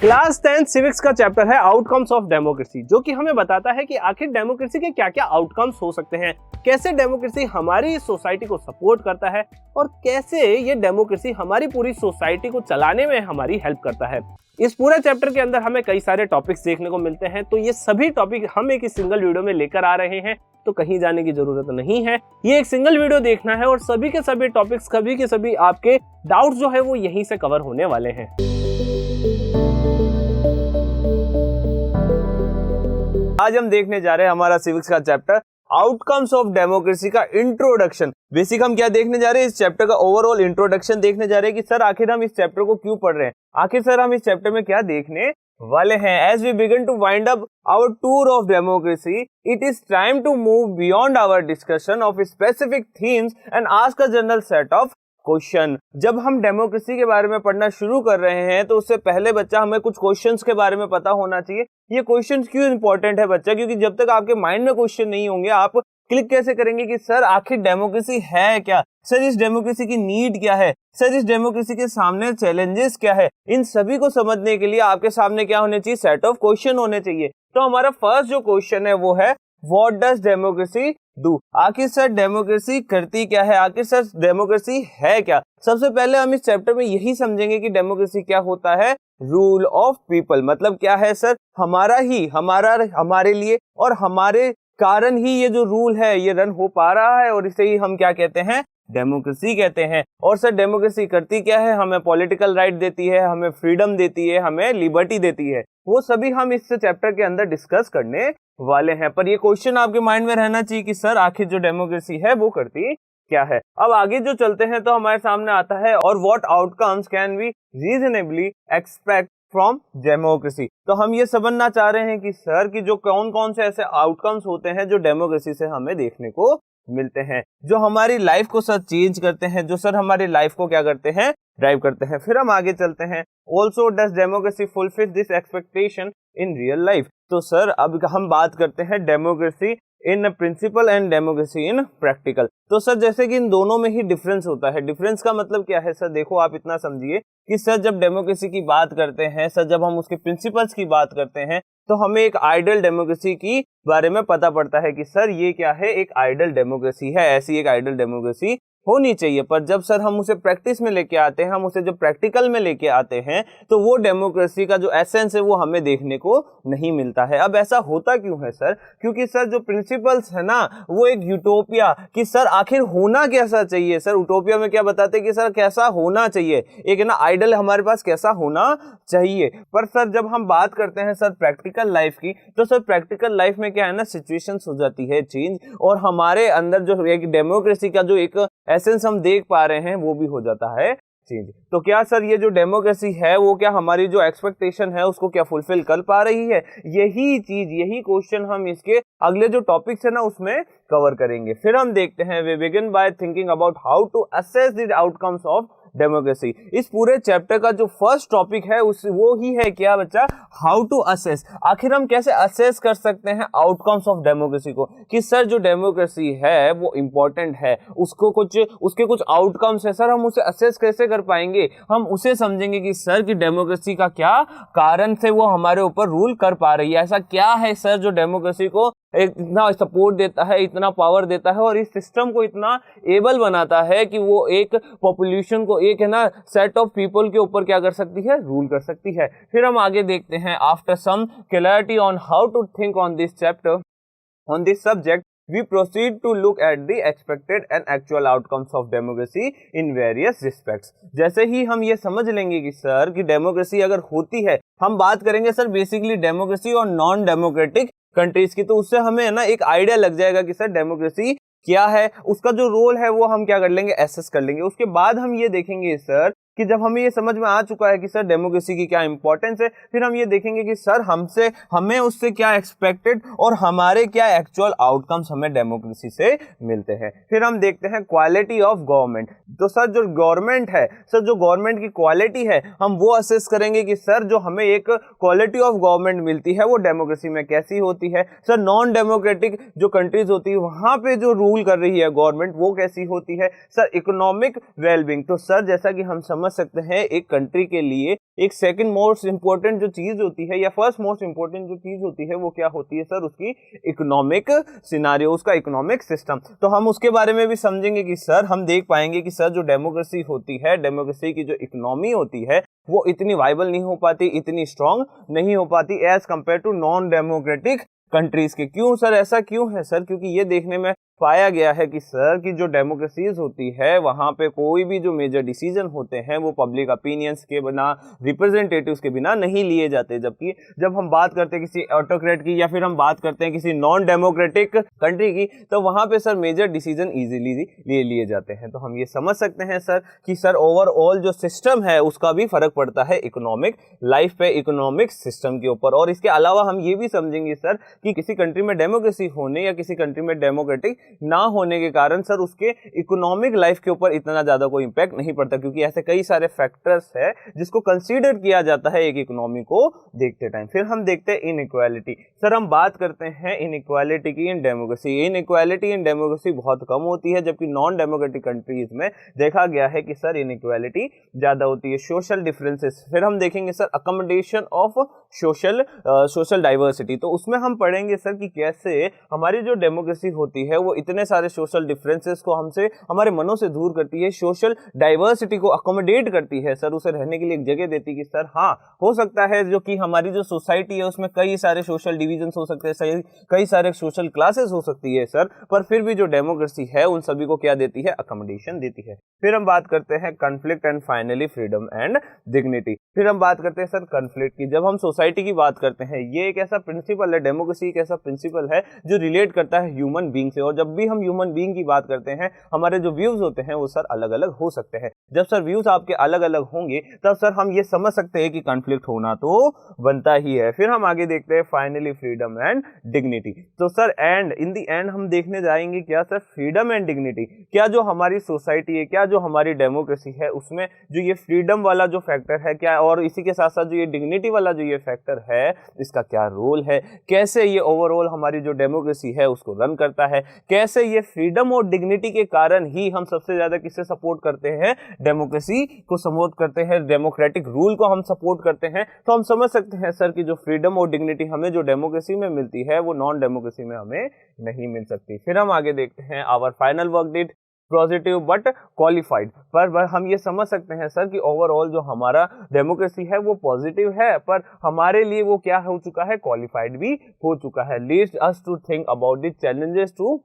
Class 10 civics का chapter है outcomes of democracy, जो कि हमें बताता है कि आखिर डेमोक्रेसी के क्या क्या आउटकम्स हो सकते हैं, कैसे डेमोक्रेसी हमारी सोसाइटी को सपोर्ट करता है और कैसे ये डेमोक्रेसी हमारी पूरी सोसाइटी को चलाने में हमारी हेल्प करता है। इस पूरे चैप्टर के अंदर हमें कई सारे टॉपिक्स देखने को मिलते हैं, तो ये सभी टॉपिक हम एक सिंगल वीडियो में लेकर आ रहे हैं, तो कहीं जाने की जरूरत नहीं है। ये एक सिंगल वीडियो देखना है और सभी के सभी टॉपिक्स, सभी के सभी आपके डाउट्स जो है वो यहीं से कवर होने वाले हैं। आज हम देखने जा रहे हैं हमारा सिविक्स का चैप्टर आउटकम्स ऑफ डेमोक्रेसी का इंट्रोडक्शन। बेसिक हम क्या देखने जा रहे हैं, इस चैप्टर का ओवरऑल इंट्रोडक्शन देखने जा रहे हैं कि सर आखिर हम इस चैप्टर को क्यों पढ़ रहे हैं, आखिर सर हम इस चैप्टर में क्या देखने वाले हैं। As we begin to wind up our tour of democracy, it is time to move beyond our discussion of specific themes and ask a general set of question. जब हम डेमोक्रेसी के बारे में पढ़ना शुरू कर रहे हैं तो उससे पहले बच्चा हमें कुछ क्वेश्चंस के बारे में पता होना चाहिए। ये क्वेश्चंस क्यों इंपॉर्टेंट है बच्चा, क्योंकि जब तक आपके माइंड में क्वेश्चन नहीं होंगे आप क्लिक कैसे करेंगे कि सर आखिर डेमोक्रेसी है क्या, सर इस डेमोक्रेसी की नीड क्या है, सर इस डेमोक्रेसी के सामने चैलेंजेस क्या है। इन सभी को समझने के लिए आपके सामने क्या होने चाहिए, सेट ऑफ क्वेश्चन होने चाहिए। तो हमारा फर्स्ट जो क्वेश्चन है वो है व्हाट डज डेमोक्रेसी डू। आखिर सर डेमोक्रेसी करती क्या है, आखिर सर डेमोक्रेसी है क्या। सबसे पहले हम इस चैप्टर में यही समझेंगे कि डेमोक्रेसी क्या होता है, रूल ऑफ पीपल। मतलब क्या है सर, हमारे लिए और हमारे कारण ही ये जो रूल है ये रन हो पा रहा है और इसे ही हम क्या कहते हैं, डेमोक्रेसी कहते हैं। और सर डेमोक्रेसी करती क्या है, हमें पॉलिटिकल राइट देती है, हमें फ्रीडम देती है, हमें लिबर्टी देती है। वो सभी हम इस चैप्टर के अंदर डिस्कस करने वाले हैं। पर ये क्वेश्चन आपके माइंड में रहना चाहिए कि सर आखिर जो डेमोक्रेसी है वो करती क्या है। अब आगे जो चलते हैं तो हमारे सामने आता है और what outcomes can we reasonably expect from democracy. तो हम ये समझना चाह रहे हैं कि सर कि जो कौन कौन से ऐसे आउटकम्स होते हैं जो डेमोक्रेसी से हमें देखने को मिलते हैं, जो हमारी लाइफ को सर चेंज करते हैं, जो सर हमारी लाइफ को क्या करते हैं, ड्राइव करते हैं। फिर हम आगे चलते हैं, also does democracy fulfil this expectation in real life. तो सर अब हम बात करते हैं democracy in principle and democracy in practical. तो सर जैसे कि इन दोनों में ही डिफरेंस होता है। डिफरेंस का मतलब क्या है सर, देखो आप इतना समझिए कि सर जब डेमोक्रेसी की बात करते हैं, सर जब हम उसके प्रिंसिपल्स की बात करते हैं तो हमें एक आइडियल डेमोक्रेसी की बारे में पता पड़ता है कि सर ये क्या है, एक आइडियल डेमोक्रेसी है, ऐसी एक आइडियल डेमोक्रेसी होनी चाहिए। पर जब सर हम उसे प्रैक्टिस में लेके आते हैं, हम उसे जब प्रैक्टिकल में लेके आते हैं तो वो डेमोक्रेसी का जो एसेंस है वो हमें देखने को नहीं मिलता है। अब ऐसा होता क्यों है सर, क्योंकि सर जो प्रिंसिपल्स है ना वो एक यूटोपिया कि सर आखिर होना कैसा चाहिए। सर यूटोपिया में क्या बताते हैं कि सर कैसा होना चाहिए, एक है ना आइडल हमारे पास कैसा होना चाहिए। पर सर जब हम बात करते हैं सर प्रैक्टिकल लाइफ की, तो सर प्रैक्टिकल लाइफ में क्या है ना, सिचुएशंस हो जाती है चेंज और हमारे अंदर जो एक डेमोक्रेसी का जो एक एसेंस हम देख पा रहे हैं वो भी हो जाता है चेंज। तो क्या सर ये जो डेमोक्रेसी है वो क्या हमारी जो एक्सपेक्टेशन है उसको क्या फुलफिल कर पा रही है, यही चीज, यही क्वेश्चन हम इसके अगले जो टॉपिक्स है ना उसमें कवर करेंगे। फिर हम देखते हैं we begin by thinking about how to assess the outcomes of democracy. इस पूरे चैप्टर का जो फर्स्ट टॉपिक है वो ही है क्या बच्चा, हाउ टू असेस। आखिर हम कैसे असेस कर सकते हैं आउटकम्स ऑफ डेमोक्रेसी को, कि सर जो डेमोक्रेसी है वो इंपॉर्टेंट है, उसके कुछ आउटकम्स है, सर हम उसे असेस कैसे कर पाएंगे, हम उसे समझेंगे कि सर की डेमोक्रेसी का क्या कारण से वो हमारे ऊपर रूल कर पा रही है। ऐसा क्या है सर जो डेमोक्रेसी को इतना सपोर्ट देता है, इतना पावर देता है और इस सिस्टम को इतना एबल बनाता है कि वो एक पॉपुलेशन को, एक है ना सेट ऑफ पीपल के ऊपर क्या कर सकती है, रूल कर सकती है। फिर हम आगे देखते हैं after some clarity on how to think on this chapter, on this subject, we proceed to look at the expected and actual outcomes of democracy in various respects। जैसे ही हम ये समझ लेंगे कि सर कि डेमोक्रेसी अगर होती है, हम बात करेंगे सर बेसिकली डेमोक्रेसी और नॉन डेमोक्रेटिक कंट्रीज की, तो उससे हमें है ना एक आइडिया लग जाएगा कि सर डेमोक्रेसी क्या है, उसका जो रोल है वो हम क्या कर लेंगे, एसेस कर लेंगे। उसके बाद हम ये देखेंगे सर कि जब हमें ये समझ में आ चुका है कि सर डेमोक्रेसी की क्या इंपॉर्टेंस है, फिर हम ये देखेंगे कि सर हमें उससे क्या एक्सपेक्टेड और हमारे क्या एक्चुअल आउटकम्स हमें डेमोक्रेसी से मिलते हैं। फिर हम देखते हैं क्वालिटी ऑफ गवर्नमेंट। तो सर जो गवर्नमेंट है, सर जो गवर्नमेंट की क्वालिटी है हम वो असेस करेंगे कि सर जो हमें एक क्वालिटी ऑफ गवर्नमेंट मिलती है वो डेमोक्रेसी में कैसी होती है। सर नॉन डेमोक्रेटिक जो कंट्रीज होती है वहां पे जो रूल कर रही है गवर्नमेंट वो कैसी होती है। सर इकोनॉमिक वेलबींग, तो सर जैसा कि हम समझ सकते हैं एक कंट्री के लिए एक सेकंड मोस्ट इंपॉर्टेंट जो चीज होती है या फर्स्ट मोस्ट इंपॉर्टेंट जो चीज होती है वो क्या होती है सर, उसकी इकोनॉमिक सिनारियो, उसका इकोनॉमिक सिस्टम। तो हम उसके बारे में भी समझेंगे कि सर हम देख पाएंगे कि सर जो डेमोक्रेसी होती है, डेमोक्रेसी की जो इकोनॉमी होती है वो इतनी वाइबल नहीं हो पाती, इतनी स्ट्रांग नहीं हो पाती as compare to non democratic countries के। क्यों सर, ऐसा क्यों है सर? क्योंकि ये देखने में पाया गया है कि सर की जो डेमोक्रेसीज होती है वहां पे कोई भी जो मेजर डिसीजन होते हैं वो पब्लिक ओपिनियंस के बिना, रिप्रेजेंटेटिव्स के बिना नहीं लिए जाते। जबकि जब हम बात करते हैं किसी ऑटोक्रेट की या फिर हम बात करते हैं किसी नॉन डेमोक्रेटिक कंट्री की, तो वहां पे सर मेजर डिसीजन इजीली लिए जाते हैं। तो हम ये समझ सकते हैं सर कि सर ओवरऑल जो सिस्टम है उसका भी फर्क पड़ता है इकोनॉमिक लाइफ पे, इकोनॉमिक सिस्टम के ऊपर। और इसके अलावा हम ये भी समझेंगे सर कि किसी कंट्री में डेमोक्रेसी होने या किसी कंट्री में डेमोक्रेटिक ना होने के कारण सर उसके इकोनॉमिक लाइफ के ऊपर इतना ज्यादा कोई इंपैक्ट नहीं पड़ता, क्योंकि ऐसे कई सारे फैक्टर्स है जिसको कंसीडर किया जाता है एक इकोनॉमी को देखते टाइम। फिर हम देखते हैं इनइक्वालिटी। सर हम बात करते हैं इनइक्वालिटी की in democracy. Inequality in democracy बहुत कम होती है, जबकि नॉन डेमोक्रेटिक कंट्रीज में देखा गया है कि सर इनइक्वालिटी ज्यादा होती है। सोशल डिफरेंसेस, फिर हम देखेंगे sir accommodation of social diversity. तो उसमें हम पढ़ेंगे सर कि कैसे हमारी जो डेमोक्रेसी होती है वो इतने सारे सोशल डिफरेंसेस को हमसे, हमारे मनों से दूर करती है, सोशल डाइवर्सिटी को अकोमोडेट करती है सर, उसे रहने के लिए एक जगह देती है कि सर हाँ हो सकता है जो कि हमारी जो सोसाइटी है उसमें कई सारे सोशल डिविजन्स हो सकते हैं, कई सारे सोशल क्लासेस हो सकती है सर, पर फिर भी जो डेमोक्रेसी है उन सभी को क्या देती है, अकोमोडेशन देती है। फिर हम बात करते हैं conflict and finally freedom and dignity. फिर हम बात करते हैं सर कॉन्फ्लिक्ट की। जब हम सोसाइटी की बात करते हैं, ये एक ऐसा प्रिंसिपल है, डेमोक्रेसी एक ऐसा प्रिंसिपल है जो रिलेट करता है ह्यूमन बीइंग से। और जब भी हम ह्यूमन बीइंग की बात करते हैं, हमारे जो व्यूज होते हैं वो सर अलग अलग हो सकते हैं। जब सर व्यूज आपके अलग अलग होंगे तब सर हम ये समझ सकते हैं कि कॉन्फ्लिक्ट होना तो बनता ही है। फिर हम आगे देखते हैं फाइनली फ्रीडम एंड डिग्निटी। तो sir and in the and हम देखने जाएंगे क्या सर, फ्रीडम एंड डिग्निटी। क्या जो हमारी सोसाइटी है, क्या जो हमारी डेमोक्रेसी है उसमें जो ये फ्रीडम वाला जो फैक्टर है क्या, और इसी के साथ साथ जो ये डिग्निटी वाला जो ये फैक्टर है इसका क्या रोल है, कैसे ये ओवरऑल हमारी जो डेमोक्रेसी है उसको रन करता है, कैसे ये फ्रीडम और डिग्निटी के कारण ही हम सबसे ज्यादा किससे सपोर्ट करते हैं, डेमोक्रेसी को सपोर्ट करते हैं, डेमोक्रेटिक रूल को हम सपोर्ट करते हैं। तो हम समझ सकते हैं सर कि जो फ्रीडम और डिग्निटी हमें जो डेमोक्रेसी में मिलती है वो नॉन डेमोक्रेसी में हमें नहीं मिल सकती। फिर हम आगे देखते हैं our final verdict positive but qualified. पर हम ये समझ सकते हैं सर कि ओवरऑल जो हमारा डेमोक्रेसी है वो पॉजिटिव है, पर हमारे लिए वो क्या हो चुका है, क्वालिफाइड भी हो चुका है। Leads us to think about the challenges to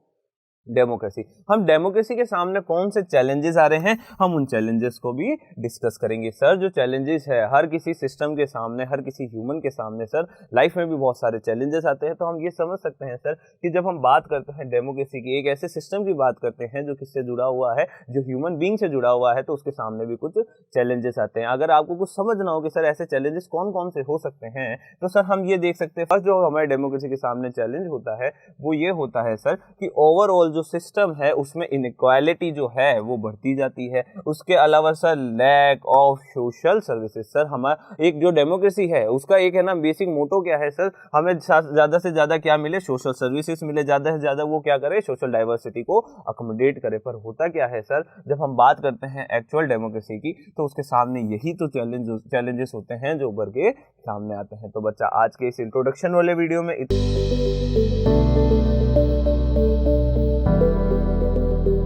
democracy. हम डेमोक्रेसी के सामने कौन से चैलेंजेस आ रहे हैं, हम उन चैलेंजेस को भी डिस्कस करेंगे। सर जो चैलेंजेस है हर किसी सिस्टम के सामने, हर किसी ह्यूमन के सामने सर लाइफ में भी बहुत सारे चैलेंजेस आते हैं। तो हम ये समझ सकते हैं सर कि जब हम बात करते हैं डेमोक्रेसी की, एक ऐसे सिस्टम की बात करते हैं जो किससे जुड़ा हुआ है, जो ह्यूमन बीइंग से जुड़ा हुआ है, तो उसके सामने भी कुछ चैलेंजेस आते हैं। अगर आपको कुछ समझना हो कि सर ऐसे चैलेंजेस कौन कौन से हो सकते हैं, तो सर हम ये देख सकते हैं फर्स्ट जो हमारे डेमोक्रेसी के सामने चैलेंज होता है वो ये होता है सर कि ओवरऑल जो सिस्टम है उसमें इनइक्वालिटी जो है वो बढ़ती जाती है। उसके अलावा sir lack of social services. Sir हमारा एक जो डेमोक्रेसी है उसका एक है ना बेसिक मोटो क्या है सर, हमें ज्यादा से ज्यादा क्या मिले, सोशल सर्विसेज मिले, ज्यादा से ज्यादा वो क्या करे, सोशल डाइवर्सिटी को अकोमोडेट करे। पर होता क्या है सर, जब हम बात करते हैं एक्चुअल डेमोक्रेसी की तो उसके सामने यही तो चैलेंजेस होते हैं जो उभर के सामने आते हैं। तो बच्चा आज के इस इंट्रोडक्शन वाले वीडियो में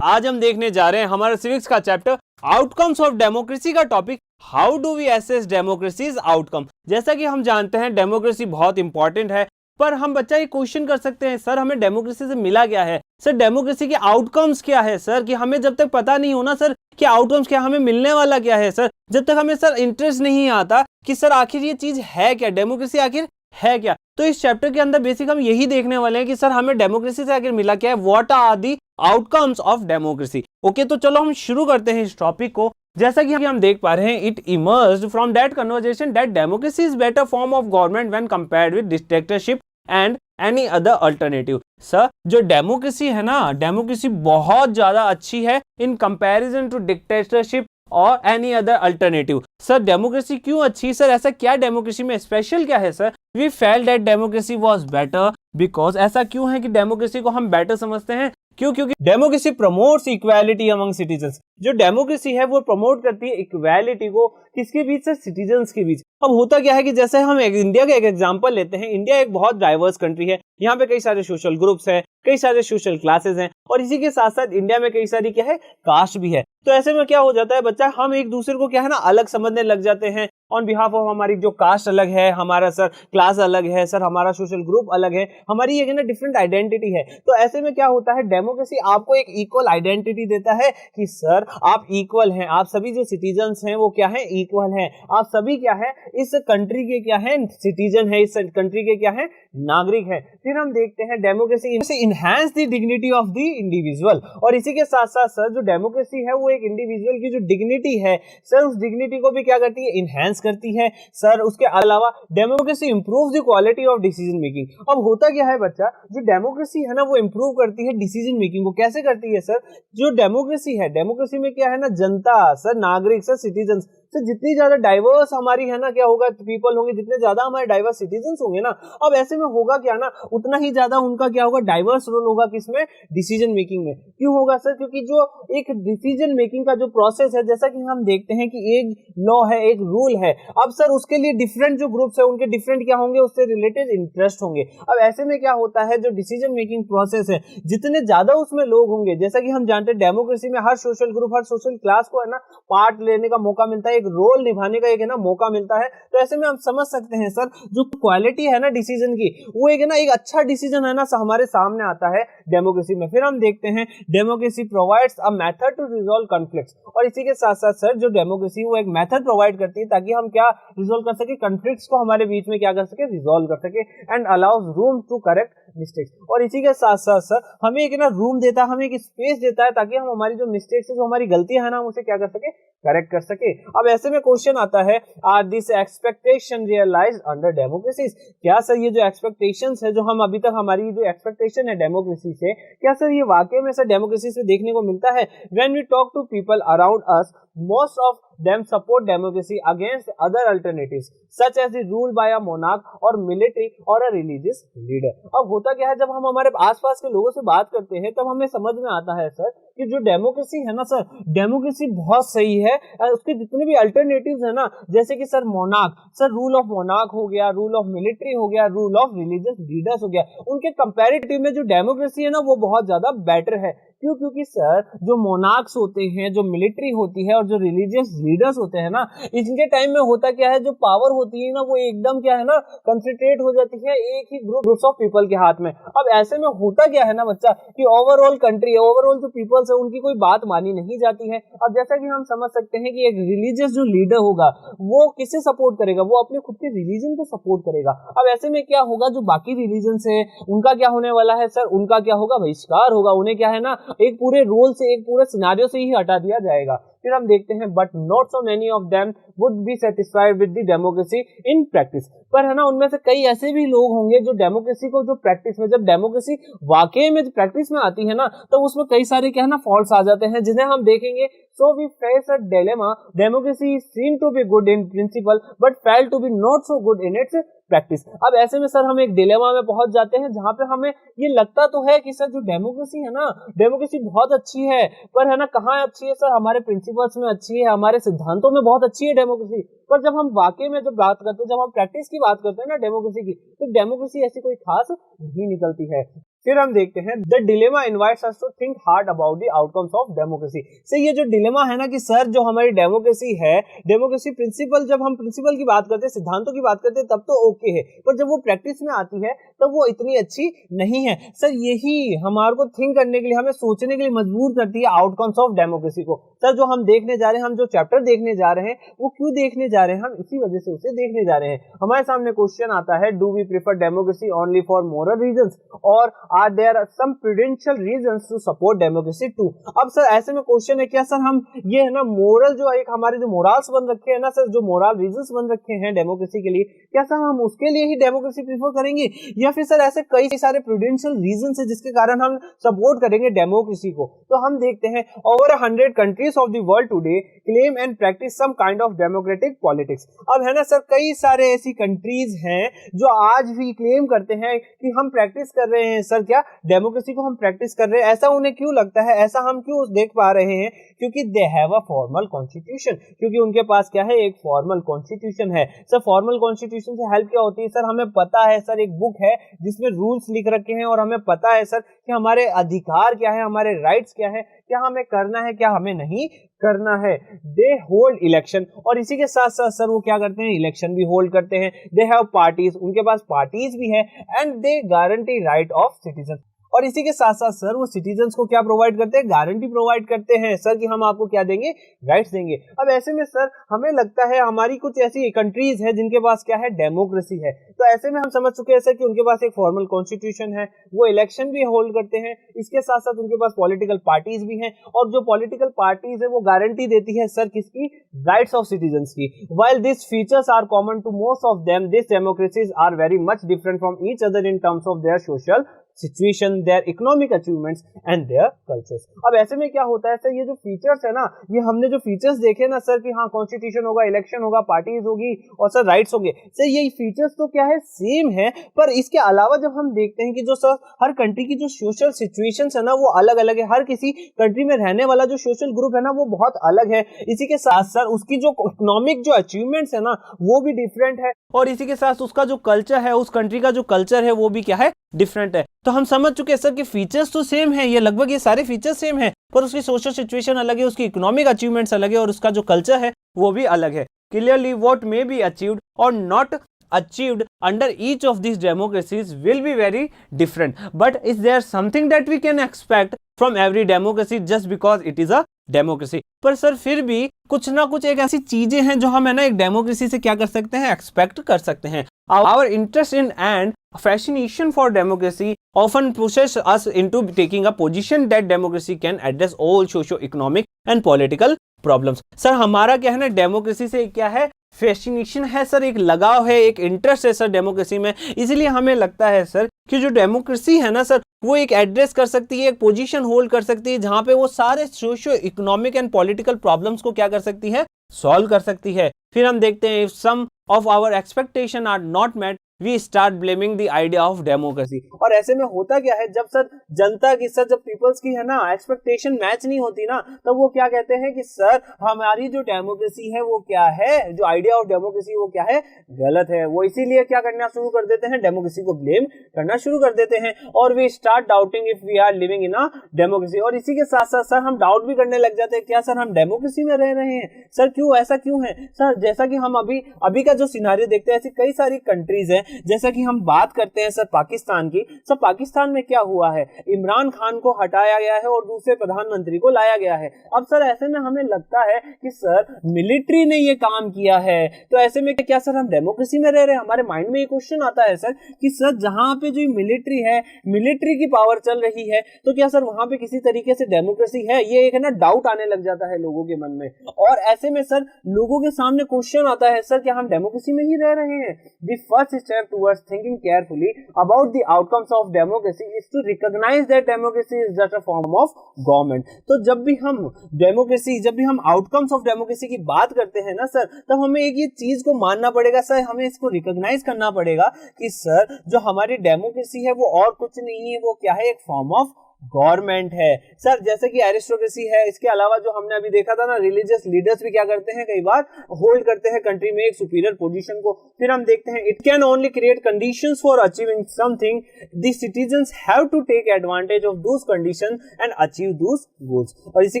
आज हम देखने जा रहे हैं हमारे सिविक्स का चैप्टर आउटकम्स ऑफ डेमोक्रेसी का topic how do we assess democracy's outcome. जैसा कि हम जानते हैं डेमोक्रेसी बहुत इंपॉर्टेंट है, पर हम बच्चा ये क्वेश्चन कर सकते हैं सर हमें डेमोक्रेसी से मिला क्या है, सर डेमोक्रेसी के आउटकम्स क्या है सर, कि हमें जब तक पता नहीं होना सर कि आउटकम्स क्या, हमें मिलने वाला क्या है सर, जब तक हमें सर इंटरेस्ट नहीं आता कि सर आखिर ये चीज है क्या, डेमोक्रेसी आखिर है क्या। तो इस चैप्टर के अंदर बेसिक हम यही देखने वाले हैं कि सर हमें डेमोक्रेसी से आखिर मिला क्या है, what are the outcomes of democracy. Okay, तो चलो हम शुरू करते हैं इस टॉपिक को। जैसा कि हम देख पा रहे हैं, it emerged from that conversation that democracy is better form of government when compared with dictatorship and any other alternative. Sir जो डेमोक्रेसी है ना, डेमोक्रेसी बहुत ज्यादा अच्छी है इन कंपैरिजन टू डिक्टेटरशिप और any other alternative. Sir democracy क्यों अच्छी, सर ऐसा क्या डेमोक्रेसी में स्पेशल क्या है sir, we felt that democracy was better because, ऐसा क्यों है कि डेमोक्रेसी को हम बेटर समझते हैं, क्यों, क्योंकि democracy promotes equality among citizens. जो डेमोक्रेसी है वो प्रमोट करती है इक्वालिटी को किसके बीच से, सिटीजन्स के बीच। अब होता क्या है कि जैसे हम इंडिया का एक एग्जांपल लेते हैं, इंडिया एक बहुत डाइवर्स कंट्री है, यहाँ पे कई सारे सोशल ग्रुप्स हैं, कई सारे सोशल क्लासेस हैं, और इसी के साथ साथ इंडिया में कई सारी क्या है, कास्ट भी है। तो ऐसे में क्या हो जाता है बच्चा, हम एक दूसरे को क्या है ना अलग समझने लग जाते हैं ऑन बिहाफ ऑफ हमारी जो कास्ट अलग है, हमारा सर क्लास अलग है, सर हमारा सोशल ग्रुप अलग है, हमारी एक ना डिफरेंट आइडेंटिटी है। तो ऐसे में क्या होता है, डेमोक्रेसी आपको एक इक्वल आइडेंटिटी देता है कि सर आप इक्वल हैं, आप सभी जो सिटीजन्स हैं वो क्या है, इक्वल हैं, आप सभी क्या है इस कंट्री के क्या है, सिटीजन है, इस कंट्री के क्या है, नागरिक है। फिर हम देखते हैं democracy enhance the dignity of the individual, और इसी के साथ साथ सर जो डेमोक्रेसी है वो एक इंडिविजुअल की जो डिग्निटी है सर उस डिग्निटी को भी क्या करती है, इनहैंस करती है सर। उसके अलावा democracy improves the quality of decision making. अब होता क्या है बच्चा, जो डेमोक्रेसी है ना वो इंप्रूव करती है डिसीजन मेकिंग को। कैसे करती है सर, जो डेमोक्रेसी है, डेमोक्रेसी में क्या है ना, जनता सर, नागरिक सर, सिटीजन्स सर, जितनी ज्यादा डाइवर्स हमारी है ना क्या होगा, पीपल होंगे, जितने ज्यादा हमारे डाइवर्स सिटीजन्स होंगे ना, अब ऐसे में होगा क्या ना, उतना ही ज्यादा उनका क्या होगा, डाइवर्स रोल होगा किसमें, डिसीजन मेकिंग में। क्यों होगा सर, क्योंकि जो एक डिसीजन मेकिंग का जो प्रोसेस है, जैसा कि हम देखते हैं कि एक लॉ है, एक रूल है, अब सर उसके लिए डिफरेंट जो ग्रुप्स है उनके डिफरेंट क्या होंगे, उससे रिलेटेड इंटरेस्ट होंगे। अब ऐसे में क्या होता है, जो डिसीजन मेकिंग प्रोसेस है, जितने ज्यादा उसमें लोग होंगे, जैसा कि हम जानते हैं डेमोक्रेसी में हर सोशल ग्रुप, हर सोशल क्लास को है ना पार्ट लेने का मौका मिलता है, एक रोल निभाने का एक है ना मौका मिलता है। तो ऐसे में हम समझ सकते हैं सर, जो क्वालिटी है ना डिसीजन की, वो एक है ना एक अच्छा डिसीजन है ना हमारे सामने आता है डेमोक्रेसी में। फिर हम देखते हैं democracy provides a method to resolve conflicts, और इसी के साथ साथ सर जो डेमोक्रेसी वो एक मेथड प्रोवाइड करती है ताकि हम क्या रिजॉल्व कर सके, कॉन्फ्लिक्ट्स को हमारे बीच में क्या कर सके, रिजॉल्व कर सके, and allows room to correct mistakes. और इसी के साथ साथ सर हमें एक ना रूम देता है, हमें एक स्पेस देता है ताकि हम हमारी जो मिस्टेक्स है, जो हमारी गलतियां है ना, हम उसे क्या कर सके, करेक्ट कर सके। अब ऐसे में क्वेश्चन आता है, are this expectation realized under democracy, क्या सर ये जो एक्सपेक्टेशंस है, जो हम अभी तक हमारी जो एक्सपेक्टेशन है डेमोक्रेसी से, क्या सर ये वाकई में सर डेमोक्रेसी से देखने को मिलता है। When we talk to people around us, most of them support democracy against other alternatives such as the rule by a monarch or military or a religious leader। अब होता क्या है, जब हम हमारे आसपास के लोगों से बात करते हैं तब हमें समझ में आता है सर कि जो डेमोक्रेसी है ना सर, डेमोक्रेसी बहुत सही है, उसके जितने भी अल्टरनेटिव्स है ना, जैसे कि sir monarch, sir rule of monarch हो गया, रूल ऑफ मिलिट्री हो गया, रूल ऑफ रिलीजियस लीडर्स हो गया, उनके कंपैरेटिव में जो डेमोक्रेसी है ना वो बहुत ज्यादा बेटर है। क्यों, क्योंकि सर जो मोनार्क्स होते हैं, जो मिलिट्री होती है और जो रिलीजियस लीडर्स होते हैं ना, इनके टाइम में होता क्या है, जो पावर होती है ना वो एकदम क्या है ना कंसंट्रेट हो जाती है एक ही ग्रुप्स ऑफ पीपल के हाथ में। अब ऐसे में होता क्या है ना बच्चा, कि ओवरऑल कंट्री, ओवरऑल जो पीपल्स है उनकी कोई बात मानी नहीं जाती है। अब जैसा कि हम समझ सकते हैं कि एक रिलीजियस जो लीडर होगा वो किसे सपोर्ट करेगा, वो अपने खुद के रिलीजन को सपोर्ट करेगा। अब ऐसे में क्या होगा, जो बाकी रिलीजन है उनका क्या होने वाला है सर, उनका क्या होगा, बहिष्कार होगा, उन्हें क्या है ना एक पूरे रोल से, एक पूरे सिनारियो से ही हटा दिया जाएगा। फिर हम देखते हैं, but not so many of them would be satisfied with the democracy in practice, पर है ना उनमें से कई ऐसे भी लोग होंगे जो डेमोक्रेसी को जो प्रैक्टिस में, जब डेमोक्रेसी वाकई में प्रैक्टिस में आती है ना, तो उसमें कई सारे क्या है ना फॉल्ट्स आ जाते हैं जिन्हें हम देखेंगे। So we face a dilemma, democracy seem to be good in principle but fail to be not so good in its practice. अब ऐसे में सर हम एक डिलेमा में पहुंच जाते हैं जहां पे हमें ये लगता तो है कि सर जो डेमोक्रेसी है ना, डेमोक्रेसी बहुत अच्छी है, पर है ना कहाँ अच्छी है सर, हमारे प्रिंसिपल्स में अच्छी है, हमारे सिद्धांतों में बहुत अच्छी है डेमोक्रेसी, पर जब हम वाकई में जब बात करते हैं, जब हम प्रैक्टिस की बात करते हैं ना डेमोक्रेसी की, तो डेमोक्रेसी ऐसी कोई खास नहीं निकलती है। फिर हम देखते हैं, the dilemma invites us to think hard about the outcomes of democracy. से ये जो डिलेमा है ना कि सर जो हमारी डेमोक्रेसी है, डेमोक्रेसी प्रिंसिपल, जब हम प्रिंसिपल की बात करते हैं, सिद्धांतों की बात करते हैं तब तो ओके है, पर जब वो प्रैक्टिस में आती है तब वो इतनी अच्छी नहीं है। सर यही हमारे को थिंक करने के लिए, हमें सोचने के लिए मजबूर करती है आउटकम्स ऑफ डेमोक्रेसी को। सर जो हम देखने जा रहे हैं, हम जो चैप्टर देखने जा रहे हैं, वो क्यों देखने जा रहे हैं, हम इसी वजह से उसे देखने जा रहे हैं। हमारे सामने क्वेश्चन आता है, do we prefer democracy only for moral reasons और are there some prudential reasons to support democracy too. अब सर ऐसे में क्वेश्चन है, क्या सर हम ये है ना मोरल जो एक हमारे जो मोरल्स बन रखे हैं ना सर, जो मोरल रीजंस बन रखे हैं डेमोक्रेसी के लिए, क्या सर हम उसके लिए ही डेमोक्रेसी प्रेफर करेंगे, या फिर सर ऐसे कई सारे प्रूडेंशियल रीजंस है जिसके कारण हम सपोर्ट करेंगे डेमोक्रेसी को। तो हम देखते हैं, over 100 countries of the world today claim and practice some kind of democratic politics. अब है ना सर कई सारे ऐसी कंट्रीज हैं जो आज भी क्लेम करते हैं कि हम प्रैक्टिस कर रहे हैं सर क्या डेमोक्रेसी को हम प्रैक्टिस कर रहे हैं। ऐसा उन्हें क्यों लगता है, ऐसा हम क्यों देख पा रहे हैं, क्योंकि they have a formal constitution, क्योंकि उनके पास क्या है, एक फॉर्मल कॉन्स्टिट्यूशन है। सर फॉर्मल कॉन्स्टिट्यूशन से हेल्प क्या होती है, सर हमें पता है सर एक बुक है जिसमें रूल्स लिख रखे हैं और हमें पता है सर कि हमारे अधिकार क्या है, हमारे राइट्स क्या है, क्या हमें करना है, क्या हमें नहीं करना है। दे होल्ड इलेक्शन, और इसी के साथ साथ सर वो क्या करते हैं, इलेक्शन भी होल्ड करते हैं। दे हैव पार्टीज, उनके पास पार्टीज भी है। And they guarantee right of citizen, और इसी के साथ साथ सर वो सिटीजन्स को क्या प्रोवाइड करते हैं, गारंटी प्रोवाइड करते हैं सर कि हम आपको क्या देंगे, राइट्स देंगे। अब ऐसे में सर हमें लगता है हमारी कुछ ऐसी कंट्रीज है जिनके पास क्या है, डेमोक्रेसी है, तो ऐसे में हम समझ चुके हैं सर कि उनके पास एक फॉर्मल कॉन्स्टिट्यूशन है, वो इलेक्शन भी होल्ड करते हैं, इसके साथ साथ उनके पास पॉलिटिकल पार्टीज भी हैं, और जो पॉलिटिकल पार्टीज है वो गारंटी देती है सर किसकी, राइट्स ऑफ सिटीजन्स की। While this features are common to most of them, this democracies are very much different from each other in terms of their social situation, their economic achievements and their cultures. अब ऐसे में क्या होता है sir, ये जो features है ना, ये हमने जो फीचर्स देखे ना सर कि हाँ कॉन्स्टिट्यूशन होगा, इलेक्शन होगा, पार्टीज होगी और सर राइट्स होंगे, सर ये फीचर्स तो क्या है, सेम है, पर इसके अलावा जब हम देखते हैं कि जो सर हर कंट्री की जो सोशल सिचुएशंस है ना वो अलग अलग है, हर किसी कंट्री में रहने वाला जो सोशल ग्रुप है ना वो बहुत अलग है। इसी के साथ सर उसकी जो इकोनॉमिक जो अचीवमेंट्स है ना वो भी डिफरेंट है, और इसी के साथ उसका जो कल्चर है, उस कंट्री का जो कल्चर है वो भी क्या है, डिफरेंट है। तो हम समझ चुके हैं सर कि फीचर्स तो सेम है, ये लगभग ये सारे फीचर्स सेम है, पर उसकी सोशल सिचुएशन अलग है, उसकी इकोनॉमिक अचीवमेंट्स अलग है, और उसका जो कल्चर है वो भी अलग है। Clearly what may be achieved और not achieved under each of these democracies will be very different, but is there something that we can expect from every democracy just because it is a democracy? पर sir फिर भी कुछ ना कुछ एक ऐसी चीजें हैं जो हम है ना एक डेमोक्रेसी से क्या कर सकते हैं, एक्सपेक्ट कर सकते हैं। our interest in and fascination for democracy often pushes us into taking a position that democracy can address all socio-economic and political problems। Sir हमारा क्या है ना, डेमोक्रेसी से क्या है, फैसिनेशन है सर, एक लगाव है, एक इंटरेस्ट है सर डेमोक्रेसी में, इसलिए हमें लगता है सर कि जो डेमोक्रेसी है ना सर वो एक एड्रेस कर सकती है, एक पोजीशन होल्ड कर सकती है, जहां पे वो सारे socio economic and political problems को क्या कर सकती है, सॉल्व कर सकती है। फिर हम देखते हैं if some of our expectation are not met we start blaming the idea of democracy. और ऐसे में होता क्या है, जब सर जनता की सर जब पीपल्स की है ना एक्सपेक्टेशन मैच नहीं होती ना, तो वो क्या कहते हैं कि सर हमारी जो डेमोक्रेसी है वो क्या है, जो आइडिया ऑफ डेमोक्रेसी वो क्या है, गलत है। वो इसीलिए क्या करना शुरू कर देते हैं, डेमोक्रेसी को ब्लेम करना शुरू कर देते हैं, और we start doubting if we are living in a democracy. और इसी के साथ साथ सर हम डाउट भी करने लग जाते हैं, क्या सर हम डेमोक्रेसी में रह रहे हैं, सर क्यों, ऐसा क्यों है सर। जैसा कि हम अभी का जो सिनारियो देखते हैं, ऐसी कई सारी कंट्रीज है, जैसा कि हम बात करते हैं सर पाकिस्तान की। सर पाकिस्तान में क्या हुआ है, इमरान खान को हटाया गया है और दूसरे प्रधानमंत्री को लाया गया है। अब सर ऐसे में हमें लगता है कि सर मिलिट्री ने ये काम किया है, तो ऐसे में क्या सर हम डेमोक्रेसी में रह रहे हैं। हमारे माइंड में ये क्वेश्चन आता है सर कि सर जहां पे जो मिलिट्री है, मिलिट्री की पावर चल रही है, तो क्या सर वहां पे किसी तरीके से डेमोक्रेसी है, ये एक है ना डाउट आने लग जाता है लोगों के मन में। और ऐसे में सर लोगों के सामने क्वेश्चन आता है सर क्या हम डेमोक्रेसी में ही रह रहे हैं। The first step towards thinking carefully about the outcomes of democracy is to recognize that democracy is just a form of government। तो जब भी हम आउटकम्स ऑफ डेमोक्रेसी की बात करते हैं ना सर, तब हमें एक ये चीज को मानना पड़ेगा सर, हमें इसको रिकॉग्नाइज करना पड़ेगा कि सर जो हमारी डेमोक्रेसी है वो और कुछ नहीं है, वो क्या है, एक फॉर्म ऑफ गवर्नमेंट है सर। जैसे कि एरिस्टोक्रेसी है, इसके अलावा जो हमने अभी देखा था ना, रिलीजियस लीडर्स भी क्या करते हैं, कई बार होल्ड करते हैं कंट्री में एक सुपीरियर पोजीशन को। फिर हम देखते हैं it can only create conditions for achieving something, the citizens have to take advantage of those condition and achieve those goals. और इसी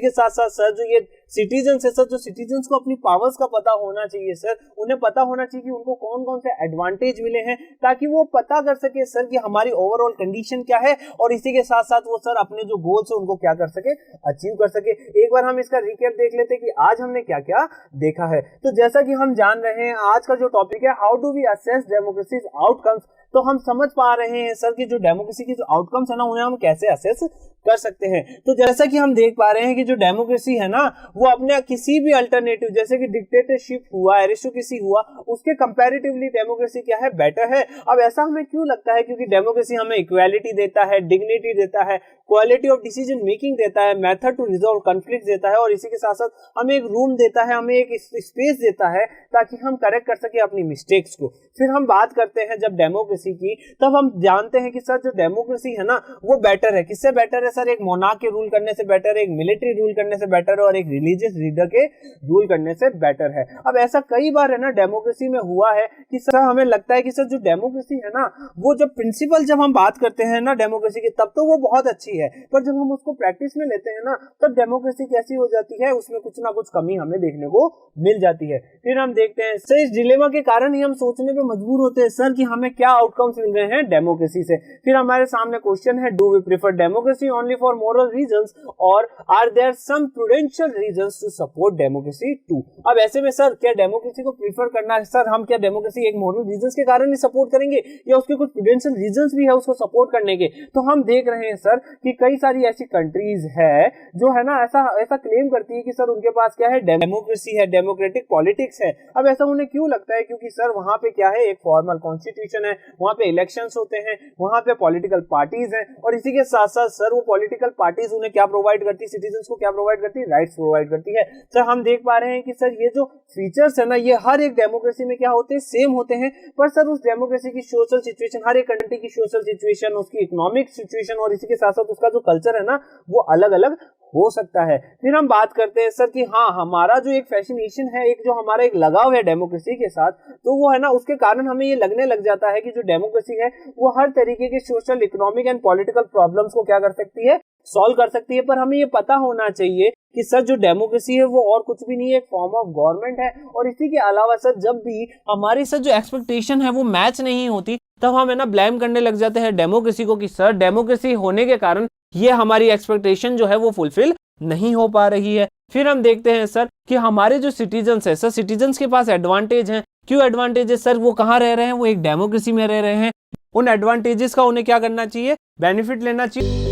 के साथ साथ सर जो ये सिटीजंस है सर, जो सिटीजंस को अपनी पावर्स का पता होना चाहिए सर, उन्हें पता होना चाहिए कि उनको कौन कौन से एडवांटेज मिले हैं, ताकि वो पता कर सके सर कि हमारी ओवरऑल कंडीशन क्या है, और इसी के साथ साथ वो सर अपने जो गोल्स है उनको क्या कर सके, अचीव कर सके। एक बार हम इसका रिकैप देख लेते हैं कि आज हमने क्या क्या देखा है। तो जैसा कि हम जान रहे हैं आज का जो टॉपिक है, how do we assess democracy outcomes. तो हम समझ पा रहे हैं सर कि जो डेमोक्रेसी की जो आउटकम्स है ना, उन्हें हम कैसे असेस कर सकते हैं। तो जैसा कि हम देख पा रहे हैं कि जो डेमोक्रेसी है ना, वो अपने किसी भी अल्टरनेटिव जैसे कि डिक्टेटरशिप हुआ, एरिस्टोक्रेसी हुआ, उसके कंपैरेटिवली डेमोक्रेसी क्या है, बेटर है। अब ऐसा हमें क्यों लगता है? क्योंकि डेमोक्रेसी हमें इक्वालिटी देता है, डिग्निटी देता है, क्वालिटी ऑफ डिसीजन मेकिंग देता है, मेथड टू रिजॉल्व कॉन्फ्लिक्ट देता है, और इसी के साथ साथ हमें एक रूम देता है, हमें एक स्पेस देता है ताकि हम करेक्ट कर सके अपनी मिस्टेक्स को। फिर हम बात करते हैं जब डेमोक्रेसी की, तब हम जानते हैं कि सर जो डेमोक्रेसी है ना, वो बेटर है। किससे बेटर है सर? एक मोनार्क के रूल करने से बेटर है, एक मिलिट्री रूल करने से बेटर है, और एक रिलीजियस लीडर के रूल करने से बेटर है। अब ऐसा कई बार है ना डेमोक्रेसी में हुआ है कि सर हमें लगता है कि सर जो डेमोक्रेसी है ना, वो जब प्रिंसिपल जब हम बात करते हैं ना डेमोक्रेसी की, तब तो वो बहुत अच्छी है, पर जब हम उसको प्रैक्टिस में लेते हैं ना, तब डेमोक्रेसी कैसी हो जाती है, उसमें कुछ ना कुछ कमी हमें देखने को मिल जाती है। फिर हम देखते हैं सर इस डिलेमा के कारण ही हम सोचने पे मजबूर होते हैं सर कि हमें क्या आउटकम्स मिल रहे हैं डेमोक्रेसी से। फिर हमारे सामने क्वेश्चन है, do we prefer democracy only for moral reasons और are there some prudential reasons to support democracy too? अब ऐसे में सर क्या डेमोक्रेसी को प्रीफर करना है सर, हम क्या डेमोक्रेसी एक मॉरल रीजंस के कारण ही सपोर्ट करेंगे या उसके कुछ प्रूडेंशियल रीजंस भी है उसको सपोर्ट करने के? तो हम देख रहे हैं सर कि कई सारी ऐसी कंट्रीज है जो है ना ऐसा क्लेम करती है कि सर उनके पास क्या है, डेमोक्रेसी है, डेमोक्रेटिक पॉलिटिक्स है। अब ऐसा उन्हें क्यों लगता है? क्योंकि सर वहां पे क्या है, एक फॉर्मल कॉन्स्टिट्यूशन है, वहां पे इलेक्शंस होते हैं, वहां पे पॉलिटिकल पार्टीज हैं, और इसी के साथ साथ सर वो पॉलिटिकल पार्टीज उन्हें क्या प्रोवाइड करती है, सिटीजंस को क्या प्रोवाइड करती है, राइट्स प्रोवाइड करती है। सर हम देख पा रहे हैं कि सर ये जो फीचर्स है ना, ये हर एक डेमोक्रेसी में क्या होते हैं, सेम होते हैं, पर सर उस डेमोक्रेसी की सोशल सिचुएशन, हर एक कंट्री की सोशल सिचुएशन, उसकी इकोनॉमिक सिचुएशन और इसी के साथ साथ उसका जो कल्चर है ना, वो अलग अलग हो सकता है। फिर हम बात करते हैं सर कि हाँ, हमारा जो एक फैसिनेशन है, एक जो हमारा एक लगाव है डेमोक्रेसी के साथ, तो वो है ना उसके कारण हमें ये लगने लग जाता है कि जो डेमोक्रेसी है वो हर तरीके के social, economic and political problems को क्या कर सकती है, सॉल्व कर सकती है। पर हमें ये पता होना चाहिए कि सर जो डेमोक्रेसी है वो और कुछ भी नहीं है, एक फॉर्म ऑफ गवर्नमेंट है। और इसी के अलावा सर जब भी हमारी सर जो एक्सपेक्टेशन है वो मैच नहीं होती, तब हम है ना ब्लेम करने लग जाते हैं डेमोक्रेसी को कि सर डेमोक्रेसी होने के कारण ये हमारी एक्सपेक्टेशन जो है वो फुलफिल नहीं हो पा रही है। फिर हम देखते हैं सर कि हमारे जो सिटीजन्स है सर, सिटीजन्स के पास एडवांटेज हैं। क्यों एडवांटेज है सर? वो कहाँ रह रहे हैं, वो एक डेमोक्रेसी में रह रहे हैं। उन एडवांटेजेस का उन्हें क्या करना चाहिए, बेनिफिट लेना चाहिए।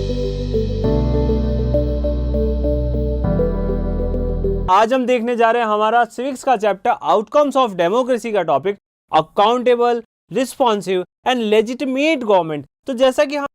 आज हम देखने जा रहे हैं हमारा सिविक्स का चैप्टर आउटकम्स ऑफ डेमोक्रेसी का topic, accountable, responsive and legitimate government. तो जैसा कि हम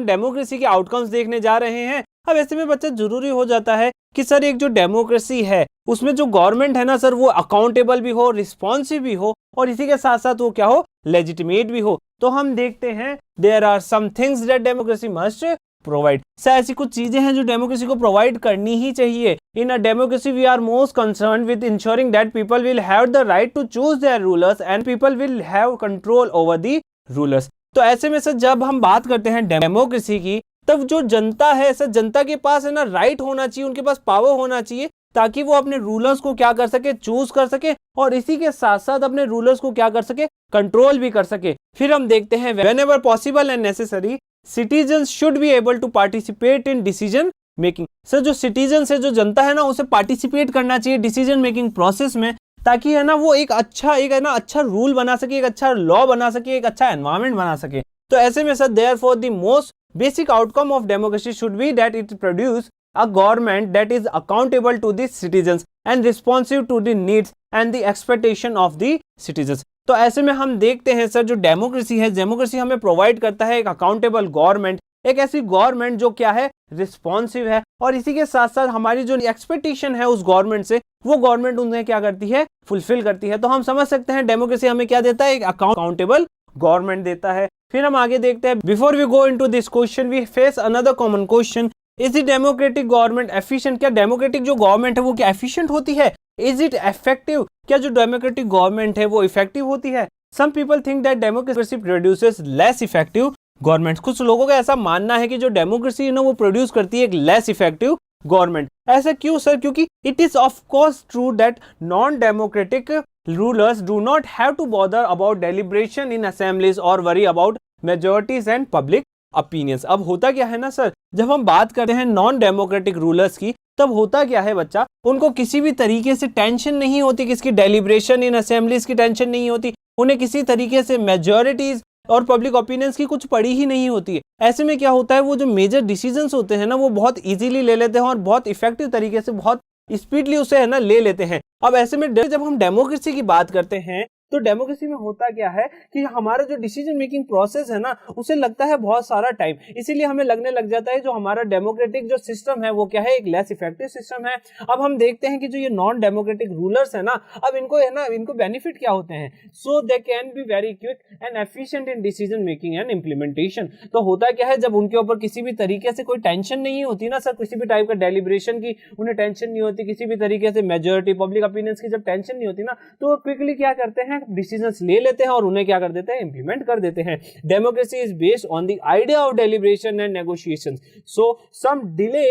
डेमोक्रेसी के आउटकम्स देखने जा रहे हैं। अब ऐसे में बच्चा जरूरी हो जाता है कि सर एक जो डेमोक्रेसी है उसमें जो गवर्नमेंट है ना सर, वो अकाउंटेबल भी हो, रिस्पॉन्सिव भी हो, और इसी के साथ साथ वो क्या हो, लेजिटिमेट भी हो। तो हम देखते हैं there are some things that democracy must provide. Sir ऐसी कुछ चीजें हैं जो डेमोक्रेसी को प्रोवाइड करनी ही चाहिए। In a democracy we are most concern with ensuring that people will have the right to choose their rulers and people will have control over the rulers. तो ऐसे में सर जब हम बात करते हैं डेमोक्रेसी की, तब जो जनता है सर, जनता के पास है ना राइट होना चाहिए, उनके पास पावर होना चाहिए, ताकि वो अपने रूलर्स को क्या कर सके, चूज कर सके, और इसी के साथ साथ अपने रूलर्स को क्या कर सके, कंट्रोल भी कर सके। फिर हम देखते हैं whenever possible and necessary citizens should be able to participate in decision making. Sir जो सिटीजंस है, जो जनता है ना, उसे पार्टिसिपेट करना चाहिए डिसीजन मेकिंग प्रोसेस में, ताकि है ना वो एक अच्छा रूल बना सके, एक अच्छा लॉ बना सके, एक अच्छा एनवायरनमेंट बना सके। तो ऐसे में sir therefore the most basic outcome of democracy should be that it produce a government that is accountable to the citizens and responsive to the needs and the expectation of the citizens। तो ऐसे में हम देखते हैं sir जो democracy है, democracy हमें provide करता है एक अकाउंटेबल गवर्नमेंट, एक ऐसी गवर्नमेंट जो क्या है, रिस्पॉन्सिव है, और इसी के साथ साथ हमारी जो एक्सपेक्टेशन है उस गवर्नमेंट से, वो गवर्नमेंट उन्हें क्या करती है, फुलफिल करती है। तो हम समझ सकते हैं डेमोक्रेसी हमें क्या देता है, एक अकाउंटेबल गवर्नमेंट देता है। फिर हम आगे देखते हैं, before we go into this question we face another common question, is the democratic government efficient? क्या डेमोक्रेटिक जो गवर्नमेंट है वो क्या एफिशिएंट होती है? Is it effective? क्या जो डेमोक्रेटिक गवर्नमेंट है वो इफेक्टिव होती है? Some people think that democracy produces less effective government. कुछ लोगों का ऐसा मानना है कि जो डेमोक्रेसी है ना वो प्रोड्यूस करती है एक लेस इफेक्टिव गवर्नमेंट। ऐसा क्यों सर? क्योंकि it is of course true that non democratic rulers do not have to bother about deliberation in assemblies or worry about majorities and public opinions। अब होता क्या है ना सर, जब हम बात करते हैं नॉन डेमोक्रेटिक रूलर्स की, तब होता क्या है बच्चा, उनको किसी भी तरीके से टेंशन नहीं होती, किसकी डेलिब्रेशन इन असेंबलीज की टेंशन नहीं होती, उन्हें किसी तरीके से मेजॉरिटीज और पब्लिक ओपिनियंस की कुछ पड़ी ही नहीं होती है। ऐसे में क्या होता है, वो जो मेजर डिसीजंस होते हैं ना वो बहुत इजीली ले लेते हैं और बहुत इफेक्टिव तरीके से, बहुत स्पीडली उसे है ना ले लेते हैं। अब ऐसे में जब हम डेमोक्रेसी की बात करते हैं तो डेमोक्रेसी में होता क्या है कि हमारा जो डिसीजन मेकिंग प्रोसेस है ना उसे लगता है बहुत सारा टाइम, इसीलिए हमें लगने लग जाता है जो हमारा डेमोक्रेटिक जो सिस्टम है वो क्या है, एक लेस इफेक्टिव सिस्टम है। अब हम देखते हैं कि जो ये नॉन डेमोक्रेटिक रूलर्स है ना, अब इनको है ना, इनको बेनिफिट क्या होते हैं, so they can be very quick and efficient in decision making and implementation. तो होता क्या है, जब उनके ऊपर किसी भी तरीके से कोई टेंशन नहीं होती ना सर, किसी भी टाइप का डेलिब्रेशन की उन्हें टेंशन नहीं होती, किसी भी तरीके से मेजोरिटी पब्लिक ओपिनियंस की जब टेंशन नहीं होती ना, तो वो क्विकली क्या करते हैं, डिसीजंस ले लेते हैं और उन्हें क्या कर देते हैं, इंप्लीमेंट कर देते हैं। Democracy is based on the idea of deliberation and negotiations, so some delay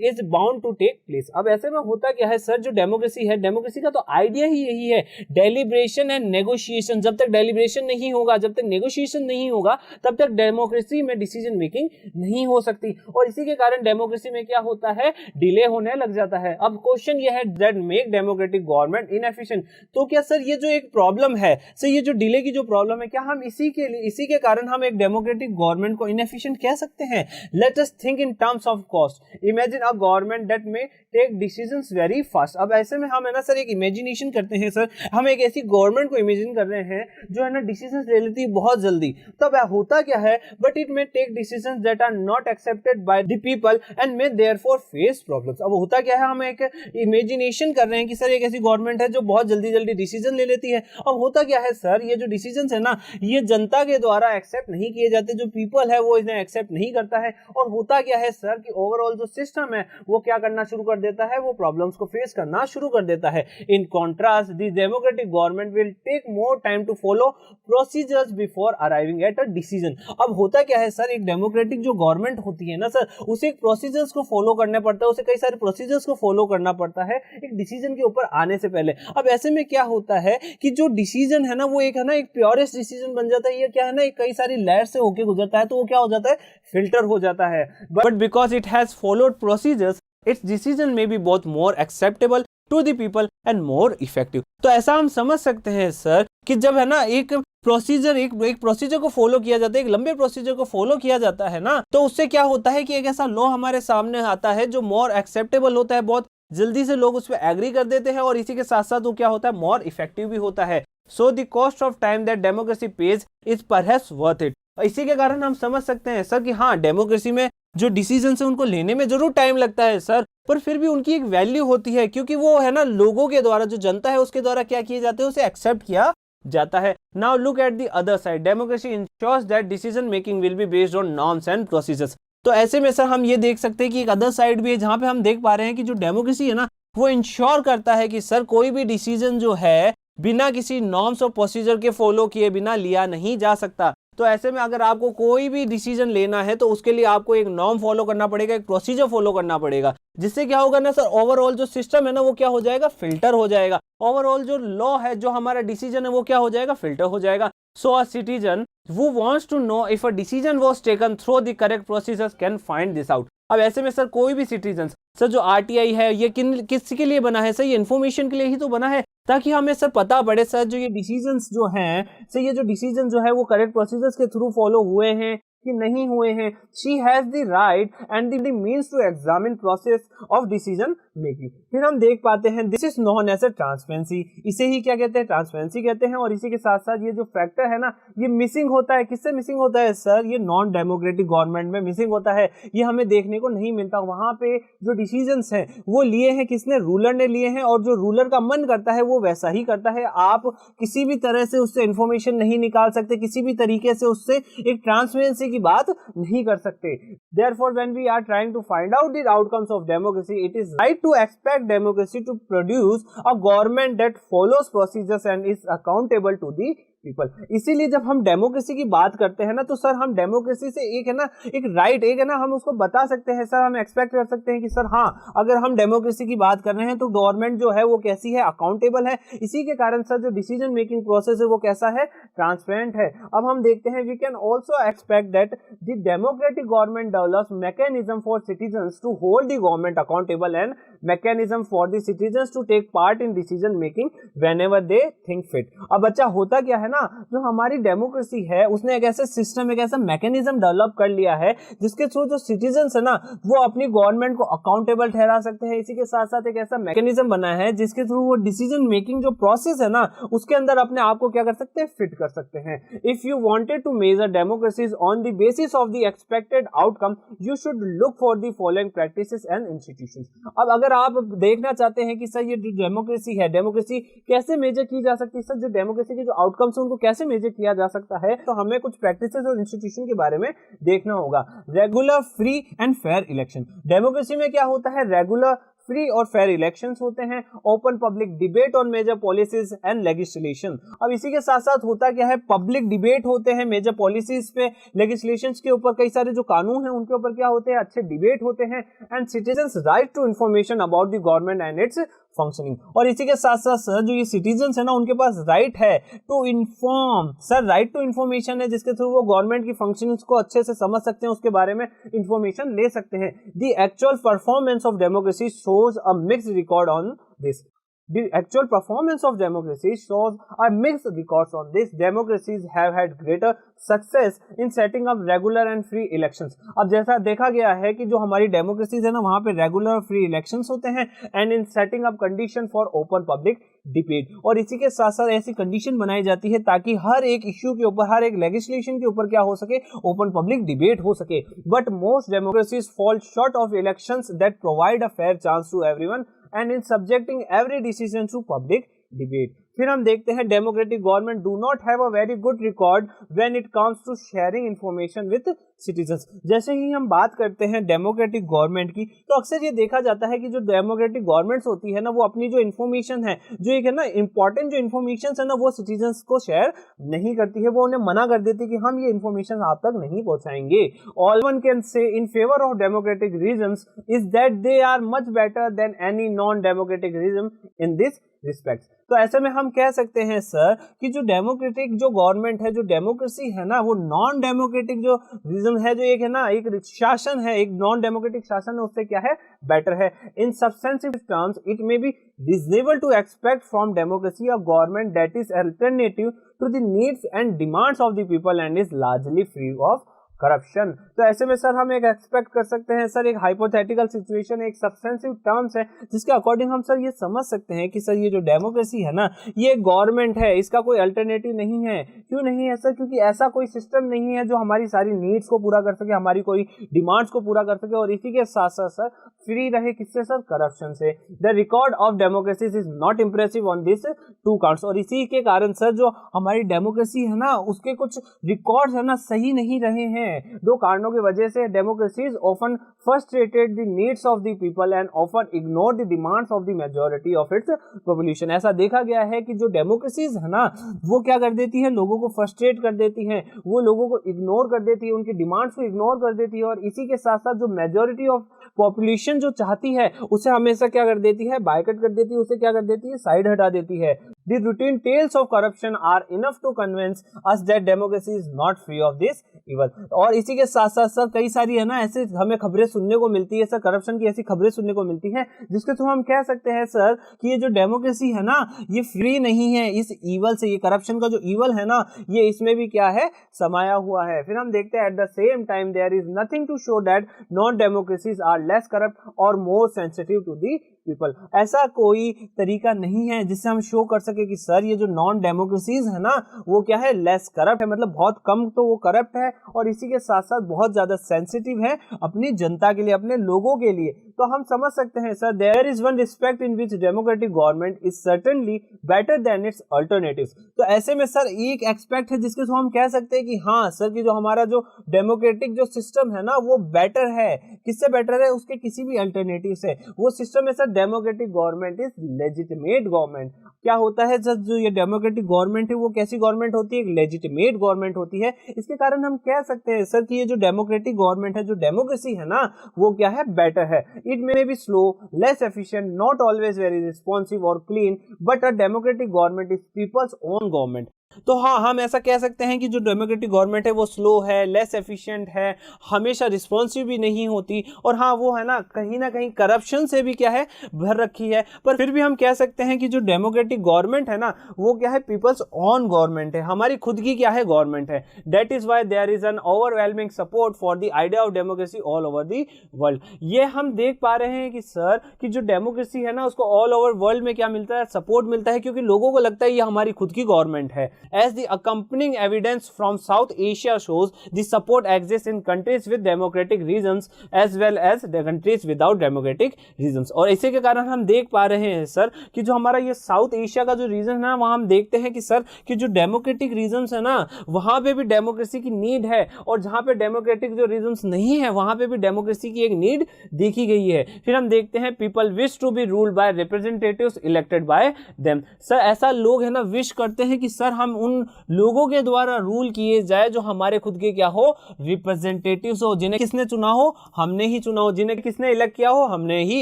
is bound to take place. अब ऐसे में होता क्या है सर, जो डेमोक्रेसी है, डेमोक्रेसी का तो आइडिया ही यही है, डेलिब्रेशन एंड नेगोशिएशन। जब तक डेलिब्रेशन नहीं होगा, जब तक नेगोशिएशन नहीं होगा, तब तक डेमोक्रेसी में डिसीजन मेकिंग नहीं हो सकती, और इसी के कारण डेमोक्रेसी में क्या होता है, डिले होने लग जाता है। अब क्वेश्चन यह है, that make democratic government inefficient. तो क्या सर ये जो एक प्रॉब्लम है सर, ये जो डिले की जो प्रॉब्लम है, क्या हम इसी के कारण हम एक डेमोक्रेटिक गवर्नमेंट को इनएफिशिएंट कह सकते हैं? Let us think in terms of cost. Imagine a government that में टेक डिसीजंस वेरी फास्ट। अब ऐसे में हम है ना सर एक इमेजिनेशन करते हैं सर, हम एक ऐसी गवर्नमेंट को इमेजिन कर रहे हैं जो है ना डिसीजंस ले लेती है बहुत जल्दी। तब होता क्या है, but it may take decisions that are not accepted by the people and may therefore face problems. अब होता क्या है, हम एक इमेजिनेशन कर रहे हैं कि सर एक ऐसी गवर्नमेंट है जो बहुत जल्दी जल्दी डिसीजन ले लेती है। अब होता क्या है सर, ये जो डिसीजंस है ना, ये जनता के द्वारा एक्सेप्ट नहीं किए जाते, जो पीपल है वो इन्हें एक्सेप्ट नहीं करता है, और होता क्या है सर कि ओवरऑल जो सिस्टम है वो क्या करना शुरू कर देता है, वो प्रॉब्लम्स को फेस करना शुरू कर देता है। In contrast the democratic government will take more time to follow procedures before arriving at a decision. अब होता क्या है सर, एक डेमोक्रेटिक जो गवर्नमेंट होती है ना सर, उसे एक प्रोसीजर्स को फॉलो करना पड़ता है, उसे कई सारे प्रोसीजर्स को फॉलो करना पड़ता है एक डिसीजन के ऊपर आने से पहले। अब ऐसे में क्या होता है कि जो डिसीजन है ना वो एक है ना एक प्योरेस्ट डिसीजन बन जाता है, ये क्या है ना एक कई सारी लेयर से होके गुजरता है, तो वो क्या हो जाता है, फिल्टर हो जाता है। But because it has followed procedures, its decision may be both more acceptable to the people and more effective. तो ऐसा हम समझ सकते हैं सर कि जब है ना एक प्रोसीजर एक प्रोसीजर को फॉलो किया जाता है, एक लंबे प्रोसीजर को फॉलो किया जाता है ना, तो उससे क्या होता है कि एक ऐसा लॉ हमारे सामने आता है जो मोर एक्सेप्टेबल होता है, बहुत जल्दी से लोग उस पर एग्री कर देते हैं, और इसी के साथ साथ वो क्या होता है, मोर इफेक्टिव भी होता है। So the cost of time that democracy page is perhaps worth it. इसी के कारण हम समझ सकते हैं सर कि हाँ, डेमोक्रेसी में जो डिसीजन है उनको लेने में जरूर टाइम लगता है सर, पर फिर भी उनकी एक वैल्यू होती है, क्योंकि वो है ना लोगों के द्वारा, जो जनता है उसके द्वारा क्या किए जाते हैं, उसे एक्सेप्ट किया जाता है। Now look at the other side, democracy ensures that decision making will be based on norms and procedures. तो ऐसे में सर हम ये देख सकते हैं कि एक अदर साइड भी है, जहां पे हम देख पा रहे हैं कि जो डेमोक्रेसी है ना वो इंश्योर करता है कि सर कोई भी डिसीजन जो है बिना किसी नॉर्म्स और प्रोसीजर के फॉलो किए बिना लिया नहीं जा सकता। तो ऐसे में अगर आपको कोई भी डिसीजन लेना है तो उसके लिए आपको एक नॉर्म फॉलो करना पड़ेगा, एक प्रोसीजर फॉलो करना पड़ेगा, जिससे क्या होगा ना सर, ओवरऑल जो सिस्टम है ना वो क्या हो जाएगा, फिल्टर हो जाएगा। ओवरऑल जो लॉ है, जो हमारा डिसीजन है वो क्या हो जाएगा, फिल्टर हो जाएगा। So a citizen who wants to know if a decision was taken through the correct procedures can find this out। अब ऐसे में सर कोई भी सिटीजन, सर जो आरटीआई है ये किसके लिए बना है सर, ये इन्फॉर्मेशन के लिए ही तो बना है, ताकि हमें सर पता पड़े सर जो ये डिसीजंस जो हैं सर, ये जो डिसीजन जो है वो करेक्ट प्रोसीजर्स के थ्रू फॉलो हुए हैं कि नहीं हुए हैं। She has the right and the means to examine process of decision making. फिर हम देख पाते हैं this is known as a transparency, इसे ही क्या कहते हैं, ट्रांसपेरेंसी कहते हैं। और इसी के साथ साथ ये जो फैक्टर है ना ये मिसिंग होता है, किससे मिसिंग होता है सर, ये नॉन डेमोक्रेटिक गवर्नमेंट में मिसिंग होता है, ये हमें देखने को नहीं मिलता। वहां पे जो डिसीजंस हैं वो लिए हैं किसने, रूलर ने लिए हैं, और जो रूलर का मन करता है वो वैसा ही करता है। आप किसी भी तरह से उससे इंफॉर्मेशन नहीं निकाल सकते, किसी भी तरीके से उससे एक ट्रांसपेरेंसी की बात नहीं कर सकते। Therefore, when we are trying to find out the outcomes of democracy, it is right to expect democracy to produce a government that follows procedures and is accountable to the people. इसीलिए जब हम democracy की बात करते हैं ना तो sir हम डेमोक्रेसी से एक है ना एक राइट, एक है ना हम उसको बता सकते हैं सर, हम एक्सपेक्ट कर सकते हैं कि सर हाँ, अगर हम डेमोक्रेसी की बात कर रहे हैं तो गवर्नमेंट जो है वो कैसी है, अकाउंटेबल है। इसी के कारण सर जो डिसीजन मेकिंग प्रोसेस है वो कैसा है, ट्रांसपेरेंट है। अब हम देखते हैं we can also expect that the democratic government develops mechanism for citizens to hold the government accountable and mechanism for the citizens to take part in decision making whenever they think fit। अब बच्चा होता क्या है ना, जो हमारी democracy है उसने एक ऐसा सिस्टम, एक ऐसा मैकेनिज्म डेवलप कर लिया है जिसके थ्रू जो सिटीजन्स है ना वो अपनी गवर्नमेंट को अकाउंटेबल ठहरा सकते हैं। इसी के साथ साथ एक ऐसा मैकेनिज्म बनाया है जिसके थ्रू वो डिसीजन मेकिंग जो प्रोसेस है ना उसके अंदर अपने आप को क्या कर सकते हैं, फिट कर सकते हैं। If you wanted to measure democracies on the basis of the expected outcome you should look for the following practices and institutions. अब अगर आप देखना चाहते हैं कि सर ये जो डेमोक्रेसी है, डेमोक्रेसी कैसे मेजर की जा सकती है, सर जो डेमोक्रेसी के जो आउटकम्स हैं उनको कैसे मेजर किया जा सकता है, तो हमें कुछ प्रैक्टिसेस और इंस्टीट्यूशन के बारे में देखना होगा। Regular, free and fair election. Democracy में क्या होता है, रेगुलर, फ्री और फेयर इलेक्शंस होते हैं। Open public debate on major policies and legislation. अब इसी के साथ साथ होता क्या है, पब्लिक डिबेट होते हैं मेजर पॉलिसीज पे, लेजिस्लेशंस के ऊपर, कई सारे जो कानून हैं उनके ऊपर क्या होते हैं, अच्छे डिबेट होते हैं। And citizens right to information about the government and its functioning. और इसी के साथ साथ सर जो ये सिटीजंस है ना उनके पास राइट है to inform, sir right to information है जिसके थ्रू वो गवर्नमेंट की फंक्शनिंग्स को अच्छे से समझ सकते हैं, उसके बारे में इंफॉर्मेशन ले सकते हैं। The actual performance of democracy shows a mixed record on this. The actual performance of democracy shows a mixed records on this. Democracies have had greater success in setting up regular and free elections. अब जैसा देखा गया है कि जो हमारी democracies है ना वहाँ पे रेगुलर और फ्री इलेक्शंस होते हैं and in setting up condition for open public debate. और इसी के साथ साथ ऐसी कंडीशन बनाई जाती है ताकि हर एक इश्यू के ऊपर, हर एक लेजिस्लेशन के ऊपर क्या हो सके, ओपन पब्लिक डिबेट हो सके। But most democracies fall short of elections that provide a fair chance to everyone and in subjecting every decision to public debate। फिर हम देखते हैं democratic government do not have a very good record when it comes to sharing information with citizens. जैसे ही हम बात करते हैं डेमोक्रेटिक गवर्नमेंट की तो अक्सर ये देखा जाता है कि जो डेमोक्रेटिक गवर्नमेंट्स होती है ना वो अपनी जो इन्फॉर्मेशन है, जो एक है ना इंपॉर्टेंट जो इन्फॉर्मेशन है ना वो सिटीजंस को शेयर नहीं करती है, वो उन्हें मना कर देती है कि हम ये इन्फॉर्मेशन आप तक नहीं पहुंचाएंगे। All one can say in favour of democratic regions is that they are much better than any non democratic region in this respect. तो ऐसे में हम कह सकते हैं सर कि जो डेमोक्रेटिक जो गवर्नमेंट है, जो डेमोक्रेसी है ना, वो नॉन डेमोक्रेटिक जो रीजन है, जो एक है ना एक शासन है, एक नॉन डेमोक्रेटिक शासन है, उससे क्या है, बेटर है। In substantive terms it may be reasonable to expect from democracy a government that is alternative to the needs and demands of the people and is largely free of corruption. तो ऐसे में sir हम एक expect कर सकते हैं sir, एक hypothetical situation, एक सब्सटेंसिव टर्म्स है जिसके अकॉर्डिंग हम सर ये समझ सकते हैं कि सर ये जो डेमोक्रेसी है ना ये गवर्नमेंट है, इसका कोई अल्टरनेटिव नहीं है। क्यों नहीं है सर? क्योंकि ऐसा कोई सिस्टम नहीं है जो हमारी सारी नीड्स को पूरा कर सके, हमारी कोई डिमांड्स को पूरा कर सके, और इसी के साथ साथ सर फ्री रहे किससे सर, करप्शन से। The record of democracy is not impressive on this two counts. और इसी के कारण सर जो हमारी डेमोक्रेसी है ना उसके कुछ रिकॉर्ड्स है ना सही नहीं रहे हैं। दो कारणों की वजह से democracies often frustrated the needs of the people and often ignore the demands of the majority of its population। ऐसा देखा गया है कि जो डेमोक्रेसीज है ना वो क्या कर देती है, लोगों को फ्रस्ट्रेट कर देती हैं, वो लोगों को इग्नोर कर देती है, उनकी डिमांड्स को इग्नोर कर देती है, और इसी के साथ साथ जो मेजॉरिटी ऑफ पॉपुलेशन जो चाहती है उसे हमेशा क्या कर देती है, बायकट कर देती है, उसे क्या कर देती है, साइड हटा देती है। The routine tales of corruption are enough to convince us that democracy is not free of this evil। और इसी के साथ साथ सर कई सारी है ना ऐसे हमें खबरें सुनने को मिलती है सर, करप्शन की ऐसी खबरें सुनने को मिलती है जिसके थ्रू हम कह सकते हैं सर कि ये जो डेमोक्रेसी है ना ये फ्री नहीं है इस ईवल से। ये करप्शन का जो ईवल है ना ये इसमें भी क्या है, समाया हुआ है। फिर हम देखते हैं at the same time there is nothing to show that non democracies are less corrupt और more sensitive to the people. ऐसा कोई तरीका नहीं है जिससे हम शो कर सके कि सर ये जो नॉन डेमोक्रेसीज है ना वो क्या है, लेस करप्ट है, मतलब बहुत कम तो वो करप्ट है, और इसी के साथ साथ बहुत ज्यादा सेंसिटिव है अपनी जनता के लिए, अपने लोगों के लिए। तो हम समझ सकते हैं sir there is one respect in which democratic government is certainly better than its alternatives. तो ऐसे में सर एक एक्सपेक्ट है जिसके थ्रू हम कह सकते हैं कि हाँ सर कि जो हमारा जो डेमोक्रेटिक जो सिस्टम है ना वो बेटर है। किससे बेटर है, उसके किसी भी अल्टरनेटिव से। वो सिस्टम है sir democratic government is legitimate government. क्या होता है सर, जो ये डेमोक्रेटिक गवर्नमेंट है वो कैसी गवर्नमेंट होती है, एक लेजिटिमेट गवर्नमेंट होती है। इसके कारण हम कह सकते हैं सर कि ये जो डेमोक्रेटिक गवर्नमेंट है, जो डेमोक्रेसी है ना वो क्या है, बेटर है। It may be slow, less efficient, not always very responsive और clean, but a democratic government is people's own government. तो हाँ, हम ऐसा कह सकते हैं कि जो डेमोक्रेटिक गवर्नमेंट है वो स्लो है, लेस एफिशिएंट है, हमेशा रिस्पॉन्सिव भी नहीं होती, और हाँ वो है ना कहीं करप्शन से भी क्या है भर रखी है। पर फिर भी हम कह सकते हैं कि जो डेमोक्रेटिक गवर्नमेंट है ना वो क्या है पीपल्स ओन गवर्नमेंट है, हमारी खुद की क्या है गवर्नमेंट है। That is why there is an overwhelming support for the idea of democracy all over the world. ये हम देख पा रहे हैं कि सर कि जो डेमोक्रेसी है ना उसको ऑल ओवर वर्ल्ड में क्या मिलता है, सपोर्ट मिलता है, क्योंकि लोगों को लगता है ये हमारी खुद की गवर्नमेंट है। As the accompanying evidence from South Asia shows the support exists in countries with democratic regimes as well as the countries without democratic regimes। और इसी के कारण हम देख पा रहे हैं सर कि जो हमारा ये साउथ एशिया का जो रीजन है ना वहां हम देखते हैं कि सर कि जो डेमोक्रेटिक रीजन्स है ना वहां पे भी डेमोक्रेसी की नीड है, और जहां पे डेमोक्रेटिक जो रीजन्स नहीं है वहां पे भी डेमोक्रेसी की एक नीड देखी गई है। फिर हम देखते हैं people wish to be ruled by representatives elected by them. Sir ऐसा लोग है ना विश करते हैं कि सर हम उन लोगों के द्वारा रूल किए जाए जो हमारे खुद के क्या हो रिप्रेजेंटेटिव्स हो, जिन्हें किसने चुना हो, हमने ही चुना हो, जिन्हें किसने इलेक्ट किया हो, हमने ही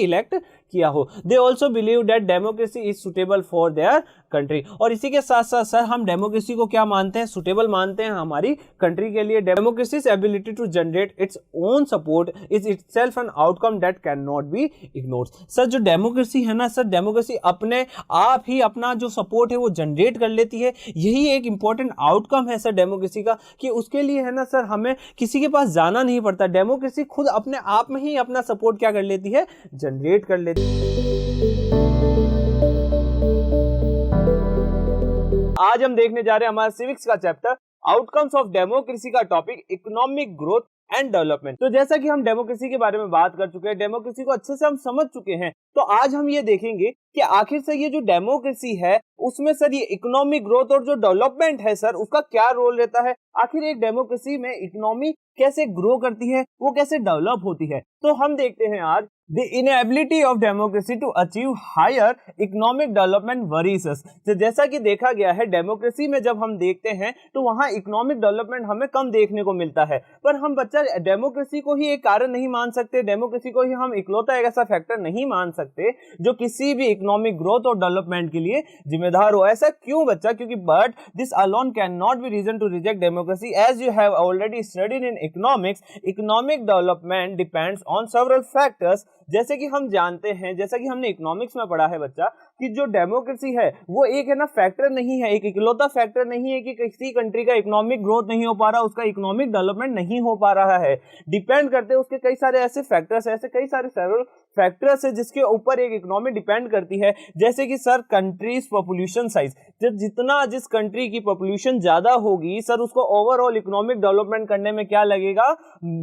इलेक्ट किया हो। They also believe that democracy is suitable for their country. और इसी के साथ साथ सर हम डेमोक्रेसी को क्या मानते हैं, सुटेबल मानते हैं हमारी कंट्री के लिए। Democracy's ability to generate its own support is itself an outcome that can not be ignored. Sir जो डेमोक्रेसी है ना सर डेमोक्रेसी अपने आप ही अपना जो सपोर्ट है वो जनरेट कर लेती है। यही एक इंपॉर्टेंट आउटकम है सर डेमोक्रेसी का, कि उसके लिए है ना सर हमें किसी के पास जाना नहीं पड़ता, डेमोक्रेसी खुद अपने आप में ही अपना सपोर्ट क्या कर लेती है, जनरेट कर लेती है। आज हम देखने जा रहे हैं हमारा सिविक्स का चैप्टर आउटकम्स ऑफ डेमोक्रेसी का topic economic growth and development. तो जैसा कि हम डेमोक्रेसी के बारे में बात कर चुके हैं, डेमोक्रेसी को अच्छे से हम समझ चुके हैं, तो आज हम ये देखेंगे कि आखिर से ये जो डेमोक्रेसी है उसमें सर ये इकोनॉमिक ग्रोथ और जो डेवलपमेंट है सर उसका क्या रोल रहता है, आखिर एक डेमोक्रेसी में इकोनॉमी कैसे ग्रो करती है, वो कैसे डेवलप होती है। तो हम देखते हैं आज the inability of democracy to achieve higher economic development worries us. तो जैसा कि देखा गया है डेमोक्रेसी में जब हम देखते हैं तो वहां इकोनॉमिक डेवलपमेंट हमें कम देखने को मिलता है, पर हम बच्चा डेमोक्रेसी को ही एक कारण नहीं मान सकते, डेमोक्रेसी को ही हम इकलौता एक ऐसा फैक्टर नहीं मान सकते जो किसी भी इकोनॉमिक ग्रोथ और डेवलपमेंट के लिए जिम्मेदार हो। ऐसा क्यों बच्चा, क्योंकि but this alone can not be reason to reject democracy as you have already studied in economics. Economic development depends on several factors. जैसे कि हम जानते हैं, जैसा कि हमने इकोनॉमिक्स में पढ़ा है बच्चा, कि जो डेमोक्रेसी है वो एक है ना फैक्टर नहीं है, एक इकलौता फैक्टर नहीं है कि किसी कंट्री का इकोनॉमिक ग्रोथ नहीं हो पा रहा, उसका इकोनॉमिक डेवलपमेंट नहीं हो पा रहा है। डिपेंड करते हैं उसके कई सारे ऐसे फैक्टर्स, ऐसे कई सारे सेवरल फैक्टर्स है जिसके ऊपर एक इकोनॉमी डिपेंड करती है। जैसे कि सर कंट्रीज पॉपुलेशन साइज, जितना जिस कंट्री की पॉपुलेशन ज्यादा होगी सर उसको ओवरऑल इकोनॉमिक डेवलपमेंट करने में क्या लगेगा,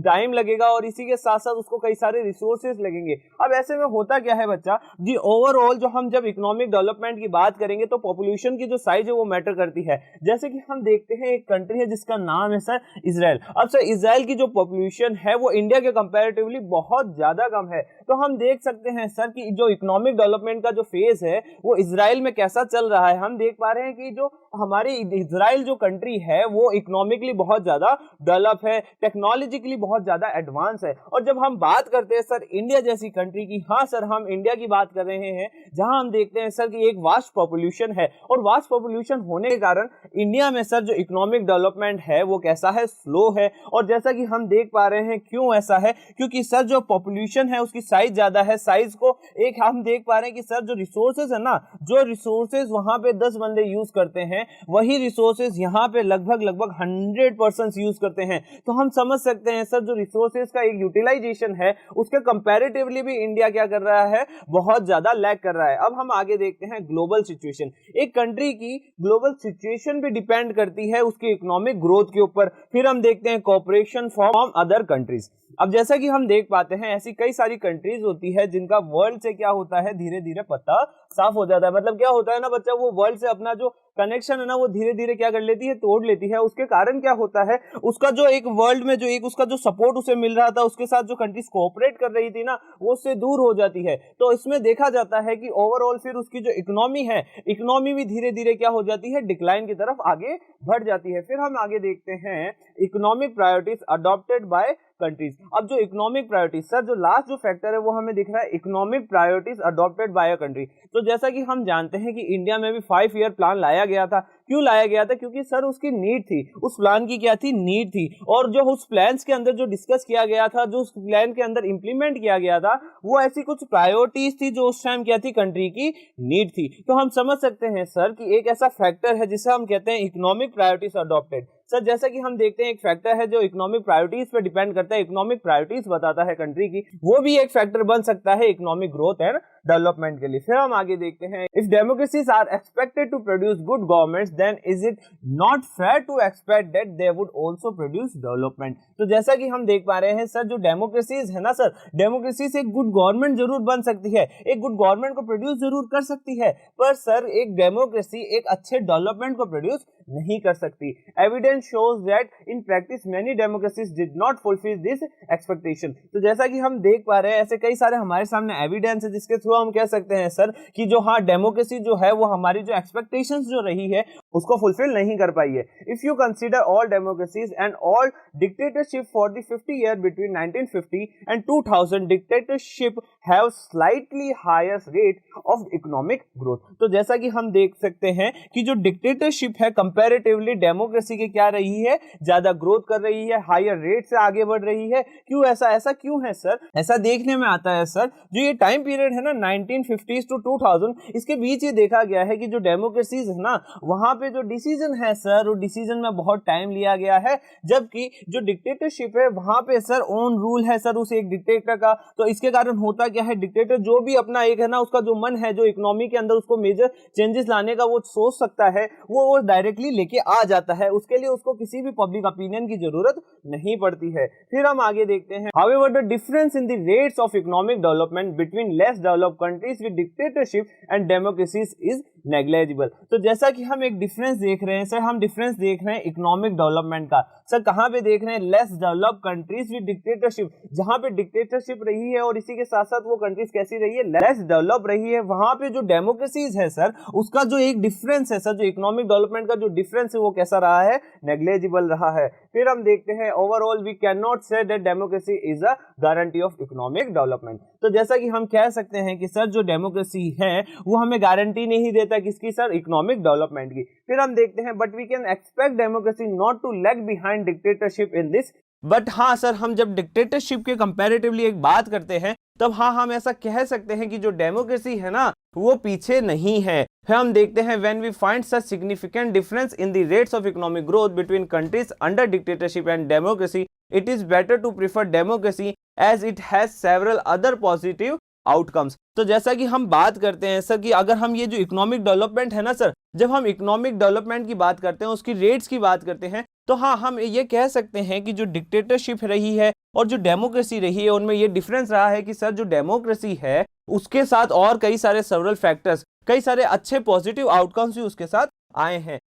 टाइम लगेगा, और इसी के साथ साथ उसको कई सारे रिसोर्सेज लगेंगे। अब ऐसे में होता क्या है बच्चा, जी ओवरऑल जो हम जब इकोनॉमिक डेवलपमेंट की बात करेंगे तो पॉपुलेशन की जो साइज है वो मैटर करती है। जैसे कि हम देखते हैं एक कंट्री है जिसका नाम है सर इजराइल। अब सर इजराइल की जो पॉपुलेशन है वो इंडिया के कंपैरेटिवली बहुत ज्यादा कम है, तो हम देख सकते हैं सर कि जो इकोनॉमिक डेवलपमेंट का जो फेज है वो इजराइल में कैसा चल रहा है। हम देख पा रहे हैं कि जो हमारी इजराइल जो कंट्री है वो इकोनॉमिकली बहुत ज्यादा डेवलप है, टेक्नोलॉजिकली बहुत ज्यादा एडवांस है। और जब हम बात करते हैं सर इंडिया जैसी कंट्री की, हाँ सर हम इंडिया की बात कर रहे हैं, जहां हम देखते हैं सर कि एक वास्ट पॉपुलेशन है, और वास्ट पॉपुलेशन होने के कारण इंडिया में सर जो इकोनॉमिक डेवलपमेंट है वो कैसा है, स्लो है। और जैसा कि हम देख पा रहे हैं क्यों ऐसा है, क्योंकि सर जो पॉपुलेशन है उसकी साइज ज्यादा है, साइज को एक हम देख पा रहे हैं कि सर जो रिसोर्सेज है ना, जो रिसोर्सेज वहां पे 10 बंदे यूज करते हैं वही रिसोर्सेज यहाँ पे लगभग 100% यूज करते हैं। तो हम समझ सकते हैं सर जो रिसोर्सेज का एक यूटिलाइजेशन है उसके कंपैरेटिवली भी इंडिया क्या कर रहा है, बहुत ज्यादा लैग कर रहा है। अब हम आगे देखते हैं ग्लोबल सिचुएशन। एक कंट्री की ग्लोबल सिचुएशन भी डिपेंड करती है उसकी इकोनॉमिक ग्रोथ के ऊपर। फिर हम देखते हैं कोऑपरेशन फ्रॉम अदर कंट्रीज। अब जैसा कि हम देख पाते हैं ऐसी कई सारी कंट्रीज होती है जिनका वर्ल्ड से क्या होता है, धीरे धीरे पत्ता साफ हो जाता है। मतलब क्या होता है ना बच्चा, वो वर्ल्ड से अपना जो कनेक्शन है ना वो धीरे धीरे क्या कर लेती है, तोड़ लेती है। उसके कारण क्या होता है, उसका जो एक वर्ल्ड में जो एक उसका जो सपोर्ट उसे मिल रहा था, उसके साथ जो कंट्रीज कोऑपरेट कर रही थी ना वो उससे दूर हो जाती है। तो इसमें देखा जाता है कि ओवरऑल फिर उसकी जो इकोनॉमी है, इकोनॉमी भी धीरे धीरे क्या हो जाती है, डिक्लाइन की तरफ आगे बढ़ जाती है। फिर हम आगे देखते हैं economic priorities adopted by countries. अब जो इकोनॉमिक प्रायोरिटीज, सर जो लास्ट जो फैक्टर है वो हमें दिख रहा है economic priorities adopted by a country. तो जैसा कि हम जानते हैं कि इंडिया में भी 5 ईयर प्लान लाया गया था। क्यों लाया गया था? क्योंकि सर उसकी नीड थी, उस प्लान की क्या थी? नीड थी। और जो उस प्लान्स के अंदर जो डिस्कस किया गया था, जो उस प्लान के अंदर इंप्लीमेंट किया गया था, वो ऐसी कुछ प्रायोरिटीज थी जो उस टाइम क्या थी? कंट्री की नीड थी। तो हम समझ सकते हैं सर कि एक ऐसा फैक्टर है जिसे हम कहते हैं इकोनॉमिक प्रायोरिटीज अडॉप्टेड। सर जैसा कि हम देखते हैं एक फैक्टर है जो इकोनॉमिक प्रायोरिटीज पे डिपेंड करता है, इकोनॉमिक प्रायोरिटीज बताता है कंट्री की, वो भी एक फैक्टर बन सकता है इकोनॉमिक ग्रोथ एंड डेवलपमेंट के लिए। फिर हम आगे देखते हैं, if democracies are expected to produce good governments then is it not fair to expect that they would also produce development. तो जैसा कि हम देख पा रहे हैं सर, जो डेमोक्रेसीज है ना सर, डेमोक्रेसी से एक गुड गवर्नमेंट जरूर बन सकती है, एक गुड गवर्नमेंट को प्रोड्यूस जरूर कर सकती है, पर सर एक डेमोक्रेसी एक अच्छे डेवलपमेंट को प्रोड्यूस नहीं कर सकती। Evidence shows that in practice many democracies did not fulfil this expectation. तो जैसा कि हम देख पा रहे हैं, ऐसे कई सारे हमारे सामने एविडेंस है जिसके थ्रू हम कह सकते हैं सर कि जो हाँ डेमोक्रेसी जो है वो हमारी जो एक्सपेक्टेशंस जो रही है उसको फुलफिल नहीं कर पाई है। If you consider all democracies and all dictatorship for the 50 year between 1950 and 2000 dictatorship have slightly higher rate of economic growth. तो जैसा कि हम देख सकते हैं कि जो डिक्टेटरशिप है कंपैरेटिवली डेमोक्रेसी के क्या रही है? ज्यादा ग्रोथ कर रही है, हायर रेट से आगे बढ़ रही है। क्यों ऐसा क्यों है सर? ऐसा देखने में आता है सर, जो ये टाइम पीरियड है ना 1950s टू 2000, इसके बीच ये देखा गया है कि जो डेमोक्रेसीज है ना वहां पे जो डिसीजन है सर, वो डिसीजन में बहुत टाइम लिया गया है, जबकि जो डिक्टेटरशिप है वहां पे सर ओन रूल है सर उस एक डिक्टेटर का। तो इसके कारण होता क्या है, डिक्टेटर जो भी अपना एक है ना उसका जो मन है, जो इकोनॉमी के अंदर उसको मेजर चेंजेस लाने का वो सोच सकता है, वो डायरेक्टली लेके आ जाता है। उसके लिए उसको किसी भी पब्लिक ओपिनियन की जरूरत नहीं पड़ती है। फिर हम आगे देखते हैं, however the difference in the rates of economic development between less developed countries with dictatorship and democracies is negligible. तो जैसा कि हम एक डिफरेंस देख रहे हैं सर, हम डिफरेंस देख रहे हैं इकोनॉमिक डेवलपमेंट का। सर कहां पे देख रहे हैं? Less developed countries with dictatorship, जहां पे डिक्टेटरशिप रही है और इसी के साथ साथ वो कंट्रीज कैसी रही है? लेस डेवलप रही है। वहां पे जो डेमोक्रेसीज है सर, उसका जो एक डिफरेंस है सर, जो इकोनॉमिक डेवलपमेंट का जो डिफरेंस है वो कैसा रहा है? नेग्लिजिबल रहा है। फिर हम देखते हैं, overall we can not say that democracy is a guarantee of economic development. तो जैसा कि हम कह सकते हैं कि सर जो डेमोक्रेसी है वो हमें गारंटी नहीं देता किसकी सर? इकोनॉमिक डेवलपमेंट की। फिर हम देखते हैं, but we can expect democracy not to lag behind dictatorship in this. But हाँ सर, हम जब डिक्टेटरशिप के कंपैरेटिवली एक बात करते हैं तब हाँ हम ऐसा कह सकते हैं कि जो डेमोक्रेसी है ना वो पीछे नहीं है। फिर हम देखते हैं, when we find such significant difference in the rates of economic growth between countries under dictatorship and democracy, it is better to prefer democracy as it has several other positive outcomes. तो जैसा कि हम बात करते हैं sir कि अगर हम ये जो इकोनॉमिक डेवलपमेंट है ना सर, जब हम इकोनॉमिक डेवलपमेंट की बात करते हैं, उसकी रेट्स की बात करते हैं, तो हाँ हम ये कह सकते हैं कि जो डिक्टेटरशिप रही है और जो डेमोक्रेसी रही है उनमें ये डिफरेंस रहा है कि सर जो डेमोक्रेसी है उसके साथ और कई सारे सेवरल फैक्टर्स, कई सारे अच्छे पॉजिटिव आउटकम्स भी उसके साथ आए हैं।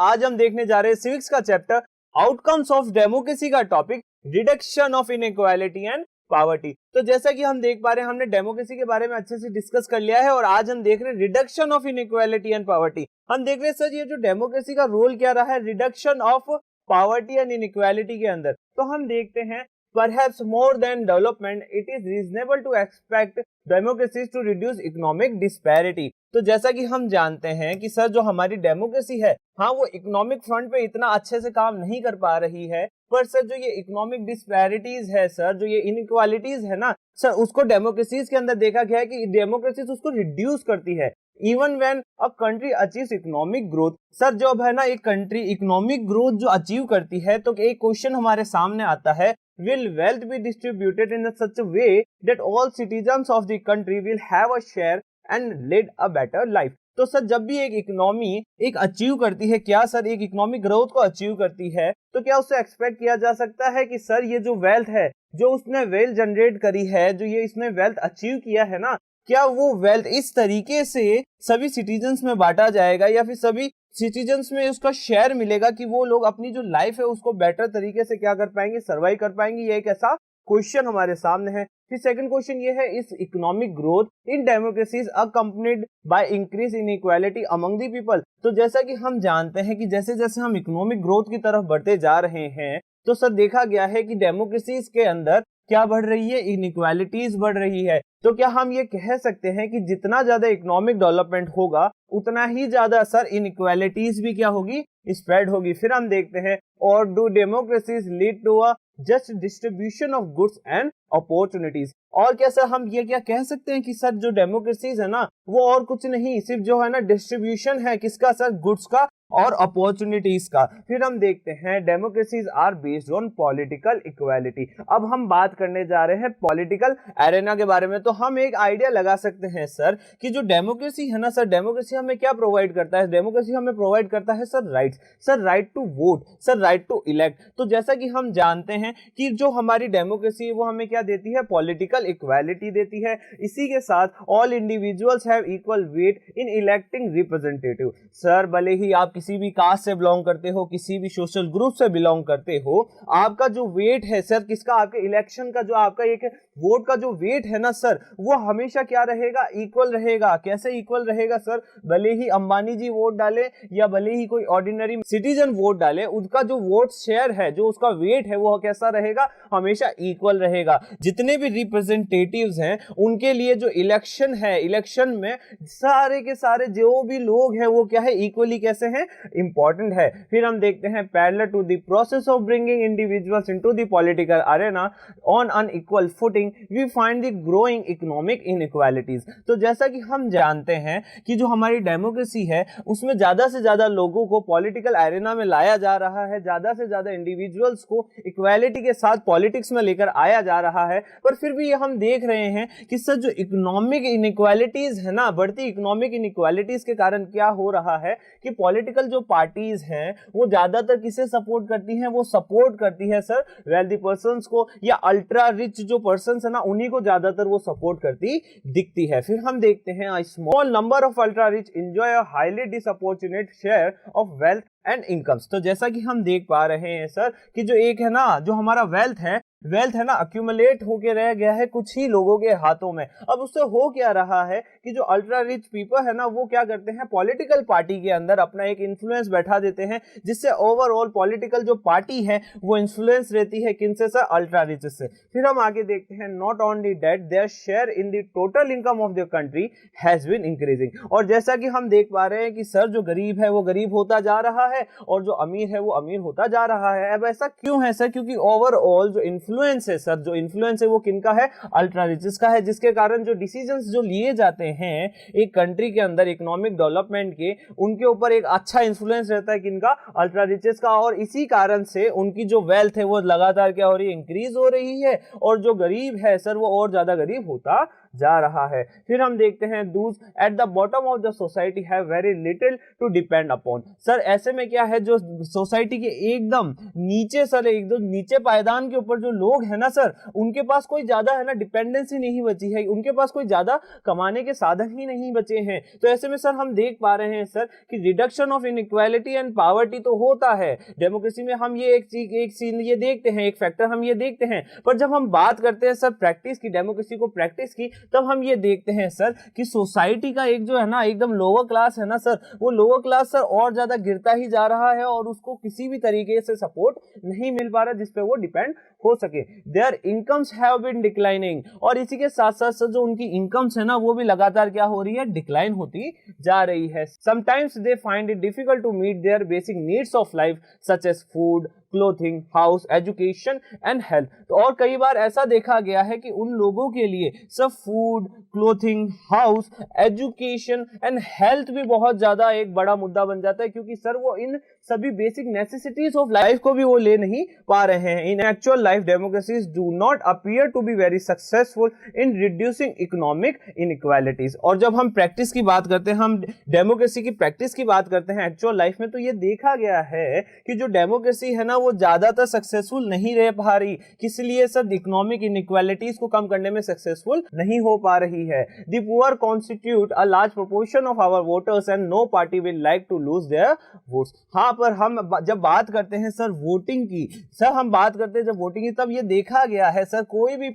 आज हम देखने जा रहे हैं सिविक्स का चैप्टर आउटकम्स ऑफ डेमोक्रेसी का topic reduction of inequality and poverty. तो जैसा कि हम देख पा रहे हैं, हमने डेमोक्रेसी के बारे में अच्छे से डिस्कस कर लिया है और आज हम देख रहे हैं reduction of inequality and poverty. हम देख रहे हैं सर ये जो डेमोक्रेसी का रोल क्या रहा है reduction of poverty and inequality के अंदर। तो हम देखते हैं, perhaps more than development, it is reasonable to expect democracies to reduce economic disparity। तो जैसा कि हम जानते हैं कि सर जो हमारी डेमोक्रेसी है, हाँ वो इकोनॉमिक फ्रंट पे इतना अच्छे से काम नहीं कर पा रही है, पर सर जो ये इकोनॉमिक डिस्पैरिटीज है सर, जो ये इनइक्वालिटीज है ना सर, उसको डेमोक्रेसीज के अंदर देखा गया है कि डेमोक्रेसीज उसको रिड्यूस करती है। Even when a country achieves economic growth, sir जब है ना एक कंट्री इकोनॉमिक ग्रोथ जो अचीव करती है, तो एक क्वेश्चन हमारे सामने आता है, will wealth be distributed in such a way that all citizens of the country will have a share and lead a better life। तो सर जब भी एक इकोनॉमी एक अचीव करती है, क्या सर एक इकोनॉमिक ग्रोथ को अचीव करती है, तो क्या उससे एक्सपेक्ट किया जा सकता है कि सर ये जो वेल्थ है, जो उसने वेल्थ जनरेट करी है, जो ये इसने वेल्थ अचीव किया है ना, क्या वो वेल्थ इस तरीके से सभी सिटीजन्स में बांटा जाएगा या फिर सभी सिटीजन्स में उसका शेयर मिलेगा कि वो लोग अपनी जो लाइफ है उसको बेटर तरीके से क्या कर पाएंगे, सर्वाइव कर पाएंगे। ये एक ऐसा क्वेश्चन हमारे सामने है। फिर सेकंड क्वेश्चन ये है, इस economic growth in democracies accompanied by increase in equality among the people. तो जैसा कि हम जानते हैं कि जैसे जैसे हम इकोनॉमिक ग्रोथ की तरफ बढ़ते जा रहे हैं तो सर देखा गया है कि डेमोक्रेसीज के अंदर क्या बढ़ रही है, इनइक्वालिटीज बढ़ रही है। तो क्या हम ये कह सकते हैं कि जितना ज्यादा इकोनॉमिक डेवलपमेंट होगा उतना ही ज्यादा सर इनइक्वालिटीज भी क्या होगी, स्प्रेड होगी। फिर हम देखते हैं, और do democracies lead to a just distribution of goods and opportunities. और क्या सर हम ये क्या कह सकते हैं कि सर जो डेमोक्रेसीज है ना वो और कुछ नहीं, सिर्फ जो है ना डिस्ट्रीब्यूशन है किसका सर, गुड्स का और अपॉर्चुनिटीज का। फिर हम देखते हैं, democracies are based on political equality. अब हम बात करने जा रहे हैं पॉलिटिकल एरेना के बारे में। तो हम एक आइडिया लगा सकते हैं सर कि जो डेमोक्रेसी है ना सर, डेमोक्रेसी हमें क्या प्रोवाइड करता है, डेमोक्रेसी हमें प्रोवाइड करता है sir rights, sir right to vote, sir right to elect. तो जैसा कि हम जानते हैं कि जो हमारी डेमोक्रेसी है वो हमें क्या देती है, पॉलिटिकल इक्वालिटी देती है। इसी के साथ all individuals have equal weight in electing representative. Sir भले ही आप किसी भी कास्ट से बिलोंग करते हो, किसी भी सोशल ग्रुप से बिलोंग करते हो, आपका जो वेट है सर किसका, आपके इलेक्शन का जो आपका एक वोट का जो वेट है ना सर वो हमेशा क्या रहेगा, इक्वल रहेगा। कैसे इक्वल रहेगा सर, भले ही अंबानी जी वोट डाले या भले ही कोई ऑर्डिनरी सिटीजन वोट डाले, उसका जो वोट शेयर है, जो उसका वेट है वो कैसा रहेगा, हमेशा इक्वल रहेगा। जितने भी रिप्रेजेंटेटिव्स हैं उनके लिए जो इलेक्शन है, इलेक्शन में सारे के सारे जो भी लोग हैं वो क्या है, इक्वली कैसे हैं, इंपॉर्टेंट है। फिर हम देखते हैं, parallel to the process of bringing individuals into the political arena on unequal footing we find the growing economic inequalities. तो जैसा कि हम जानते हैं कि जो हमारी डेमोक्रेसी है उसमें ज्यादा से ज्यादा लोगों को पॉलिटिकल एरेना में लाया जा रहा है, ज्यादा से ज्यादा इंडिविजुअल्स को इक्वालिटी के साथ पॉलिटिक्स में लेकर आया जा रहा है। पर फिर भी ये हम देख रहे हैं कि सर जो इकोनॉमिक इनइक्वालिटीज है ना, बढ़ती इकोनॉमिक इनइक्वालिटीज के कारण क्या हो रहा है कि पॉलिटिकल जो पार्टीज हैं वो ज्यादातर किसे सपोर्ट करती हैं, वो सपोर्ट करती है सर वेल्दी पर्संस को, या अल्ट्रा रिच जो पर्संस है ना उन्हीं को ज्यादातर वो सपोर्ट करती दिखती है। फिर हम देखते हैं, a small number of ultra rich enjoy a highly disproportionate share of wealth and incomes. तो जैसा कि हम देख पा रहे हैं सर कि जो एक है ना, जो हमारा वेल्थ है ना अक्यूमुलेट होके रह गया है कुछ ही लोगों के हाथों में। अब उससे हो क्या रहा है कि जो अल्ट्रा रिच पीपल है ना वो क्या करते हैं, पॉलिटिकल पार्टी के अंदर अपना एक इन्फ्लुएंस बैठा देते हैं, जिससे ओवरऑल पॉलिटिकल जो पार्टी है वो इन्फ्लुएंस रहती है किनसे सर, अल्ट्रा रिच से। फिर हम आगे देखते हैं, not only that their share in the total income of the country has been increasing. और जैसा कि हम देख पा रहे हैं कि सर जो गरीब है वो गरीब होता जा रहा है और जो अमीर है वो अमीर होता जा रहा है। अब ऐसा क्यों है सर, क्योंकि ओवरऑल जो इन्फ्लुएंस है सर, जो इन्फ्लुएंस है वो किनका है, अल्ट्रा रिचेस का है, जिसके कारण जो डिसीजंस जो लिए जाते हैं एक कंट्री के अंदर इकोनॉमिक डेवलपमेंट के, उनके ऊपर एक अच्छा इन्फ्लुएंस रहता है किनका, अल्ट्रा रिचेस का। और इसी कारण से उनकी जो वेल्थ है वो लगातार क्या हो रही है, इंक्रीज हो रही है, और जो गरीब है सर वो और ज्यादा गरीब होता जा रहा है। फिर हम देखते हैं, those at the bottom of the society have very little to depend upon. Sir ऐसे में क्या है, जो सोसाइटी के एकदम नीचे सर, एकदम नीचे पायदान के ऊपर जो लोग हैं ना सर, उनके पास कोई ज्यादा है ना डिपेंडेंसी नहीं बची है, उनके पास कोई ज्यादा कमाने के साधन ही नहीं बचे हैं। तो ऐसे में सर हम देख पा रहे हैं सर कि reduction of inequality and poverty तो होता है डेमोक्रेसी में, हम ये एक सीन ये देखते हैं, एक फैक्टर हम ये देखते हैं। पर जब हम बात करते हैं सर प्रैक्टिस की, डेमोक्रेसी को प्रैक्टिस की, तब हम ये देखते हैं सर कि सोसाइटी का एक जो है ना एकदम लोअर क्लास है ना सर, वो लोअर क्लास सर और ज्यादा गिरता ही जा रहा है और उसको किसी भी तरीके से सपोर्ट नहीं मिल पा रहा जिसपे वो डिपेंड हो सके। Their incomes have been declining, और इसी के साथ साथ सर जो उनकी इनकम्स है ना वो भी लगातार क्या हो रही है, डिक्लाइन होती जा रही है। Sometimes they find it difficult to meet their basic needs of life such as food, clothing, house, education and health. तो और कई बार ऐसा देखा गया है कि उन लोगों के लिए सब food, clothing, house, education and health भी बहुत ज्यादा एक बड़ा मुद्दा बन जाता है, क्योंकि सर वो इन सभी बेसिक नेसेसिटीज ऑफ लाइफ को भी वो ले नहीं पा रहे हैं। In actual life democracies do not appear to be very successful in reducing economic inequalities. और जब हम प्रैक्टिस की बात करते हैं, हम डेमोक्रेसी की प्रैक्टिस की बात करते हैं एक्चुअल लाइफ में, तो ये देखा गया है कि जो डेमोक्रेसी है ना वो ज्यादातर सक्सेसफुल नहीं रह पा रही, किस लिए सर? इकोनॉमिक इनइक्वालिटीज को कम करने में सक्सेसफुल नहीं हो पा रही है। The poor constitute a large proportion of our voters and no party will like to lose their votes. हाँ, पर हम जब बात करते हैं सर वोटिंग की, सर हम बात करते हैं जब वोटिंग की, तब ये देखा गया है सर कोई भी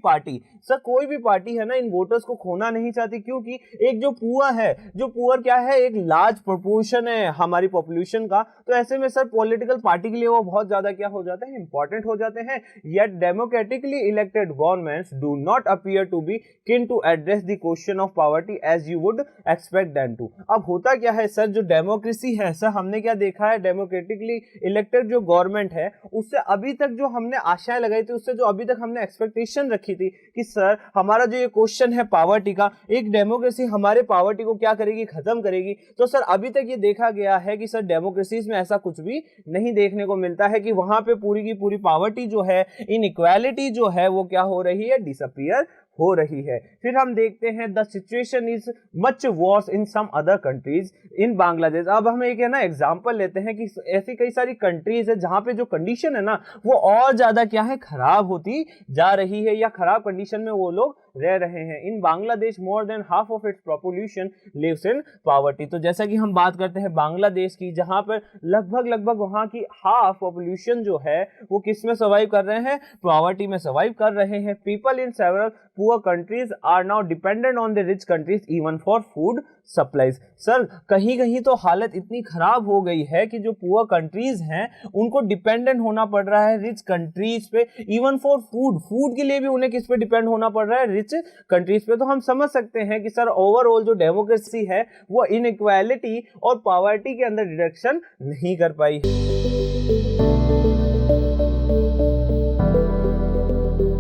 पार्टी है ना इन वोटर्स को खोना नहीं चाहती, क्योंकि एक जो पुअर क्या है, एक लार्ज प्रोपोर्शन है हमारी पॉपुलेशन का, तो ऐसे में सर पॉलिटिकल पार्टी के लिए वो बहुत ज्यादा क्या हो जाते हैं, इंपॉर्टेंट हो जाते हैं। Yet democratically elected governments do not appear to be keen to address the question of poverty as you would expect them to. अब होता क्या है सर, जो डेमोक्रेसी है सर, हमने क्या देखा है, डेमोक्रेटिकली इलेक्टेड जो गवर्नमेंट है उससे अभी तक जो हमने आशाएं लगाई थी, उससे जो अभी तक हमने एक्सपेक्टेशन रखी थी कि सर हमारा जो ये क्वेश्चन है पॉवर्टी का, एक डेमोक्रेसी हमारे पॉवर्टी को क्या करेगी, खत्म करेगी। तो सर अभी तक ये देखा गया है कि सर डेमोक्रेसीज में ऐसा कुछ भी नहीं देखने को मिलता है कि वहां पे पूरी की पूरी पॉवर्टी जो है, इनइक्वालिटी जो है, वो क्या हो रही है, डिसअपीयर हो रही है। फिर हम देखते हैं the situation is much worse in some other countries in Bangladesh. अब हम एक है ना एग्जांपल लेते हैं कि ऐसी कई सारी कंट्रीज है जहां पे जो कंडीशन है ना वो और ज्यादा क्या है, खराब होती जा रही है, या खराब कंडीशन में वो लोग रह रहे हैं। In Bangladesh more than half of its population lives in poverty. तो जैसा कि हम बात करते हैं बांग्लादेश की, जहां पर लगभग वहां की हाफ पॉपुलेशन जो है वो किस में सर्वाइव कर रहे हैं, पॉवर्टी में सर्वाइव कर रहे हैं। People in several poor countries are now dependent on the rich countries even for food supplies. Sir कहीं कहीं तो हालत इतनी खराब हो गई है कि जो पुअर कंट्रीज हैं उनको डिपेंडेंट होना पड़ रहा है रिच कंट्रीज पे, इवन फॉर फूड के लिए भी उन्हें किस पे डिपेंड होना पड़ रहा है, रिच कंट्रीज पे। तो हम समझ सकते हैं कि सर ओवरऑल जो डेमोक्रेसी है वो इनइक्वालिटी और पॉवर्टी के अंदर रिडक्शन नहीं कर पाई।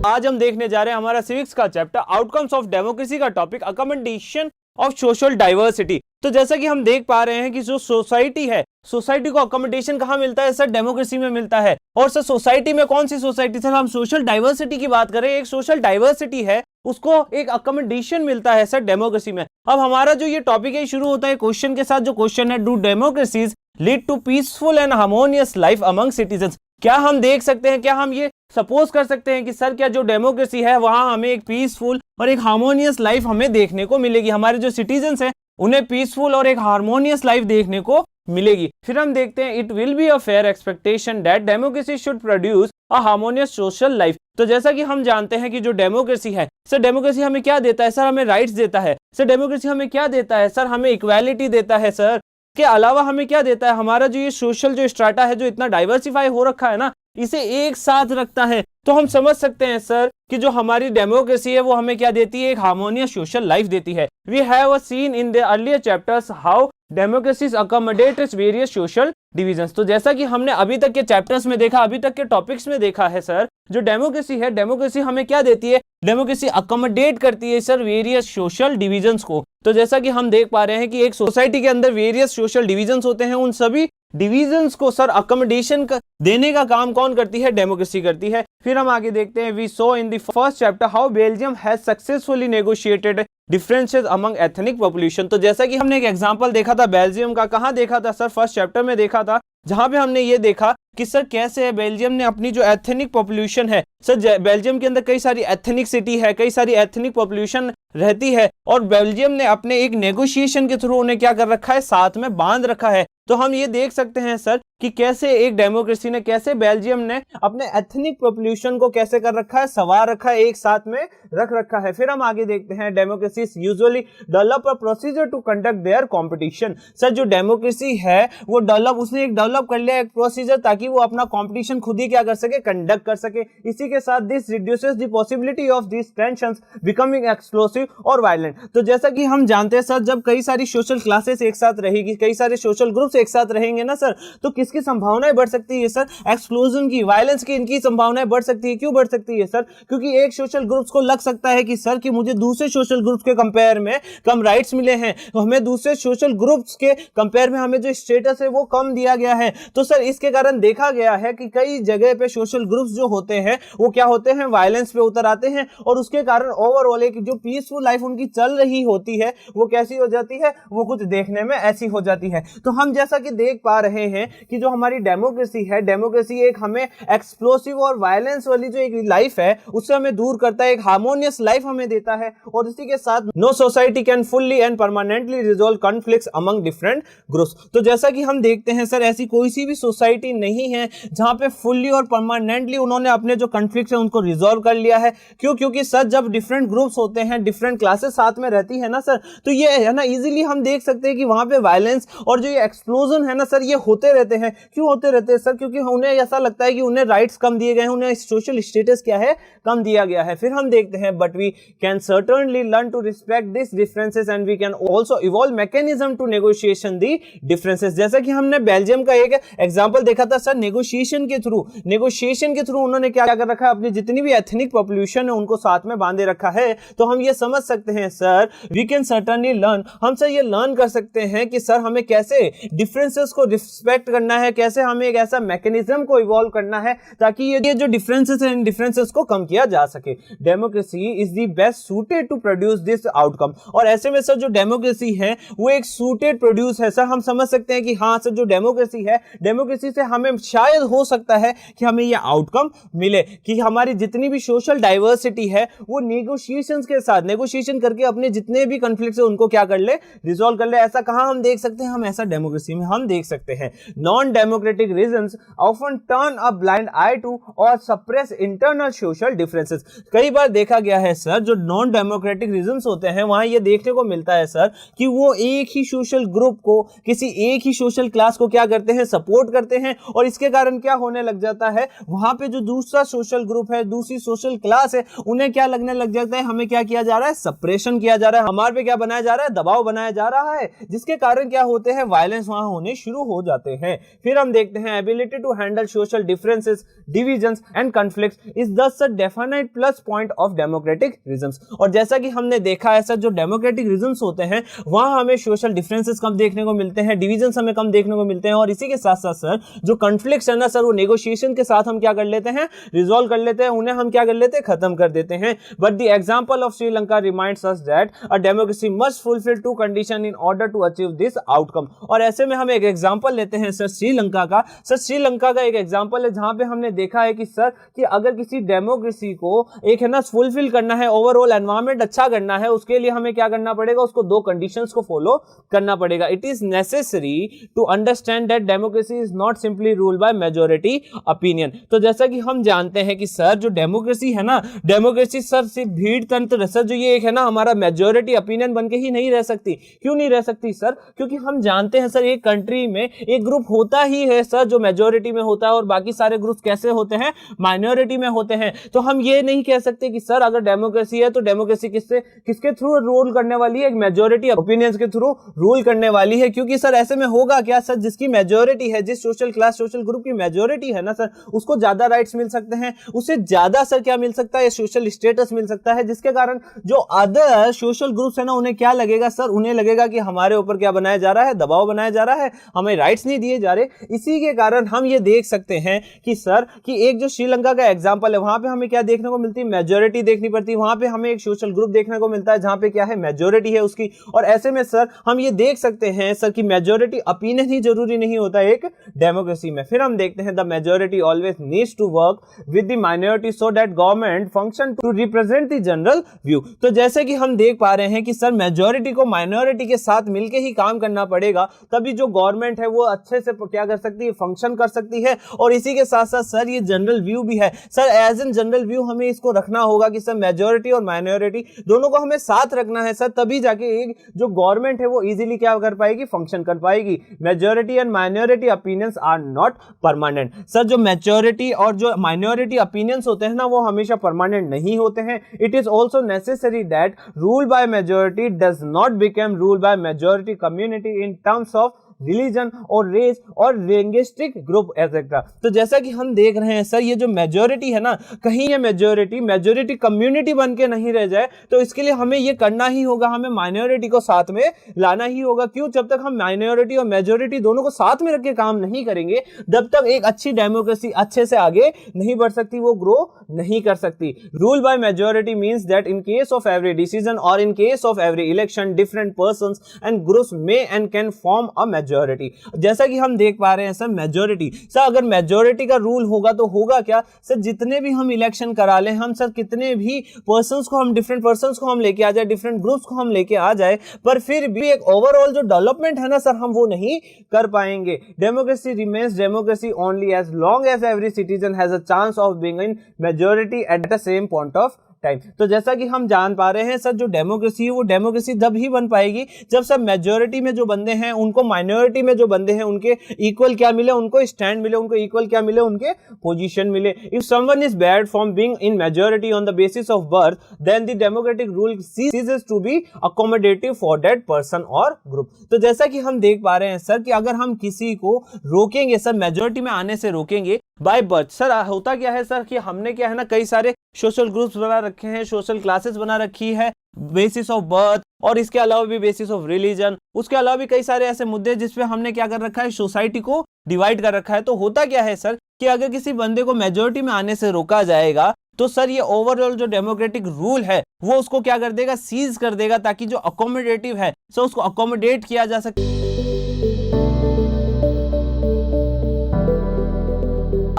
आज हम देखने जा रहे हैं हमारा सिविक्स का चैप्टर आउटकम्स ऑफ डेमोक्रेसी का topic accommodation of social diversity. तो जैसा कि हम देख पा रहे हैं कि जो सोसाइटी है, सोसाइटी को अकोमोडेशन कहां मिलता है सर, डेमोक्रेसी में मिलता है। और सर सोसाइटी में कौन सी सोसाइटी, सर हम सोशल डाइवर्सिटी की बात करें, एक सोशल डाइवर्सिटी है उसको एक अकोमोडेशन मिलता है सर डेमोक्रेसी में। अब हमारा जो ये टॉपिक है शुरू होता है क्वेश्चन के साथ, जो क्वेश्चन है, do democracies lead to peaceful and harmonious life among citizens. क्या हम देख सकते हैं, क्या हम ये सपोज कर सकते हैं कि सर क्या जो डेमोक्रेसी है वहां हमें एक पीसफुल और एक हार्मोनियस लाइफ हमें देखने को मिलेगी, हमारे जो सिटीजन्स हैं उन्हें पीसफुल और एक हार्मोनियस लाइफ देखने को मिलेगी। फिर हम देखते हैं it will be a fair expectation that democracy should produce a harmonious social life. तो जैसा कि हम जानते हैं कि जो डेमोक्रेसी है सर, डेमोक्रेसी हमें क्या देता है सर, हमें राइट्स देता है सर। डेमोक्रेसी हमें क्या देता है सर, हमें इक्वालिटी देता है सर। के अलावा हमें क्या देता है, हमारा जो ये सोशल जो स्ट्राटा है जो इतना डाइवर्सिफाई हो रखा है ना, इसे एक साथ रखता है। तो हम समझ सकते हैं सर कि जो हमारी डेमोक्रेसी है वो हमें क्या देती है, एक हार्मोनियस सोशल लाइफ देती है। We have seen in the earlier chapters how democracy accommodates various social divisions. तो जैसा कि हमने अभी तक के चैप्टर्स में देखा, अभी तक के टॉपिक्स में देखा है सर, जो डेमोक्रेसी है, डेमोक्रेसी हमें क्या देती है, डेमोक्रेसी अकोमोडेट करती है सर वेरियस सोशल डिविजन्स को। तो जैसा कि हम देख पा रहे हैं कि एक सोसाइटी के अंदर वेरियस सोशल डिविजन्स होते हैं, उन सभी डिविजन्स को सर अकोमोडेशन देने का काम कौन करती है, डेमोक्रेसी करती है। फिर हम आगे देखते हैं, we saw in the first chapter how Belgium has successfully negotiated differences among ethnic population. तो जैसा कि हमने एक एग्जांपल देखा था बेल्जियम का, कहां देखा था सर, फर्स्ट चैप्टर में देखा था, जहां पे हमने ये देखा कि सर कैसे बेल्जियम ने अपनी जो एथनिक पॉपुलेशन है सर, बेल्जियम के अंदर कई सारी एथनिक सिटी है, कई सारी एथनिक पॉपुलेशन रहती है, और बेल्जियम ने अपने एक नेगोशिएशन के थ्रू उन्हें क्या कर रखा है, साथ में बांध रखा है। तो हम ये देख सकते हैं सर कि कैसे एक डेमोक्रेसी ने, कैसे बेल्जियम ने अपने एथनिक पॉपुलेशन को कैसे कर रखा है, संवार रखा है, एक साथ में रख रखा है। फिर हम आगे देखते हैं, democracy usually develop a procedure to conduct their competition. Sir जो डेमोक्रेसी है वो उसने एक डेवलप कर लिया एक प्रोसीजर, ताकि वो अपना कंपटीशन खुद ही क्या कर सके, कंडक्ट कर सके। इसी के साथ this reduces the possibility of this tensions becoming explosive और वायलेंट। तो जैसा कि हम जानते हैं सर, जब कई सारी सोशल क्लासेस एक साथ रहेगी, कई सारे सोशल ग्रुप्स एक साथ रहेंगे ना सर, तो किसकी संभावनाएं बढ़ सकती है सर, एक्सप्लोजन की, वायलेंस की, इनकी संभावनाएं बढ़ सकती है। क्यों बढ़ सकती है सर, क्योंकि एक सोशल ग्रुप्स को लग सकता है कि सर कि मुझे दूसरे सोशल ग्रुप्स के कंपेयर में कम राइट्स मिले हैं, तो हमें दूसरे सोशल ग्रुप्स के कंपेयर में हमें जो स्टेटस है वो कम दिया गया है। तो सर इसके कारण देखा गया है कि कई जगह पे सोशल ग्रुप्स जो होते हैं वो क्या होते हैं, वायलेंस पे उतर आते हैं, और उसके कारण ओवरऑल एक जो पीसफुल लाइफ उनकी चल रही होती है वो कैसी हो जाती है, वो कुछ देखने में ऐसी हो जाती है। तो हम जैसा कि देख पा रहे हैं कि कि जो हमारी डेमोक्रेसी है, डेमोक्रेसी एक हमें एक्सप्लोसिव और वायलेंस वाली जो एक लाइफ है उससे हमें दूर करता है, एक हार्मोनियस लाइफ हमें देता है, और इसी के साथ no society can fully and permanently resolve conflicts among different groups. तो जैसा कि हम देखते हैं सर, ऐसी कोई सी भी सोसाइटी नहीं है जहां पे फुल्ली और परमानेंटली उन्होंने अपने जो कॉन्फ्लिक्ट है उनको रिजॉल्व कर लिया है। क्यों? क्योंकि सर जब डिफरेंट ग्रुप्स होते हैं, डिफरेंट क्लासेस साथ में रहती है ना सर, तो ये है ना इजीली हम देख सकते हैं कि वहां पे वायलेंस और जो ये एक्सप्लोजन है ना सर, ये होते रहते हैं। क्यों होते रहते हैं सर? क्योंकि उन्हें ऐसा लगता है कि उन्हें राइट्स कम दिए गए हैं, उन्हें सोशल स्टेटस क्या है, कम दिया गया है। फिर हम देखते हैं but we can certainly learn to respect this differences and we can also evolve mechanism to negotiation the differences. जैसा कि हमने बेल्जियम का एक एग्जांपल देखा था सर, नेगोशिएशन के थ्रू उन्होंने क्या कर रखा है, अपनी जितनी भी एथनिक पॉपुलेशन है उनको साथ में बांधे रखा है। तो हम ये समझ सकते हैं sir, we can certainly learn, हम सर ये लर्न कर सकते हैं कि सर हमें कैसे डिफरेंसेस को रिस्पेक्ट करना है, कैसे हमें एक ऐसा मैकेनिज्म को इवॉल्व करना है ताकि ये जो डिफरेंसेस हैं, इन डिफरेंसेस को कम किया जा सके। Democracy is the best suited to produce this outcome. और ऐसे में सर जो डेमोक्रेसी है वो एक सूटेड प्रोड्यूस है। सर हम समझ सकते हैं कि हाँ सर, जो डेमोक्रेसी है, डेमोक्रेसी से हमें शायद हो सकता है कि हमें यह आउटकम मिले कि हमारी जितनी भी सोशल डाइवर्सिटी है वो नेगोशिएशंस के साथ नेगोशिएशन करके अपने जितने भी कॉन्फ्लिक्ट्स है उनको क्या कर ले, रिजॉल्व कर ले। ऐसा कहां हम देख सकते हैं? हम ऐसा डेमोक्रेसी में हम देख सकते हैं। Non democratic regions often turn a blind eye to और सप्रेस इंटरनल सोशल डिफरेंसेस। कई बार देखा गया है सर, जो नॉन डेमोक्रेटिक रीजंस होते हैं वहां ये देखने को मिलता है सर कि वो एक ही सोशल ग्रुप को, किसी एक ही सोशल क्लास को क्या करते हैं, सपोर्ट करते हैं, और इसके कारण क्या होने लग जाता है, वहां पे जो दूसरा सोशल ग्रुप है, दूसरी सोशल क्लास है, उन्हें क्या लगने लग जाता है, हमें क्या किया जा रहा है, सप्रेशन किया जा रहा है, हमारे पे क्या बनाया जा रहा है, दबाव बनाया जा रहा है, जिसके कारण क्या होते हैं, वायलेंस वहां होने शुरू हो जाते हैं। फिर हम देखते हैं ability to handle social differences, divisions and conflicts is thus a definite plus point of democratic regimes. और जैसा कि हमने देखा है सर, जो डेमोक्रेटिक रिजम्स होते हैं वहां हमें सोशल डिफरेंसेस कम देखने को मिलते हैं, डिविजन्स हमें कम देखने को मिलते हैं, और इसी के साथ साथ सर जो कॉन्फ्लिक्ट्स है ना सर, वो नेगोशिएशन के साथ हम क्या कर लेते हैं, रिजॉल्व कर लेते हैं, उन्हें हम क्या कर लेते हैं, खत्म कर देते हैं। But the example of Sri Lanka reminds us that a democracy must fulfil two conditions in order to achieve this outcome. और ऐसे में हम एक एग्जांपल लेते हैं सर श्रीलंका का। सर श्रीलंका का एक एग्जांपल है जहां पे हमने देखा है कि सर कि अगर किसी डेमोक्रेसी को एक है ना फुलफिल करना है, ओवरऑल एनवायरनमेंट अच्छा करना है, उसके लिए हमें क्या करना पड़ेगा, उसको दो कंडीशंस को फॉलो करना पड़ेगा। It is necessary to understand that democracy is not simply ruled by majority opinion. तो जैसा कि हम जानते हैं कि सर जो डेमोक्रेसी है ना, डेमोक्रेसी सर सिर्फ भीड़ तंत्र सर जो ये एक है ना हमारा मेजॉरिटी ओपिनियन बन के ही नहीं रह सकती। क्यों नहीं रह सकती सर? क्योंकि हम जानते हैं सर एक कंट्री में एक ग्रुप होता ही है सर जो मेजॉरिटी में होता है, और बाकी सारे ग्रुप कैसे होते हैं, माइनॉरिटी में होते हैं। तो हम ये नहीं कह सकते कि सर अगर डेमोक्रेसी है तो डेमोक्रेसी किसके थ्रू रूल करने वाली है, एक मेजॉरिटी ओपिनियंस के थ्रू रूल करने वाली है। क्योंकि सर ऐसे में होगा क्या सर, जिसकी मेजॉरिटी है, जिस सोशल क्लास सोशल ग्रुप की मेजॉरिटी है ना सर, उसको ज्यादा राइट्स मिल सकते हैं, उससे ज्यादा सर क्या मिल सकता है, सोशल स्टेटस मिल सकता है, जिसके कारण जो अदर सोशल ग्रुप्स है ना उन्हें क्या लगेगा सर, उन्हें लगेगा कि हमारे ऊपर क्या बनाया जा रहा है, दबाव बनाया जा रहा है, हमें राइट्स नहीं दिए जा रहे। इसी के कारण हम ये देख सकते हैं कि सर कि एक जो श्रीलंका का एग्जांपल है वहां पे हमें क्या देखने को मिलती है, मेजॉरिटी देखनी पड़ती है, वहां पे हमें एक सोशल ग्रुप देखने को मिलता है जहां पे क्या है, मेजॉरिटी है उसकी। और ऐसे में सर हम ये देख सकते हैं सर कि मेजॉरिटी ओपिनियन ही जरूरी नहीं होता एक डेमोक्रेसी में। फिर हम देखते हैं the majority always needs to work with the minority so that government function to represent the general view. तो जैसे कि हम देख पा रहे हैं कि सर मेजॉरिटी को माइनॉरिटी के साथ मिलकर ही काम करना पड़ेगा, तभी जो गवर्नमेंट है वो अच्छे से क्या कर सकती है, फंक्शन कर सकती है। और इसी के साथ साथ सर ये जनरल व्यू भी है sir, as an general view हमें इसको रखना होगा कि सर मेजॉरिटी और माइनॉरिटी दोनों को हमें साथ रखना है सर, तभी जाके एक जो गवर्नमेंट है वो इजीली क्या कर पाएगी, फंक्शन कर पाएगी। Majority and minority opinions are not permanent. Sir जो मेजॉरिटी और जो माइनॉरिटी ओपिनियंस होते हैं ना वो हमेशा परमानेंट नहीं होते हैं। It is also necessary that rule by majority does not become rule by majority community in terms of religion और रेस और लिंग्विस्टिक ग्रुप एटसेट्रा। तो जैसा कि हम देख रहे हैं सर ये जो मेजॉरिटी है ना, कहीं ये मेजॉरिटी कम्युनिटी बन के नहीं रह जाए, तो इसके लिए हमें ये करना ही होगा, हमें माइनॉरिटी को साथ में लाना ही होगा। क्यों? जब तक हम माइनॉरिटी और मेजॉरिटी दोनों को साथ में रख के काम नहीं करेंगे तब तक एक अच्छी डेमोक्रेसी अच्छे से आगे नहीं बढ़ सकती, वो ग्रो नहीं कर सकती। Rule by majority means that in case of every decision और in case of every election different persons and groups may and can form a majority. जैसा कि हम देख पा रहे हैं सर मेजोरिटी, सर अगर मेजोरिटी का रूल होगा तो होगा क्या सर, जितने भी हम इलेक्शन करा लें, हम सर कितने भी पर्संस को हम डिफरेंट पर्संस को हम लेके आ जाए, डिफरेंट ग्रुप्स को हम लेके आ जाए, पर फिर भी एक ओवरऑल जो डेवलपमेंट है ना सर, हम वो नहीं कर पाएंगे। Democracy remains democracy only as long as every citizen has a chance of being in majority at the same point of time. तो जैसा कि हम जान पा रहे हैं सर, जो डेमोक्रेसी है वो डेमोक्रेसी तब ही बन पाएगी जब सब मेजोरिटी में जो बंदे हैं उनको माइनॉरिटी में जो बंदे हैं उनके इक्वल क्या मिले, उनको स्टैंड मिले, उनको इक्वल क्या मिले, उनके पोजीशन मिले। If someone is bad from being in majority on the basis of birth, then the democratic rule ceases to be accommodative for that person और ग्रुप। तो जैसा कि हम देख पा रहे हैं सर कि अगर हम किसी को रोकेंगे सर, मेजोरिटी में आने से रोकेंगे बाय बर्थ, सर होता क्या है सर कि हमने क्या है ना कई सारे सोशल ग्रुप्स बना रखे हैं, सोशल क्लासेस बना रखी है बेसिस ऑफ बर्थ, और इसके अलावा भी बेसिस ऑफ रिलीजन, उसके अलावा भी कई सारे ऐसे मुद्दे जिसपे हमने क्या कर रखा है, सोसाइटी को डिवाइड कर रखा है। तो होता क्या है सर कि अगर किसी बंदे को मेजोरिटी में आने से रोका जाएगा तो सर ये ओवरऑल जो डेमोक्रेटिक रूल है वो उसको क्या कर देगा, सीज कर देगा, ताकि जो अकोमोडेटिव है सर उसको अकोमोडेट किया जा सके।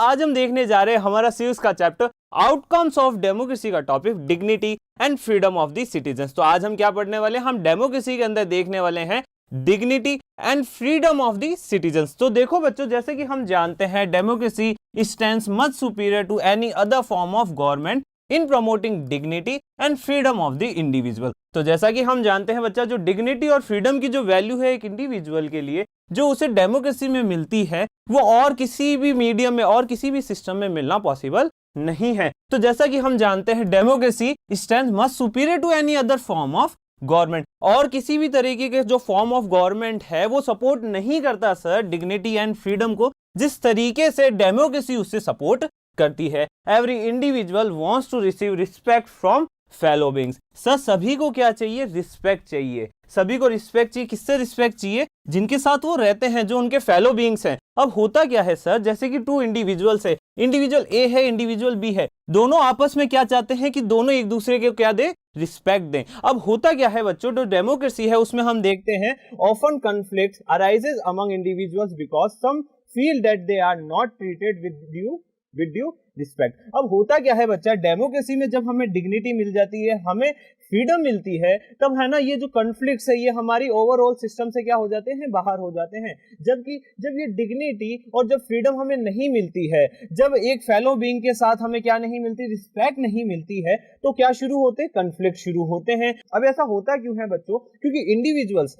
आज हम देखने जा रहे हैं हमारा सिविक्स का चैप्टर आउटकम्स ऑफ डेमोक्रेसी का topic dignity and freedom of the citizens. तो आज हम क्या पढ़ने वाले हैं, हम डेमोक्रेसी के अंदर देखने वाले हैं dignity and freedom of the citizens. तो देखो बच्चों, जैसे कि हम जानते हैं democracy stands much superior to any other form of government in promoting dignity and freedom of the individual. तो जैसा कि हम जानते हैं बच्चा, जो डिग्निटी और फ्रीडम की जो वैल्यू है एक इंडिविजुअल के लिए, जो उसे डेमोक्रेसी में मिलती है, वो और किसी भी मीडियम में और किसी भी सिस्टम में मिलना पॉसिबल नहीं है। तो जैसा कि हम जानते हैं democracy stands much superior to any other form of government, और किसी भी तरीके के जो फॉर्म ऑफ गवर्नमेंट है वो सपोर्ट नहीं करता सर डिग्निटी एंड फ्रीडम को जिस तरीके से डेमोक्रेसी उससे सपोर्ट करती है। Every individual wants to receive respect from fellow beings. Sir सभी को क्या चाहिए, रिस्पेक्ट चाहिए। सभी को रिस्पेक्ट चाहिए, किससे रिस्पेक्ट चाहिए, जिनके साथ वो रहते हैं, जो उनके फेलो बीइंग्स हैं। अब होता क्या है सर, जैसे कि टू इंडिविजुअल्स है, इंडिविजुअल ए है, इंडिविजुअल बी है, दोनों आपस में क्या चाहते हैं कि दोनों एक दूसरे को क्या दे, रिस्पेक्ट दें। अब होता क्या है बच्चों, जो डेमोक्रेसी है उसमें हम देखते हैं often conflict arises among individuals because some feel that they are not treated with due respect. अब होता क्या है बच्चा, डेमोक्रेसी में जब हमें डिग्निटी मिल जाती है, हमें फ्रीडम मिलती है, तब है ना ये जो कॉन्फ्लिक्ट्स है ये हमारी ओवरऑल सिस्टम से क्या हो जाते हैं, बाहर हो जाते हैं। जबकि जब ये डिग्निटी और जब फ्रीडम हमें नहीं मिलती है, जब एक फेलो बीइंग के साथ हमें क्या नहीं मिलती, रिस्पेक्ट नहीं मिलती है, तो क्या शुरू होते हैं, कॉन्फ्लिक्ट शुरू होते हैं। अब ऐसा होता क्यों है बच्चों, क्योंकि इंडिविजुअल्स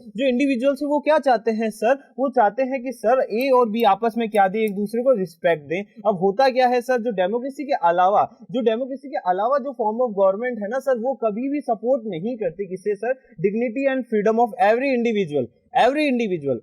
है वो क्या चाहते हैं सर, वो चाहते हैं कि सर ए और बी आपस में क्या दें, एक दूसरे को रिस्पेक्ट दें। अब होता क्या है सर, जो डेमोक्रेसी के अलावा जो फॉर्म ऑफ गवर्नमेंट है ना सर, वो कभी भी सपोर्ट नहीं करती किसे sir, dignity and freedom of every individual.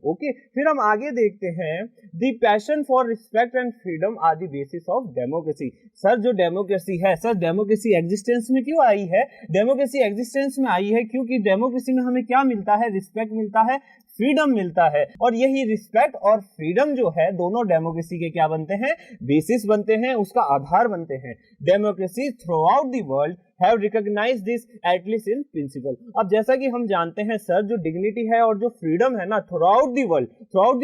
Okay, फिर हम आगे देखते हैं the passion for respect and freedom are the basis of democracy. Sir जो डेमोक्रेसी है सर, डेमोक्रेसी एग्जिस्टेंस में क्यों आई है, डेमोक्रेसी एग्जिस्टेंस में आई है क्योंकि डेमोक्रेसी में हमें क्या मिलता है, रिस्पेक्ट मिलता है, फ्रीडम मिलता है। और यही रिस्पेक्ट और फ्रीडम जो है दोनों डेमोक्रेसी के क्या बनते हैं, बेसिस बनते हैं, उसका आधार बनते हैं। Democracy through out the world have recognized this at least in principle। अब जैसा कि हम जानते हैं सर, जो डिग्निटी है और जो फ्रीडम है ना, थ्रू आउट द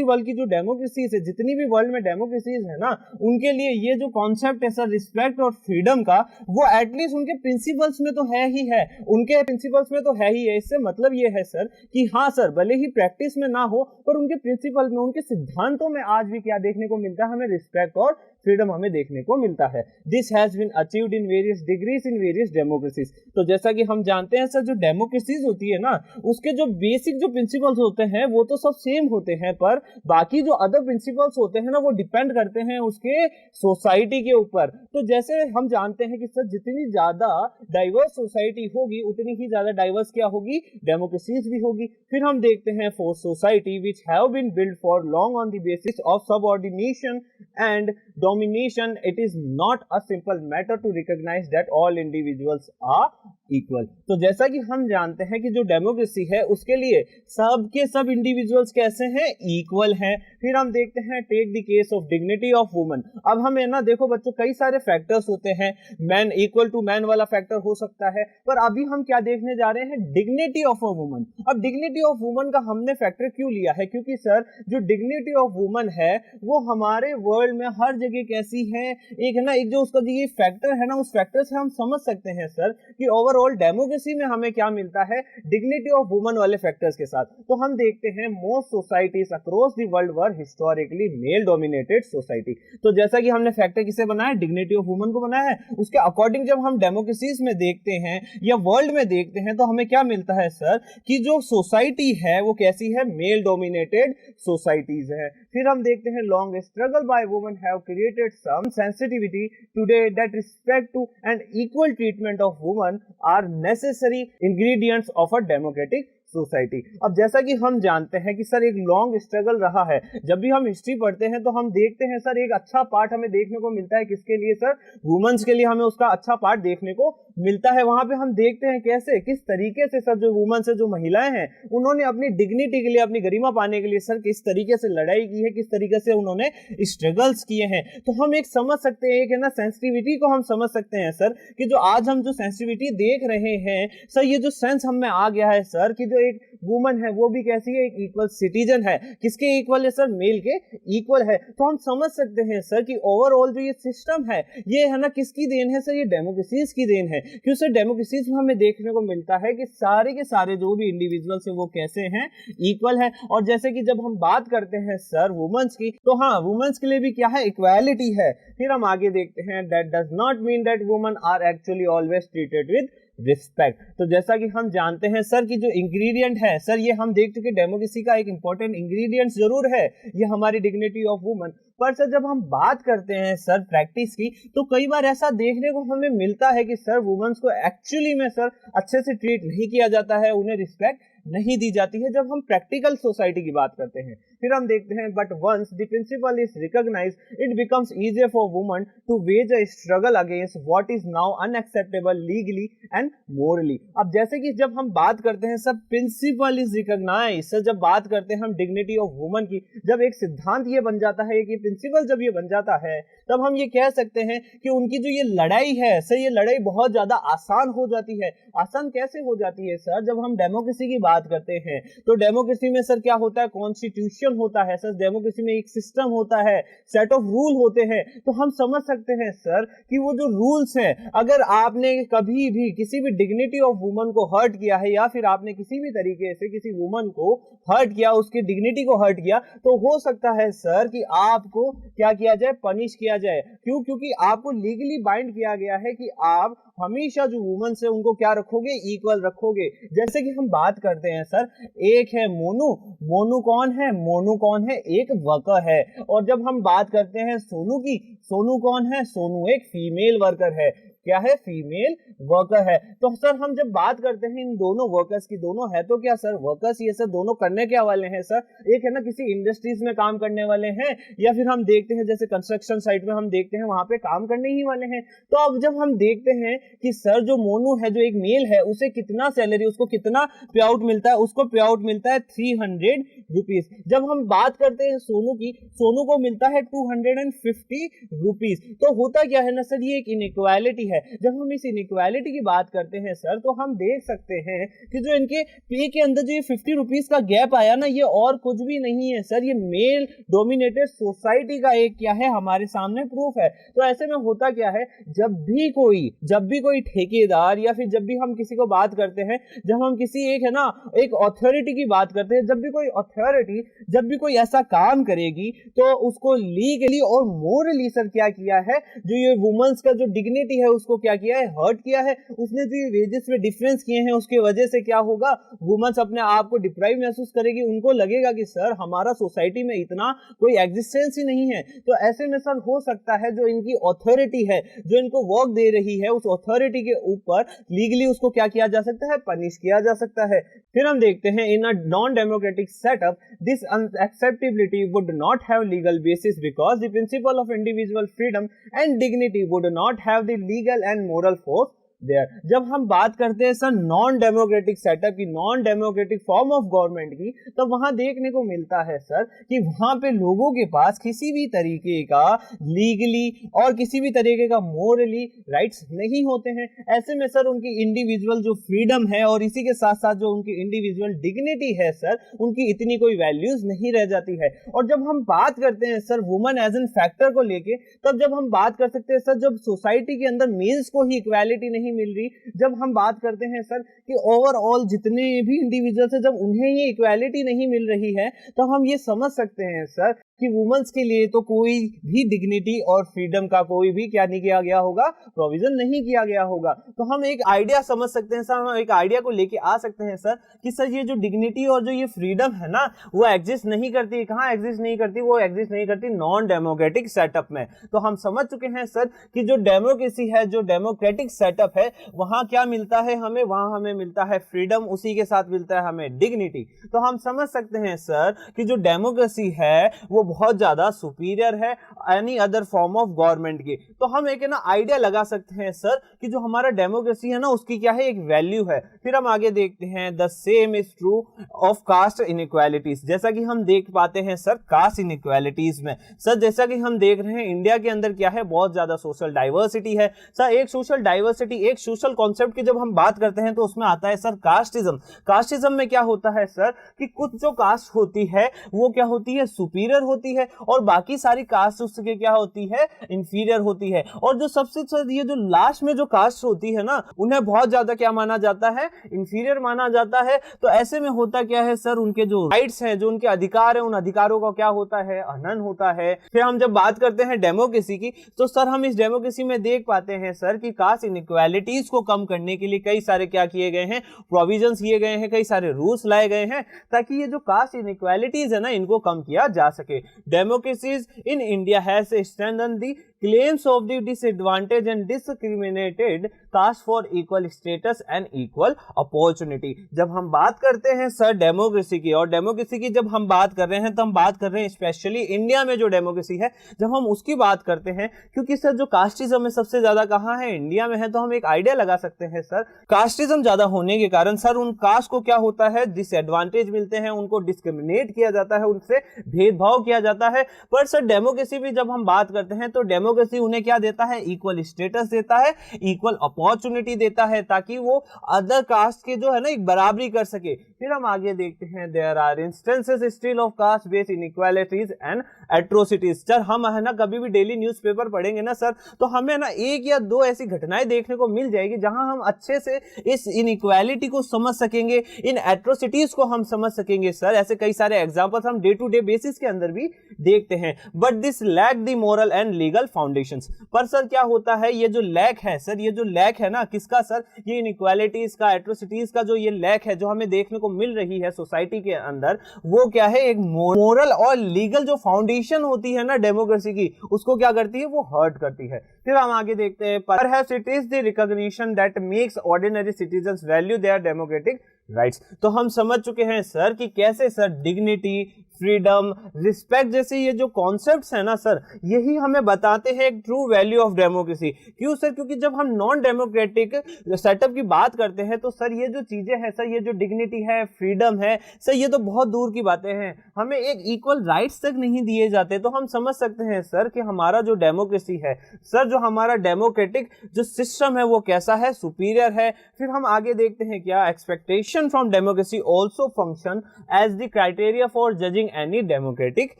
वर्ल्ड की जो डेमोक्रेसीज है, जितनी भी वर्ल्ड में डेमोक्रेसीज है ना, उनके लिए ये जो कॉन्सेप्ट है सर रिस्पेक्ट और फ्रीडम का, वो एटलीस्ट उनके प्रिंसिपल्स में तो है ही है, उनके प्रिंसिपल्स में तो है ही है। इससे मतलब ये है सर कि हाँ सर, भले ही प्रैक्टिस में ना हो, पर उनके प्रिंसिपल में, उनके सिद्धांतों में आज भी क्या देखने को मिलता है, हमें रिस्पेक्ट और फ्रीडम हमें देखने को मिलता है। This has been achieved in various degrees in various democracies. तो जैसा कि हम जानते हैं सर, जो डेमोक्रेसीज होती है ना, उसके जो बेसिक जो प्रिंसिपल्स होते हैं वो तो सब सेम होते हैं, पर बाकी जो अदर प्रिंसिपल्स होते हैं ना, वो डिपेंड करते हैं उसके सोसाइटी के ऊपर। तो जैसे हम जानते हैं कि सर, जितनी ज्यादा डाइवर्स सोसाइटी होगी उतनी ही ज्यादा डाइवर्स क्या होगी, डेमोक्रेसीज भी होगी। फिर हम देखते हैं for society which have been build for long on the basis of subordination and domination, it is not a simple matter to recognize that all individuals are equal. तो जैसा कि हम जानते हैं कि जो डेमोक्रेसी है उसके लिए सब के सब इंडिविजुअल्स कैसे हैं, इक्वल हैं। फिर हम देखते हैं take the case of dignity of woman. अब हमें ना देखो बच्चों कई सारे फैक्टर्स होते हैं, मैन इक्वल टू मैन वाला फैक्टर हो सकता है, पर अभी हम क्या देखने जा रहे हैं, डिग्निटी ऑफ अ वुमन। अब डिग्निटी ऑफ वुमन का हमने फैक्टर क्यों लिया है, क्योंकि सर जो डिग्निटी ऑफ वुमन है वो हमारे वर्ल्ड में हर जगह कैसी है, एक है ना, एक जो उसका ये फैक्टर है ना, उस फैक्टर से हम समझ सकते हैं सर कि ओवरऑल डेमोक्रेसी में हमें क्या मिलता है, डिग्निटी ऑफ वुमन वाले फैक्टर्स के साथ। तो हम देखते हैं most societies across the world were historically male dominated society. तो जैसा कि हमने फैक्टर किसे बनाया, डिग्निटी ऑफ वुमन को बनाया है, उसके अकॉर्डिंग जब हम डेमोक्रेसीज में देखते हैं या वर्ल्ड में देखते हैं तो हमें क्या मिलता है सर कि जो सोसाइटी है वो कैसी है, मेल डोमिनेटेड सोसाइटीज है। फिर हम देखते हैं long struggle by women have created some sensitivity today that respect to and equal treatment of women are necessary ingredients of a democratic society. अब जैसा कि हम जानते हैं कि सर एक लॉन्ग स्ट्रगल रहा है, जब भी हम हिस्ट्री पढ़ते हैं तो हम देखते हैं सर एक अच्छा पार्ट हमें देखने को मिलता है, किसके लिए सर, वुमेन्स के लिए हमें उसका अच्छा पार्ट देखने को मिलता है। वहां पे हम देखते हैं कैसे किस तरीके से सर जो वुमेन्स है, जो महिलाएं हैं, उन्होंने अपनी डिग्निटी के लिए, अपनी गरिमा पाने के लिए सर किस तरीके से लड़ाई की है, किस तरीके से उन्होंने स्ट्रगल्स किए हैं। तो हम एक समझ सकते हैं, एक है ना सेंसिटिविटी को हम समझ सकते हैं सर कि जो आज हम जो सेंसिटिविटी देख रहे हैं सर, ये जो सेंस हमें आ गया है सर कि जो एक वुमन है वो भी कैसी है, एक इक्वल सिटीजन है। किसके इक्वल है सर, मेल के इक्वल है। तो हम समझ सकते हैं सर कि ओवरऑल जो ये सिस्टम है ये है ना किसकी देन है सर, ये डेमोक्रेसीज की देन है। क्यों सर, डेमोक्रेसीज में हमें देखने को मिलता है कि सारे के सारे जो भी इंडिविजुअल्स है वो कैसे हैं, इक्वल है। और जैसे कि जब हम बात करते हैं सर वुमेन्स की, तो हाँ वुमेन्स के लिए भी क्या है, इक्वालिटी है। फिर हम आगे देखते हैं that does not mean that women are actually always treated with respect. तो जैसा कि हम जानते हैं सर कि जो इंग्रेडिएंट है सर, ये हम देख चुके डेमोक्रेसी का एक इंपॉर्टेंट इंग्रेडिएंट जरूर है ये हमारी डिग्निटी ऑफ वुमन। पर सर जब हम बात करते हैं सर प्रैक्टिस की, तो कई बार ऐसा देखने को हमें मिलता है कि सर वुमेन्स को एक्चुअली में सर अच्छे से ट्रीट नहीं किया जाता है, उन्हें रिस्पेक्ट नहीं दी जाती है जब हम प्रैक्टिकल सोसाइटी की बात करते हैं। फिर हम देखते हैं but once the principle is recognised it becomes easier for woman to wage a struggle against what is now unacceptable legally and morally. अब जैसे कि जब हम बात करते हैं सब प्रिंसिपल इज रिकॉग्नाइज्ड, सर जब बात करते हैं हम डिग्निटी ऑफ वुमन की, जब एक सिद्धांत ये बन जाता है कि प्रिंसिपल जब ये बन जाता है, तब हम ये कह सकते हैं कि उनकी जो ये लड़ाई है सर, ये लड़ाई बहुत ज्यादा आसान हो जाती है। आसान कैसे हो जाती है सर, जब हम डेमोक्रेसी की बात करते हैं तो डेमोक्रेसी में सर क्या होता है, कॉन्स्टिट्यूशन होता है सर, डेमोक्रेसी में एक सिस्टम होता है, सेट ऑफ रूल होते हैं। तो हम समझ सकते हैं सर कि वो जो रूल्स हैं, अगर आपने कभी भी किसी भी डिग्निटी ऑफ वुमन को हर्ट किया है या फिर आपने किसी भी तरीके से किसी वुमन को हर्ट किया, उसकी डिग्निटी को हर्ट किया, तो हो सकता है सर कि आपको क्या किया जाए, पनिश किया जाए। क्यों, क्योंकि आपको लीगली बाइंड किया गया है कि आप हमेशा जो वुमन से उनको क्या रखोगे, इक्वल रखोगे। जैसे कि हम बात करते हैं सर, एक है मोनू, मोनू कौन है, मोनू कौन है, एक वर्कर है। और जब हम बात करते हैं सोनू की, सोनू कौन है, सोनू एक फीमेल वर्कर है। क्या है, फीमेल वर्कर है। तो सर हम जब बात करते हैं इन दोनों वर्कर्स की, दोनों है तो क्या सर, वर्कर्स। ये सर दोनों करने क्या वाले हैं सर, एक है ना किसी इंडस्ट्रीज में काम करने वाले हैं, या फिर हम देखते हैं जैसे कंस्ट्रक्शन साइट में हम देखते हैं वहां पे काम करने ही वाले हैं। तो अब जब हम देखते हैं कि सर जो मोनू है, जो एक मेल है, उसे कितना सैलरी, उसको कितना पे आउट मिलता है, उसको पे आउट मिलता है 300 रुपीज। जब हम बात करते हैं सोनू की, सोनू को मिलता है 250 रुपीज। तो होता क्या है ना सर, ये एक इनइक्वालिटी है। जब हम इस इनइक्वालिटी की बात करते हैं सर, तो हम देख सकते हैं कि जो इनके पे के अंदर जो ये 50 रुपीज का गैप आया ना, ये और कुछ भी नहीं है सर, ये मेल डोमिनेटेड सोसाइटी का एक क्या है, हमारे सामने प्रूफ है। तो ऐसे में होता क्या है, जब भी कोई ठेकेदार या फिर जब भी हम किसी को बात करते हैं, जब हम किसी एक है ना एक अथॉरिटी की बात करते हैं, जब भी कोई अथॉरिटी जब भी कोई ऐसा काम करेगी, तो उसको लीगली और मोरली सर क्या किया है, जो ये वुमेन्स का जो डिग्निटी है उसको क्या किया है, हर्ट किया है। उसने जो वेजेस में डिफरेंस किए हैं उसके वजह से क्या होगा, वुमेन्स अपने आप को डिप्राइव महसूस करेगी, उनको लगेगा कि सर हमारा सोसाइटी में इतना कोई एग्जिस्टेंस ही नहीं है। तो ऐसे में सर हो सकता है जो इनकी अथॉरिटी है, जो इनको वर्क दे रही है, उस अथॉरिटी के ऊपर लीगली उसको क्या किया जा सकता है, पनिश किया जा सकता है। फिर हम देखते हैं in a non democratic setup this unacceptability would not have legal basis because the principle of individual freedom and dignity would not have the legal and moral force there. जब हम बात करते हैं सर नॉन डेमोक्रेटिक सेटअप की, non democratic form of government की, तो वहां देखने को मिलता है सर कि वहां पे लोगों के पास किसी भी तरीके का लीगली और किसी भी तरीके का मोरली राइट्स नहीं होते हैं। ऐसे में सर उनकी इंडिविजुअल जो फ्रीडम है और इसी के साथ साथ जो उनकी इंडिविजुअल डिग्निटी है सर, उनकी इतनी कोई वैल्यूज नहीं रह जाती है। और जब हम बात करते हैं sir women as an factor को लेके, तब जब हम बात कर सकते हैं सर जब सोसाइटी के अंदर मेल्स को ही इक्वालिटी नहीं मिल रही, जब हम बात करते हैं सर कि ओवरऑल जितने भी इंडिविजुअल्स हैं जब उन्हें ही इक्वालिटी नहीं मिल रही है, तो हम ये समझ सकते हैं सर कि वुमेन्स के लिए तो कोई भी डिग्निटी और फ्रीडम का कोई भी क्या नहीं किया गया होगा, प्रोविजन नहीं किया गया होगा। तो हम एक आइडिया समझ सकते हैं सर, हम एक आइडिया को लेके आ सकते हैं सर कि सर ये जो डिग्निटी और जो ये फ्रीडम है ना, वो एग्जिस्ट नहीं करती। कहाँ एग्जिस्ट नहीं करती? वो एग्जिस्ट नहीं करती नॉन डेमोक्रेटिक सेटअप में। तो हम समझ चुके हैं सर कि जो डेमोक्रेसी है, जो डेमोक्रेटिक सेटअप है, वहां क्या मिलता है हमें? वहां हमें मिलता है फ्रीडम, उसी के साथ मिलता है हमें डिग्निटी। तो हम समझ सकते हैं सर कि जो डेमोक्रेसी है वो बहुत ज्यादा सुपीरियर है any other form of government की। तो हम एक है ना आइडिया लगा सकते हैं सर कि जो हमारा डेमोक्रेसी है ना उसकी क्या है, एक वैल्यू है। फिर हम आगे देखते हैं the same is true of caste inequalities. जैसा कि हम देख पाते हैं सर कास्ट इनइक्वालिटीज में, सर जैसा कि हम देख रहे हैं इंडिया के अंदर क्या है, बहुत ज्यादा सोशल डाइवर्सिटी है सर। एक सोशल डाइवर्सिटी, एक सोशल कॉन्सेप्ट की जब हम बात करते हैं तो उसमें आता है सर कास्टिज्म। कास्टिज्म में क्या होता है सर कि कुछ जो कास्ट होती है वो क्या होती है, सुपीरियर होती है, और बाकी सारी कास्ट उसके क्या होती है, इंफीरियर होती है। और जो सबसे ये जो लास्ट में जो कास्ट होती है ना, उन्हें बहुत ज्यादा क्या माना जाता है, इंफीरियर माना जाता है। तो ऐसे में होता क्या है सर, उनके जो राइट्स हैं, जो उनके अधिकार है, उन अधिकारों का क्या होता है, हनन होता है। फिर हम जब बात करते हैं डेमोक्रेसी की, तो सर हम इस डेमोक्रेसी में देख पाते हैं सर कि कास्ट इनइक्वालिटीज को कम करने के लिए कई सारे क्या किए गए हैं, प्रोविजंस किए गए हैं, कई सारे रूल्स लाए गए हैं, ताकि ये जो कास्ट इनइक्वालिटीज है ना, इनको कम किया जा सके। Democracies in India has strengthened the claims of the disadvantaged and discriminated caste for equal status and equal opportunity। जब हम बात करते हैं सर डेमोक्रेसी की, और डेमोक्रेसी की जब हम बात कर रहे हैं तो हम बात कर रहे हैं स्पेशली इंडिया में जो डेमोक्रेसी है, जब हम उसकी बात करते हैं, क्योंकि सर जो कास्टिज्म है सबसे ज्यादा कहाँ है, इंडिया में है। तो हम एक आइडिया लगा सकते हैं सर कास्टिज्म ज्यादा होने के कारण सर उन कास्ट को क्या होता है, डिसएडवांटेज मिलते हैं, उनको डिस्क्रिमिनेट किया जाता है, उनसे भेदभाव किया जाता है। पर सर डेमोक्रेसी भी जब हम बात करते हैं तो डेमोक्रेसी उन्हें क्या देता है, इक्वल स्टेटस देता है, इक्वल अपॉर्चुनिटी देता है, ताकि वो अदर कास्ट के जो है ना एक बराबरी कर सके। फिर हम आगे देखते हैं there are instances still of caste based inequalities and atrocities. Sir हम है ना कभी भी डेली न्यूज़पेपर पढ़ेंगे ना सर, तो हमें ना एक या दो ऐसी घटनाएं देखने को मिल जाएगी जहां हम अच्छे से इस इनइक्वालिटी को समझ सकेंगे, इन एट्रोसिटीज को हम समझ सकेंगे। सर ऐसे कई सारे एग्जांपल्स हम डे टू डे बेसिस के अंदर भी देखते हैं। But this lack the moral and legal foundations. पर सर क्या होता है, ये जो लैक है सर, ये जो लैक है ना किसका सर, ये इनइक्वालिटीज का, एट्रोसिटीज का जो ये लैक है जो हमें देखने को मिल रही है सोसाइटी के अंदर, वो क्या है, एक मोरल और लीगल जो फाउंडेशन होती है ना डेमोक्रेसी की, उसको क्या करती है, वो हर्ट करती है। फिर हम आगे देखते हैं perhaps it is the recognition that makes ordinary citizens value their democratic rights. तो हम समझ चुके हैं सर कि कैसे सर डिग्निटी, फ्रीडम, रिस्पेक्ट जैसे ये जो कॉन्सेप्ट्स है ना सर, यही हमें बताते हैं एक ट्रू वैल्यू ऑफ डेमोक्रेसी। क्यों सर? क्योंकि जब हम नॉन डेमोक्रेटिक सेटअप की बात करते हैं तो सर ये जो चीजें हैं सर, ये जो डिग्निटी है, फ्रीडम है सर, ये तो बहुत दूर की बातें हैं, हमें एक इक्वल राइट्स तक नहीं दिए जाते। तो हम समझ सकते हैं सर कि हमारा जो डेमोक्रेसी है सर, जो हमारा डेमोक्रेटिक जो सिस्टम है वो कैसा है, सुपीरियर है। फिर हम आगे देखते हैं क्या, expectation from democracy also function as the criteria for judging any democratic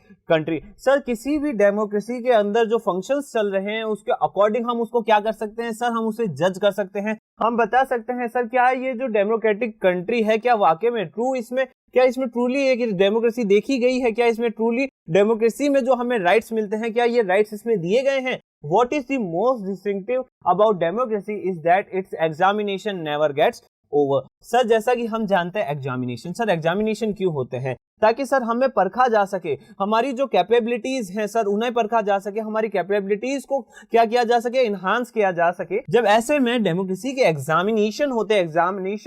country. Sir किसी भी डेमोक्रेसी के अंदर जो फंक्शंस चल रहे हैं उसके अकॉर्डिंग हम उसको क्या कर सकते हैं सर, हम उसे जज कर सकते हैं। हम बता सकते हैं सर क्या ये जो डेमोक्रेटिक कंट्री है क्या वाकई में ट्रू, इसमें क्या इसमें ट्रूली एक डेमोक्रेसी देखी गई है, क्या इसमें ट्रूली डेमोक्रेसी में जो हमें राइट्स मिलते हैं क्या ये राइट्स इसमें दिए गए हैं। What is the most distinctive about democracy is that its examination never gets over। Sir जैसा कि हम जानते हैं एग्जामिनेशन, सर एग्जामिनेशन क्यों होते हैं, ताकि सर हमें परखा जा सके, हमारी जो कैपेबिलिटीज हैं सर उन्हें परखा जा सके, हमारी कैपेबिलिटीज को क्या किया जा सके, इनहांस किया जा सके। जब ऐसे में डेमोक्रेसी के एग्जामिनेशन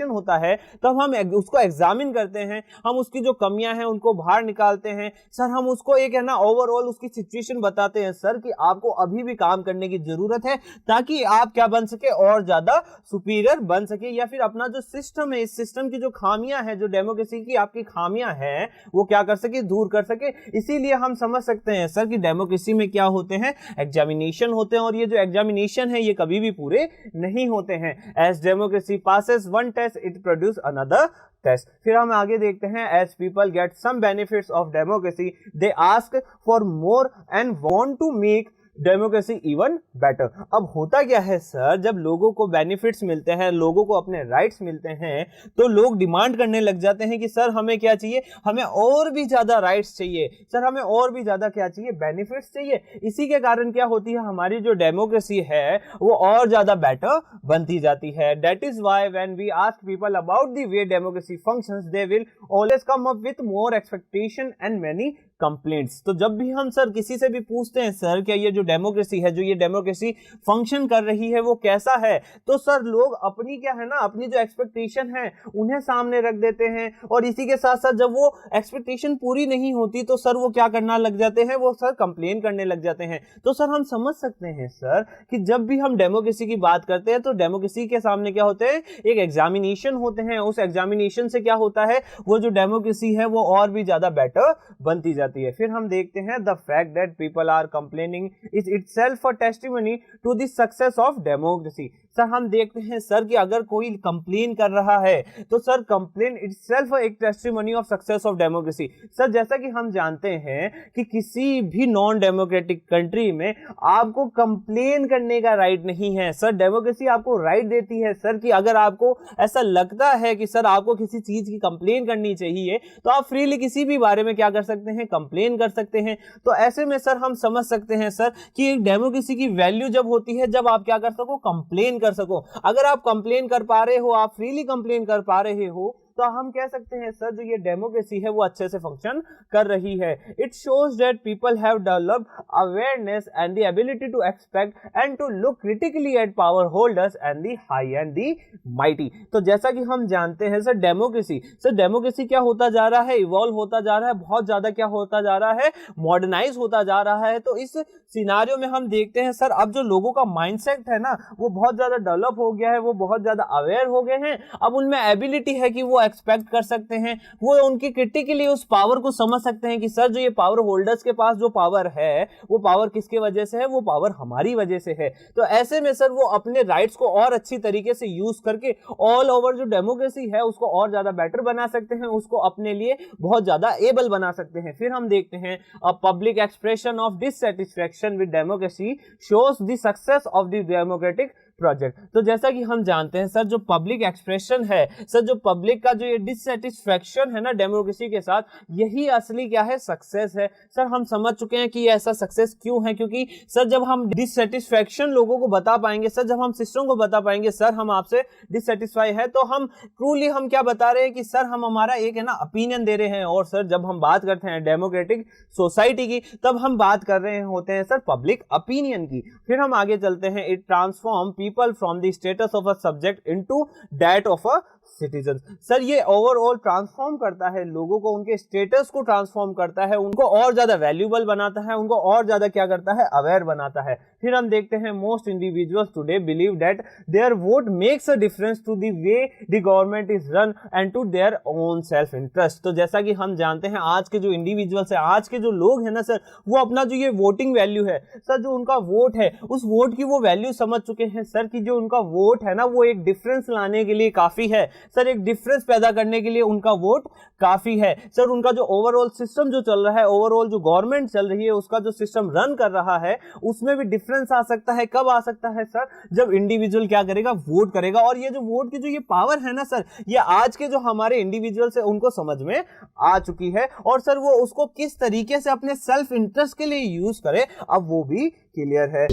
होता है तब हम उसको एग्जामिन करते हैं, हम उसकी जो कमियां हैं उनको बाहर निकालते हैं सर, हम उसको एक है ना ओवरऑल उसकी सिचुएशन बताते हैं सर कि आपको अभी भी काम करने की जरूरत है ताकि आप क्या बन सके, और ज्यादा सुपीरियर बन सके, या फिर अपना जो सिस्टम है इस सिस्टम की जो खामियां हैं, जो डेमोक्रेसी की आपकी खामियां हैं वो क्या कर सके, दूर कर सके। इसीलिए हम समझ सकते हैं सर कि डेमोक्रेसी में क्या होते हैं, एग्जामिनेशन होते हैं, और ये जो एग्जामिनेशन है ये कभी भी पूरे नहीं होते हैं। As democracy passes one test it produce another test. फिर हम आगे देखते हैं, as people get some benefits of democracy they ask for more and want to make democracy even better. अब होता क्या है सर, जब लोगों को बेनिफिट्स मिलते हैं, लोगों को अपने राइट्स मिलते हैं, तो लोग डिमांड करने लग जाते हैं कि सर हमें क्या चाहिए, हमें और भी ज्यादा राइट्स चाहिए, सर हमें और भी ज्यादा क्या चाहिए, बेनिफिट्स चाहिए। इसी के कारण क्या होती है, हमारी जो डेमोक्रेसी है वो और ज्यादा बेटर बनती जाती है। That is why when we ask people about the way democracy functions they will always come up with more expectation and many complaints. तो जब भी हम सर किसी से भी पूछते हैं सर क्या ये जो डेमोक्रेसी है, जो ये डेमोक्रेसी फंक्शन कर रही है वो कैसा है, तो सर लोग अपनी क्या है ना, अपनी जो एक्सपेक्टेशन है उन्हें सामने रख देते हैं, और इसी के साथ साथ जब वो एक्सपेक्टेशन पूरी नहीं होती तो सर वो क्या करना लग जाते हैं, वो सर कंप्लेन करने लग जाते हैं। तो सर हम समझ सकते हैं सर कि जब भी हम डेमोक्रेसी की बात करते हैं तो डेमोक्रेसी के सामने क्या होते हैं, एक एग्जामिनेशन होते हैं। उस एग्जामिनेशन से क्या होता है, वो जो डेमोक्रेसी है वो और भी ज्यादा बेटर बनती जाती है। फिर हम देखते हैं, the fact that people are complaining is itself a testimony to the success of democracy. Sir हम देखते हैं सर कि अगर कोई कंप्लेन कर रहा है तो सर कंप्लेन इटसेल्फ एक testimony of success of democracy. Sir जैसा कि हम जानते हैं कि किसी भी नॉन डेमोक्रेटिक कंट्री में आपको कंप्लेन करने का राइट नहीं है। सर डेमोक्रेसी आपको राइट देती है सर कि अगर आपको ऐसा लगता है कि सर आपको किसी चीज की कंप्लेन करनी चाहिए तो आप फ्रीली किसी भी बारे में क्या कर सकते हैं, कंप्लेन कर सकते हैं। तो ऐसे में सर हम समझ सकते हैं सर कि एक डेमोक्रेसी की वैल्यू जब होती है जब आप क्या कर सको, कंप्लेन कर सको। अगर आप कंप्लेन कर पा रहे हो, आप फ्रीली कंप्लेन कर पा रहे हो, तो हम कह सकते हैं सर जो ये डेमोक्रेसी है वो अच्छे से फंक्शन कर रही है। It shows that people have developed awareness and the ability to expect and to look critically at power holders and the high and the mighty. तो जैसा कि हम जानते हैं सर डेमोक्रेसी क्या होता जा रहा है, इवॉल्व होता जा रहा है, बहुत ज्यादा क्या होता जा रहा है, मॉडर्नाइज होता जा रहा है। तो इस सिनारियो में हम देखते हैं सर अब जो लोगों का माइंडसेट है ना वो बहुत ज्यादा डेवलप हो गया है, वो बहुत ज्यादा अवेयर हो गए हैं। अब उनमें एबिलिटी है कि वो एक्सपेक्ट कर सकते हैं, वो उनकी क्रिटिकली उस पावर को समझ सकते हैं कि सर जो ये पावर होल्डर्स के पास जो पावर है वो पावर किसके वजह से है, वो पावर हमारी वजह से है। तो ऐसे में सर वो अपने राइट्स को और अच्छी तरीके से यूज करके ऑल ओवर जो डेमोक्रेसी है उसको और ज्यादा बेटर बना सकते हैं, उसको अपने लिए बहुत ज्यादा एबल बना सकते हैं। फिर हम देखते हैं, a public expression of dissatisfaction with democracy shows the success of the democratic project. तो जैसा कि हम जानते हैं सर जो पब्लिक एक्सप्रेशन है, सर जो पब्लिक का जो ये डिससैटिस्फैक्शन है ना डेमोक्रेसी के साथ, यही असली क्या है, सक्सेस है। सर हम समझ चुके हैं कि ये ऐसा सक्सेस क्यों है, क्योंकि सर जब हम डिससैटिस्फैक्शन लोगों को बता पाएंगे, सर जब हम सिस्टम को बता पाएंगे सर हम आपसे डिससैटिस्फाई है, तो हम ट्रूली हम क्या बता रहे हैं कि सर हम हमारा एक है ना ओपिनियन दे रहे हैं। और सर जब हम बात करते हैं डेमोक्रेटिक सोसाइटी की तब हम बात कर रहे होते हैं सर पब्लिक ओपिनियन की। फिर हम आगे चलते हैं, it transform people from the status of a subject into that of a citizen. Sir ये ओवरऑल ट्रांसफॉर्म करता है लोगों को, उनके स्टेटस को ट्रांसफॉर्म करता है, उनको और ज्यादा वैल्यूएबल बनाता है, उनको और ज्यादा क्या करता है, अवेयर बनाता है। फिर हम देखते हैं, most individuals today believe that their vote makes a difference to the way the government is run and to their own self interest. तो जैसा कि हम जानते हैं आज के जो इंडिविजुअल्स है, आज के जो लोग हैं ना सर, वो अपना जो ये वोटिंग वैल्यू है सर, जो उनका वोट है उस वोट की वो वैल्यू समझ चुके हैं सर कि जो उनका वोट है ना वो एक डिफरेंस लाने के लिए काफी है सर, एक डिफरेंस पैदा करने के लिए उनका वोट काफी है सर। उनका जो ओवरऑल सिस्टम जो चल रहा है, ओवरऑल जो गवर्नमेंट चल रही है, उसका जो सिस्टम रन कर रहा है उसमें भी डिफरेंस आ सकता है। कब आ सकता है सर, जब इंडिविजुअल क्या करेगा, वोट करेगा। और ये जो वोट की जो ये पावर है ना सर, ये आज के जो हमारे इंडिविजुअल्स है उनको समझ में आ चुकी है। और सर वो उसको किस तरीके से अपने सेल्फ इंटरेस्ट के लिए यूज करे अब वो भी क्लियर है।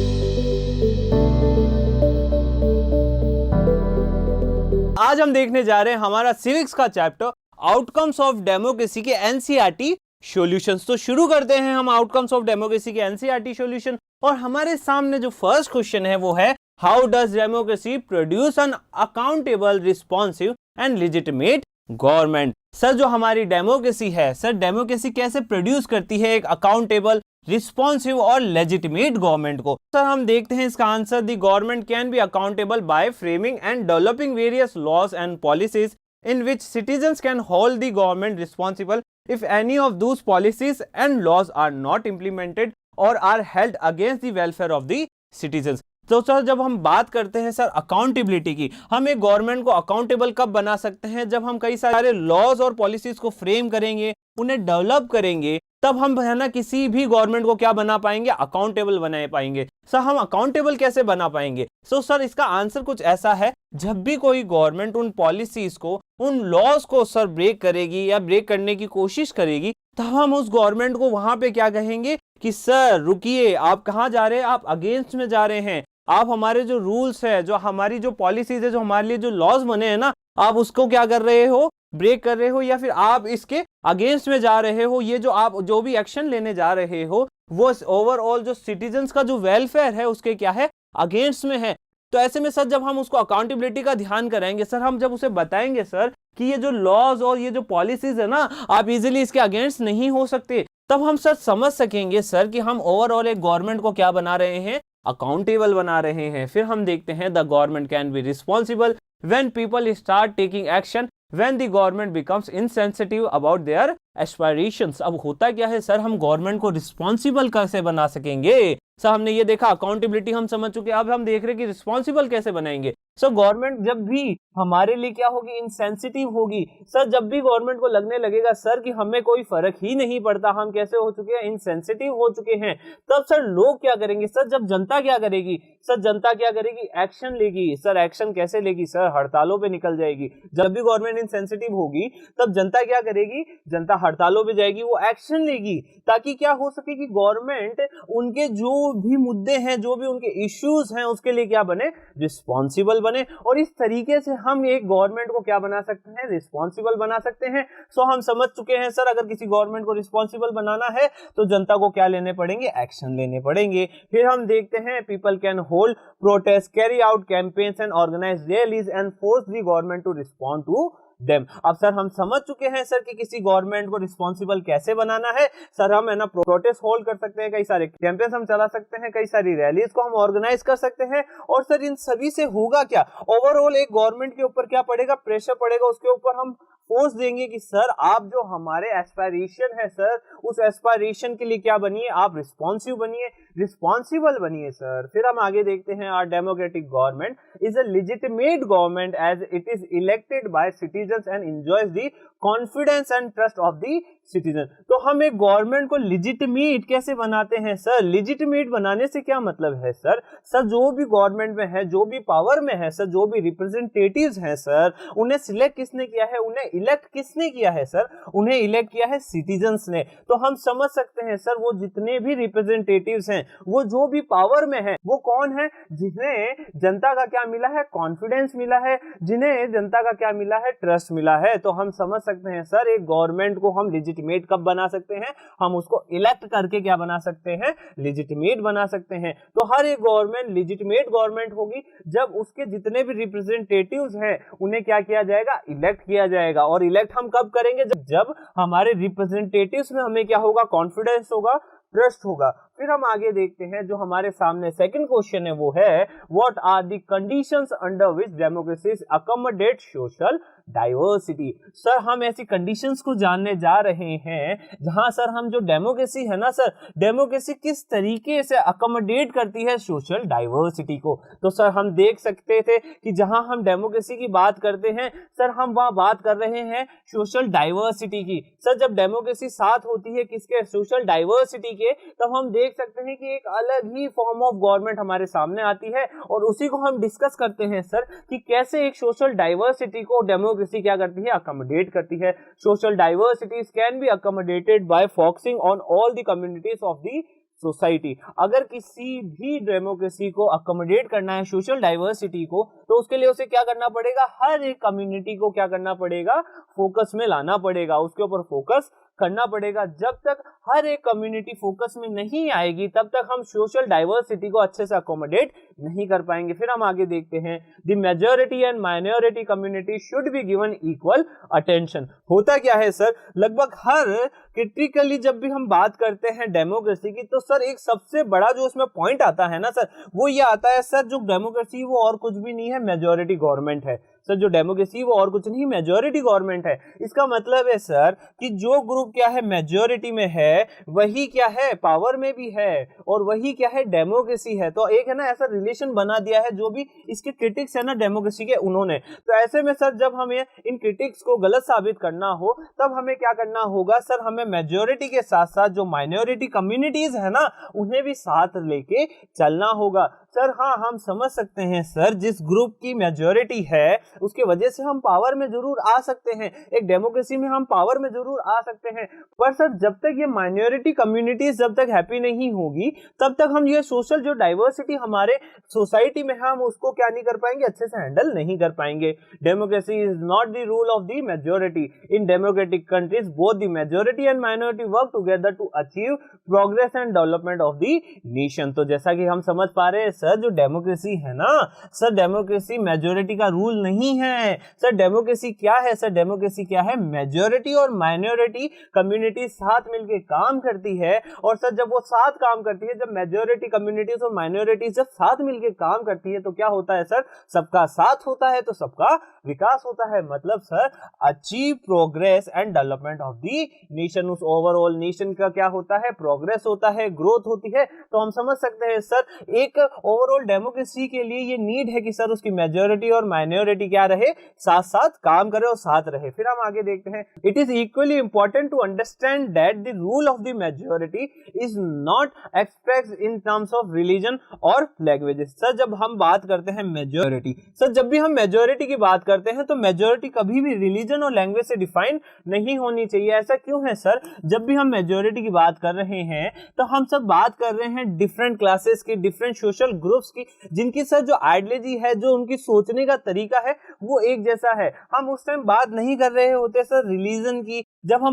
आज हम देखने जा रहे हैं हमारा सिविक्स का चैप्टर आउटकम्स ऑफ डेमोक्रेसी के एनसीईआरटी सॉल्यूशंस। तो शुरू करते हैं हम आउटकम्स ऑफ डेमोक्रेसी के एनसीईआरटी सॉल्यूशन। और हमारे सामने जो फर्स्ट क्वेश्चन है वो है, how does democracy produce an accountable, responsive and legitimate government. Sir जो हमारी डेमोक्रेसी है, सर डेमोक्रेसी कैसे प्रोड्यूस करती है एक अकाउंटेबल, रिस्पॉन्सिव और लेजिटिमेट गवर्नमेंट को। सर हम देखते हैं इसका answer, the government can be accountable by framing and developing various laws and policies in which citizens can hold the government responsible if any of those policies and laws are not implemented or are held against the welfare of the citizens। तो sir जब हम बात करते हैं sir accountability की, हम एक government को अकाउंटेबल कब बना सकते हैं, जब हम कई सारे लॉज और पॉलिसीज को फ्रेम करेंगे, उन्हें डेवलप करेंगे, तब हम है ना किसी भी गवर्नमेंट को क्या बना पाएंगे, अकाउंटेबल बना पाएंगे। सर हम अकाउंटेबल कैसे बना पाएंगे? सर इसका आंसर कुछ ऐसा है, जब भी कोई गवर्नमेंट उन पॉलिसीज को, उन लॉज को सर ब्रेक करेगी या ब्रेक करने की कोशिश करेगी, तब हम उस गवर्नमेंट को वहां पे क्या कहेंगे कि सर रुकिए, आप कहां जा रहे हैं, आप अगेंस्ट में जा रहे हैं, आप हमारे जो रूल्स है, जो हमारी जो पॉलिसीज है, जो हमारे लिए जो लॉज बने हैं ना, आप उसको क्या कर रहे हो, ब्रेक कर रहे हो, या फिर आप इसके अगेंस्ट में जा रहे हो। ये जो आप जो भी एक्शन लेने जा रहे हो वो ओवरऑल जो सिटीजन्स का जो वेलफेयर है उसके क्या है, अगेंस्ट में है। तो ऐसे में सर जब हम उसको अकाउंटेबिलिटी का ध्यान कराएंगे, सर हम जब उसे बताएंगे सर कि ये जो लॉज और ये जो पॉलिसीज है ना, आप इजीली इसके अगेंस्ट नहीं हो सकते, तब हम सर समझ सकेंगे सर कि हम ओवरऑल एक गवर्नमेंट को क्या बना रहे हैं, अकाउंटेबल बना रहे हैं। फिर हम देखते हैं, the government can be responsible when people start taking action when the government becomes insensitive about their aspirations। अब होता क्या है सर, हम गवर्नमेंट को रिस्पॉन्सिबल कैसे बना सकेंगे? सर हमने ये देखा अकाउंटेबिलिटी हम समझ चुके, अब हम देख रहे हैं कि रिस्पॉन्सिबल कैसे बनाएंगे। सर गवर्नमेंट जब भी हमारे लिए क्या होगी, इनसेंसिटिव होगी। सर जब भी गवर्नमेंट को लगने लगेगा सर कि हमें कोई फर्क ही नहीं पड़ता, हम कैसे हो चुके हैं, इनसेंसिटिव हो चुके हैं, तब सर लोग क्या करेंगे, सर जब जनता क्या करेगी, सर जनता क्या करेगी, एक्शन लेगी। सर एक्शन कैसे लेगी, सर हड़तालों पे निकल जाएगी। जब भी गवर्नमेंट इनसेंसिटिव होगी तब जनता क्या करेगी, जनता हड़तालों पे जाएगी, वो एक्शन लेगी, ताकि क्या हो सके कि गवर्नमेंट उनके जो भी मुद्दे हैं, जो भी उनके इश्यूज हैं, उसके लिए क्या बने, रिस्पॉन्सिबल बने। और इस तरीके से हम एक गवर्नमेंट को क्या बना सकते हैं, रिस्पॉन्सिबल बना सकते हैं। सो हम समझ चुके हैं सर, अगर किसी गवर्नमेंट को रिस्पॉन्सिबल बनाना है तो जनता को क्या लेने पड़ेंगे, एक्शन लेने पड़ेंगे। फिर हम देखते हैं, people can hold protest, carry out campaigns and organise rallies and force the government to respond to them. अब सर हम समझ चुके हैं सर कि किसी गवर्नमेंट को रिस्पॉन्सिबल कैसे बनाना है। सर हम है ना प्रोटेस्ट होल्ड कर सकते हैं, कई सारे कैंपेन्स हम चला सकते हैं, कई सारी रैलीज को हम ऑर्गेनाइज कर सकते हैं। और सर इन सभी से होगा क्या, ओवरऑल एक गवर्नमेंट के ऊपर क्या पड़ेगा, प्रेशर पड़ेगा, उसके ऊपर हम फोर्स देंगे कि सर आप जो हमारे एस्पायरेशन है सर, उस एस्पायरेशन के लिए क्या बनिए, आप रिस्पॉन्सिव बनिए, रिस्पॉन्सिबल बनिए सर। फिर हम आगे देखते हैं, our democratic government is a legitimate government as it is elected by citizens and enjoys the confidence and trust of the citizen. तो हम एक गवर्नमेंट को लेजिटिमेट कैसे बनाते हैं सर, लेजिटिमेट बनाने से क्या मतलब है सर, सर जो भी गवर्नमेंट में है, जो भी पावर में है सर, जो भी रिप्रेजेंटेटिव्स हैं सर, उन्हें सिलेक्ट किसने किया है, उन्हें इलेक्ट किसने किया है सर, उन्हें इलेक्ट किया है सिटीजंस ने। तो हम समझ सकते हैं सर, वो जितने भी रिप्रेजेंटेटिव्स हैं, वो जो भी पावर में है, वो कौन है, जिन्हें जनता का क्या मिला है, कॉन्फिडेंस मिला है, जिन्हें जनता का क्या मिला है, ट्रस्ट मिला है। तो हम समझ सकते हैं सर, एक गवर्नमेंट को हम लेजिटिमेट कब बना सकते हैं, हम उसको इलेक्ट करके क्या बना सकते हैं, लेजिटिमेट बना सकते हैं। तो हर एक गवर्नमेंट लेजिटिमेट गवर्नमेंट होगी जब उसके जितने भी रिप्रेजेंटेटिव्स हैं उन्हें क्या किया जाएगा, इलेक्ट किया जाएगा। और इलेक्ट हम कब करेंगे, जब हमारे रिप्रेजेंटेटिव्स में हमें क्या होगा, कॉन्फिडेंस होगा, ट्रस्ट होगा। फिर हम आगे देखते हैं, जो हमारे सामने सेकंड क्वेश्चन है वो है, what are the conditions under which democracy accommodate social diversity. Sir हम ऐसी कंडीशंस को जानने जा रहे हैं जहां सर हम जो डेमोक्रेसी है ना सर, डेमोक्रेसी किस तरीके से अकोमोडेट करती है सोशल डाइवर्सिटी को। तो सर हम देख सकते थे कि जहां हम डेमोक्रेसी की बात करते हैं सर, हम वहां बात कर रहे हैं सोशल डाइवर्सिटी की। सर जब डेमोक्रेसी साथ होती है किसके, सोशल डाइवर्सिटी के, तब हम देख सकते हैं कि एक अलग ही फॉर्म ऑफ गवर्नमेंट हमारे सामने आती है। और उसी को हम डिस्कस करते हैं सर कि कैसे एक सोशल डाइवर्सिटी को डेमोक्रेसी क्या करती है, अकोमोडेट करती है। Social diversities can be accommodated bye focusing on all the communities of the society. अगर किसी भी डेमोक्रेसी को अकोमोडेट करना है सोशल डाइवर्सिटी को, तो उसके लिए उसे क्या करना पड़ेगा, हर एक कम्युनिटी को क्या करना पड़ेगा, फोकस में लाना पड़ेगा, उसके ऊपर फोकस करना पड़ेगा। जब तक हर एक कम्युनिटी फोकस में नहीं आएगी तब तक हम सोशल डाइवर्सिटी को अच्छे से अकोमोडेट नहीं कर पाएंगे। फिर हम आगे देखते हैं, the majority and minority community should be given equal attention. होता क्या है सर, लगभग हर क्रिटिकली जब भी हम बात करते हैं डेमोक्रेसी की, तो सर एक सबसे बड़ा जो उसमें पॉइंट आता है ना सर, वो ये आता है सर, जो डेमोक्रेसी वो और कुछ भी नहीं है, मेजॉरिटी गवर्नमेंट है। सर जो डेमोक्रेसी वो और कुछ नहीं, मेजॉरिटी गवर्नमेंट है। इसका मतलब है सर कि जो ग्रुप क्या है मेजॉरिटी में है, वही क्या है पावर में भी है, और वही क्या है डेमोक्रेसी है। तो एक है ना ऐसा रिलेशन बना दिया है जो भी इसके क्रिटिक्स है ना डेमोक्रेसी के, उन्होंने। तो ऐसे में सर जब हमें इन क्रिटिक्स को गलत साबित करना हो, तब हमें क्या करना होगा सर, हमें मेजॉरिटी के साथ साथ जो माइनॉरिटी कम्युनिटीज है ना, उन्हें भी साथ लेके चलना होगा। सर हाँ, हम समझ सकते हैं सर, जिस ग्रुप की मेजॉरिटी है उसके वजह से हम पावर में जरूर आ सकते हैं, एक डेमोक्रेसी में हम पावर में जरूर आ सकते हैं, पर सर जब तक ये माइनॉरिटी कम्युनिटीज जब तक हैप्पी नहीं होगी, तब तक हम ये सोशल जो डाइवर्सिटी हमारे सोसाइटी में है, हम उसको क्या नहीं कर पाएंगे, अच्छे से हैंडल नहीं कर पाएंगे। Democracy is not the rule of the majority. In democratic countries both the majority and minority work together to achieve progress and development of the nation. तो जैसा कि हम समझ पा रहे हैं सर, जो डेमोक्रेसी है ना सर, डेमोक्रेसी मेजॉरिटी का रूल नहीं है। सर डेमोक्रेसी क्या है, सर डेमोक्रेसी क्या है, मेजॉरिटी और माइनॉरिटी कम्युनिटी साथ मिलकर काम करती है। और सर जब वो साथ काम करती है, जब मेजॉरिटी कम्युनिटीज और माइनॉरिटीज जब साथ मिलकर काम करती है, तो क्या होता है सर, सबका साथ होता है तो सबका विकास होता है। मतलब sir achieve progress and development of the nation. उस ओवरऑल नेशन का क्या होता है, प्रोग्रेस होता है, ग्रोथ होती है। तो हम समझ सकते हैं सर, एक ओवरऑल डेमोक्रेसी के लिए ये नीड है कि सर उसकी मेजॉरिटी और माइनॉरिटी क्या रहे, साथ साथ काम करे और साथ रहे। फिर हम आगे देखते हैं, it is equally important to understand that the rule of the majority is not expressed in terms of religion और लैंग्वेजेस। सर जब हम बात करते हैं मेजॉरिटी, सर जब भी हम मेजॉरिटी की बात करते हैं, तो मेजॉरिटी कभी भी रिलीजन और लैंग्वेज से डिफाइन नहीं होनी चाहिए। ऐसा क्यों है सर, जब भी हम मेजॉरिटी की बात कर रहे हैं, तो हम सब बात कर रहे हैं डिफरेंट क्लासेस की, डिफरेंट सोशल ग्रुप्स की, जिनकी सर जो आइडियोलॉजी है, जो उनकी सोचने का तरीका है, वो एक जैसा है। हम उस टाइम बात नहीं कर रहे होते सर रिलीजन की, तब